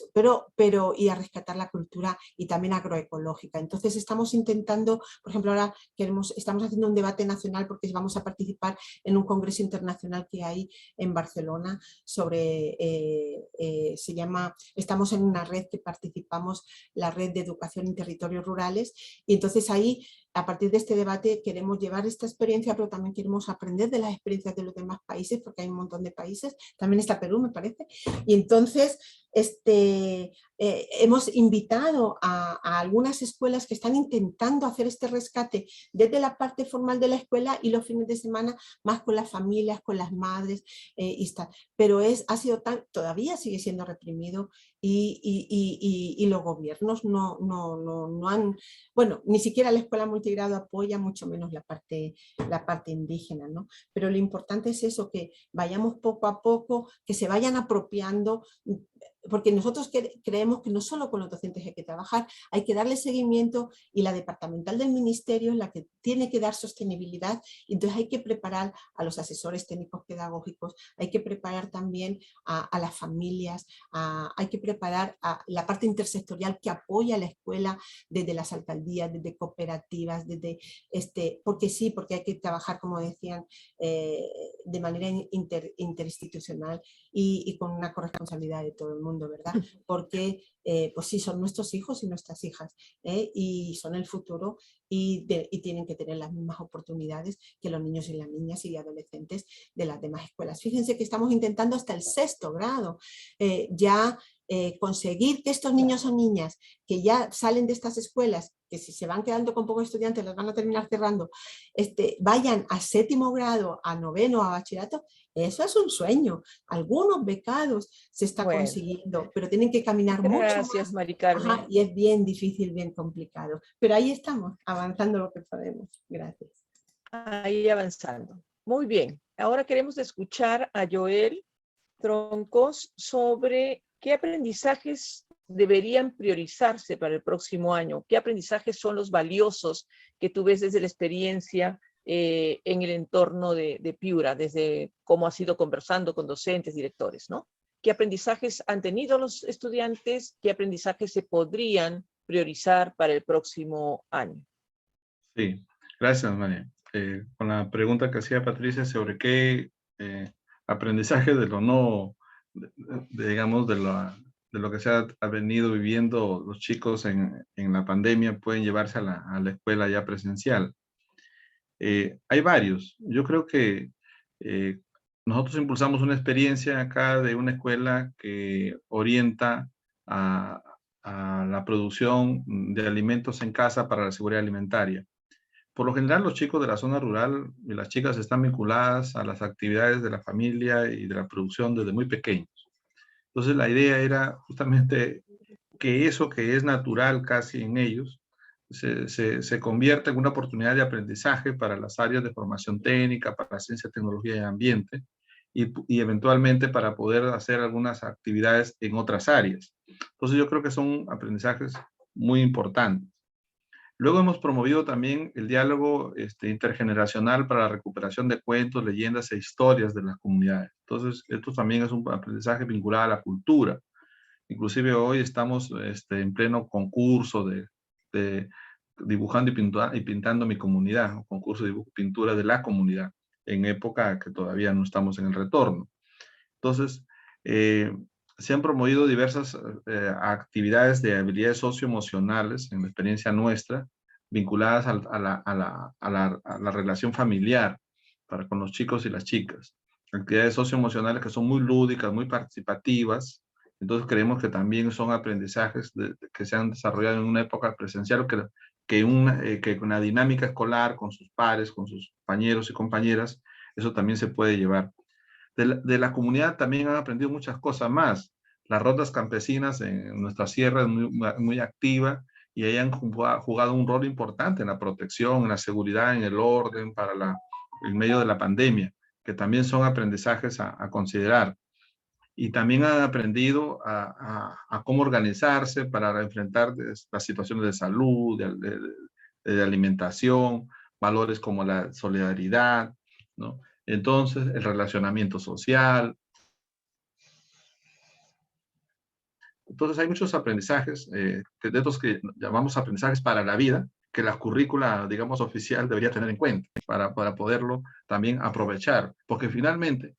y a rescatar la cultura y también agroecológica. Entonces estamos intentando, por ejemplo, ahora estamos haciendo un debate nacional porque vamos a participar en un congreso internacional que hay en Barcelona sobre, se llama, estamos en una red que participamos, la red de educación en territorios rurales, y entonces ahí, a partir de este debate, queremos llevar esta experiencia, pero también queremos aprender de las experiencias de los demás países, porque hay un montón de países, también está Perú, me parece, y entonces hemos invitado a algunas escuelas que están intentando hacer este rescate desde la parte formal de la escuela y los fines de semana más con las familias, con las madres, pero todavía sigue siendo reprimido y los gobiernos no han, bueno, ni siquiera la escuela multigrado apoya, mucho menos la parte indígena, ¿no? Pero lo importante es eso, que vayamos poco a poco, que se vayan apropiando, porque nosotros creemos que no solo con los docentes hay que trabajar, hay que darle seguimiento, y la departamental del ministerio es la que tiene que dar sostenibilidad, y entonces hay que preparar a los asesores técnicos pedagógicos, hay que preparar también a las familias, hay que preparar a la parte intersectorial que apoya a la escuela desde las alcaldías, desde cooperativas, porque sí, porque hay que trabajar, como decían, de manera interinstitucional y con una corresponsabilidad de todo el mundo, ¿verdad? Porque pues sí, son nuestros hijos y nuestras hijas, y son el futuro, y tienen que tener las mismas oportunidades que los niños y las niñas y adolescentes de las demás escuelas. Fíjense que estamos intentando hasta el 6º grado conseguir que estos niños o niñas que ya salen de estas escuelas, que si se van quedando con pocos estudiantes las van a terminar cerrando, vayan a 7º grado, a 9º, a bachillerato. Eso es un sueño. Algunos becados se está consiguiendo, pero tienen que caminar mucho más. Gracias, Mari Carmen. Y es bien difícil, bien complicado. Pero ahí estamos, avanzando lo que podemos. Gracias. Ahí avanzando. Muy bien. Ahora queremos escuchar a Joel Troncos, sobre qué aprendizajes deberían priorizarse para el próximo año. ¿Qué aprendizajes son los valiosos que tú ves desde la experiencia en el entorno de Piura, desde cómo has ido conversando con docentes, directores, ¿no? ¿Qué aprendizajes han tenido los estudiantes? ¿Qué aprendizajes se podrían priorizar para el próximo año? Sí, gracias, María. Con la pregunta que hacía Patricia sobre qué aprendizaje de lo no, digamos, de lo que se ha venido viviendo los chicos en la pandemia pueden llevarse a la escuela ya presencial. Hay varios. Yo creo que nosotros impulsamos una experiencia acá de una escuela que orienta a la producción de alimentos en casa para la seguridad alimentaria. Por lo general, los chicos de la zona rural y las chicas están vinculadas a las actividades de la familia y de la producción desde muy pequeños. Entonces, la idea era justamente que eso que es natural casi en ellos se convierta en una oportunidad de aprendizaje para las áreas de formación técnica, para la ciencia, tecnología y ambiente, y eventualmente para poder hacer algunas actividades en otras áreas. Entonces, yo creo que son aprendizajes muy importantes. Luego hemos promovido también el diálogo intergeneracional para la recuperación de cuentos, leyendas e historias de las comunidades. Entonces, esto también es un aprendizaje vinculado a la cultura. Inclusive hoy estamos en pleno concurso de dibujando y pintando mi comunidad, un concurso de dibujo y pintura de la comunidad, en época que todavía no estamos en el retorno. Entonces, se han promovido diversas actividades de habilidades socioemocionales en la experiencia nuestra, vinculadas a la relación familiar con los chicos y las chicas. Actividades socioemocionales que son muy lúdicas, muy participativas. Entonces creemos que también son aprendizajes que se han desarrollado en una época presencial, que una dinámica escolar con sus pares, con sus compañeros y compañeras, eso también se puede llevar. De la comunidad también han aprendido muchas cosas más. Las rondas campesinas en nuestra sierra es muy activa y ahí han jugado un rol importante en la protección, en la seguridad, en el orden en medio de la pandemia, que también son aprendizajes a considerar. Y también han aprendido a cómo organizarse para enfrentar las situaciones de salud, de alimentación, valores como la solidaridad, ¿no? Entonces, el relacionamiento social. Entonces, hay muchos aprendizajes, de estos que llamamos aprendizajes para la vida, que la currícula, digamos, oficial debería tener en cuenta para poderlo también aprovechar. Porque finalmente,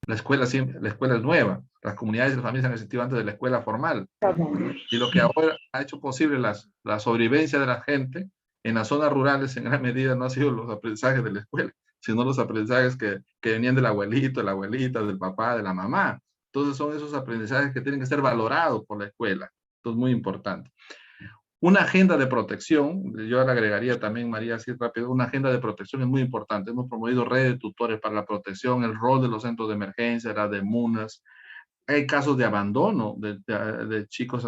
la escuela es nueva. Las comunidades y las familias han existido antes de la escuela formal. Y lo que ahora ha hecho posible la sobrevivencia de la gente en las zonas rurales, en gran medida, no han sido los aprendizajes de la escuela, sino los aprendizajes que venían del abuelito, de la abuelita, del papá, de la mamá. Entonces son esos aprendizajes que tienen que ser valorados por la escuela. Entonces, muy importante. Una agenda de protección, yo le agregaría también, María, así rápido, una agenda de protección es muy importante. Hemos promovido redes de tutores para la protección, el rol de los centros de emergencia, las de MUNAS. Hay casos de abandono de chicos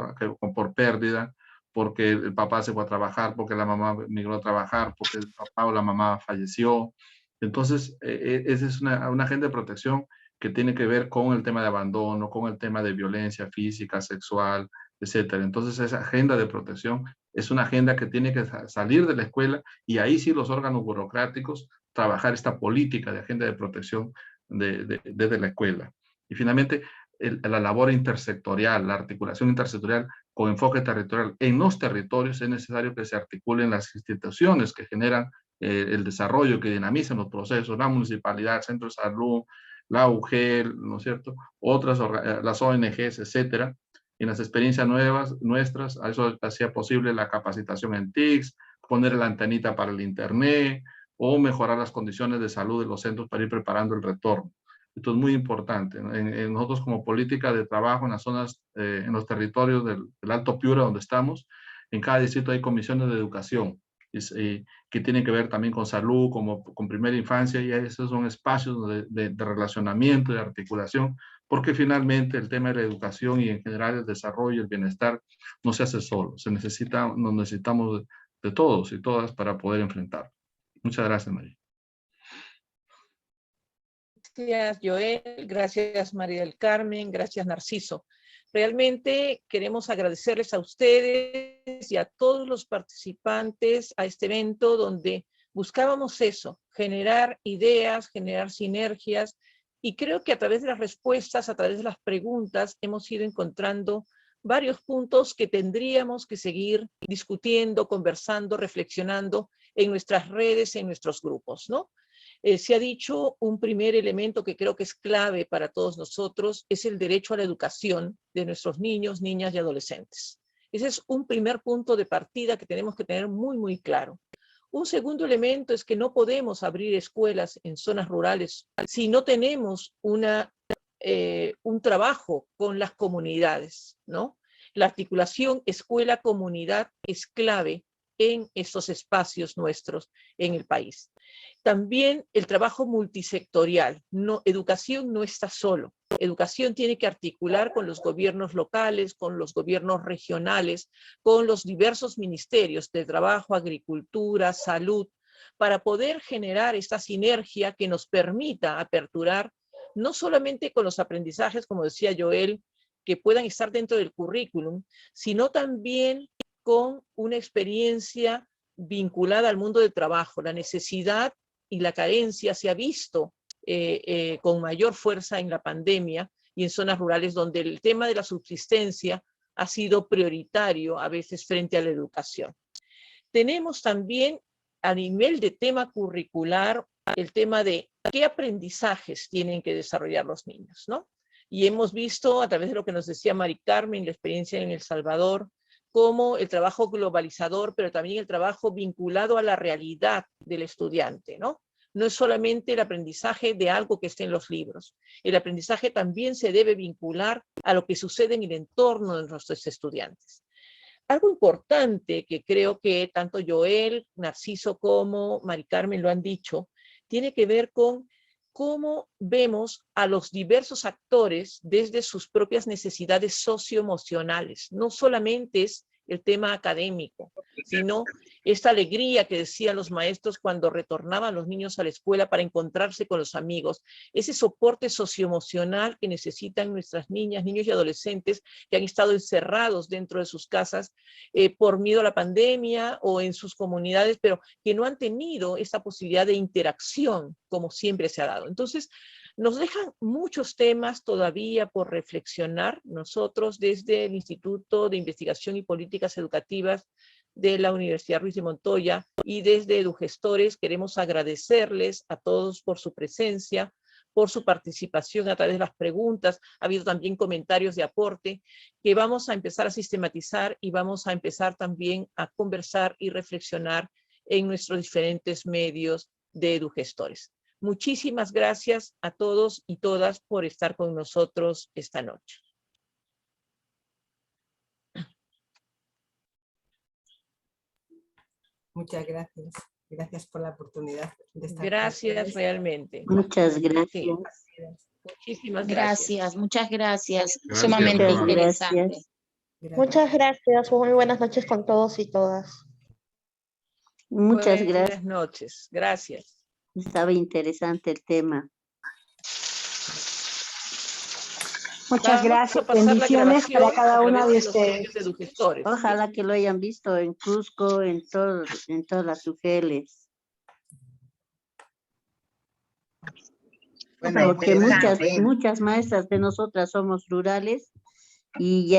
por pérdida, porque el papá se fue a trabajar, porque la mamá migró a trabajar, porque el papá o la mamá falleció. Entonces, esa es una agenda de protección que tiene que ver con el tema de abandono, con el tema de violencia física, sexual, etcétera. Entonces, esa agenda de protección es una agenda que tiene que salir de la escuela y ahí sí los órganos burocráticos trabajar esta política de agenda de protección desde la escuela. Y finalmente, la labor intersectorial, la articulación intersectorial con enfoque territorial. En los territorios es necesario que se articulen las instituciones que generan el desarrollo, que dinamizan los procesos, la municipalidad, el centro de salud, la UGEL, ¿no es cierto? Otras, las ONGs, etcétera. En las experiencias nuestras, a eso hacía posible la capacitación en TICS, poner la antenita para el internet, o mejorar las condiciones de salud de los centros para ir preparando el retorno. Esto es muy importante. Nosotros como política de trabajo en las zonas, en los territorios del Alto Piura donde estamos, en cada distrito hay comisiones de educación que tienen que ver también con salud, con primera infancia, y esos son espacios de relacionamiento, de articulación, porque finalmente el tema de la educación y en general el desarrollo y el bienestar no se hace solo. Nos necesitamos de todos y todas para poder enfrentarlo. Muchas gracias, María. Gracias, Joel. Gracias, María del Carmen. Gracias, Narciso. Realmente queremos agradecerles a ustedes y a todos los participantes a este evento donde buscábamos eso, generar ideas, generar sinergias, y creo que a través de las respuestas, a través de las preguntas, hemos ido encontrando varios puntos que tendríamos que seguir discutiendo, conversando, reflexionando en nuestras redes, en nuestros grupos, ¿no? Se ha dicho un primer elemento que creo que es clave para todos nosotros, es el derecho a la educación de nuestros niños, niñas y adolescentes. Ese es un primer punto de partida que tenemos que tener muy, muy claro. Un segundo elemento es que no podemos abrir escuelas en zonas rurales si no tenemos un trabajo con las comunidades, ¿no? La articulación escuela-comunidad es clave en estos espacios nuestros en el país. También el trabajo multisectorial. Educación no está solo. Educación tiene que articular con los gobiernos locales, con los gobiernos regionales, con los diversos ministerios de trabajo, agricultura, salud, para poder generar esta sinergia que nos permita aperturar no solamente con los aprendizajes, como decía Joel, que puedan estar dentro del currículum, sino también con una experiencia vinculada al mundo del trabajo. La necesidad y la carencia se ha visto con mayor fuerza en la pandemia y en zonas rurales donde el tema de la subsistencia ha sido prioritario a veces frente a la educación. Tenemos también a nivel de tema curricular el tema de qué aprendizajes tienen que desarrollar los niños, ¿no? Y hemos visto a través de lo que nos decía Mari Carmen, la experiencia en El Salvador, como el trabajo globalizador, pero también el trabajo vinculado a la realidad del estudiante, ¿no? No es solamente el aprendizaje de algo que esté en los libros. El aprendizaje también se debe vincular a lo que sucede en el entorno de nuestros estudiantes. Algo importante que creo que tanto Joel, Narciso como Mari Carmen lo han dicho, tiene que ver con cómo vemos a los diversos actores desde sus propias necesidades socioemocionales. No solamente es el tema académico, sino esta alegría que decían los maestros cuando retornaban los niños a la escuela para encontrarse con los amigos, ese soporte socioemocional que necesitan nuestras niñas, niños y adolescentes que han estado encerrados dentro de sus casas por miedo a la pandemia o en sus comunidades, pero que no han tenido esa posibilidad de interacción como siempre se ha dado. Entonces, nos dejan muchos temas todavía por reflexionar. Nosotros desde el Instituto de Investigación y Políticas Educativas de la Universidad Ruiz de Montoya y desde EduGestores queremos agradecerles a todos por su presencia, por su participación a través de las preguntas. Ha habido también comentarios de aporte que vamos a empezar a sistematizar y vamos a empezar también a conversar y reflexionar en nuestros diferentes medios de EduGestores. Muchísimas gracias a todos y todas por estar con nosotros esta noche. Muchas gracias. Gracias por la oportunidad de estar. Gracias realmente. Muchas gracias. Sí. Muchísimas gracias. Gracias, muchas gracias. Gracias, Sumamente Norma. interesante. Gracias. Muchas gracias. Muy buenas noches con todos y todas. Muchas Buenas gracias. noches. Gracias. Estaba interesante el tema. Muchas Vamos gracias. a pasar la Bendiciones para grabación cada a una través de los ustedes. medios de EduGestores. Ojalá que lo hayan visto en Cusco, en todas las UGLs. Bueno, Porque pues, muchas maestras de nosotras somos rurales y ya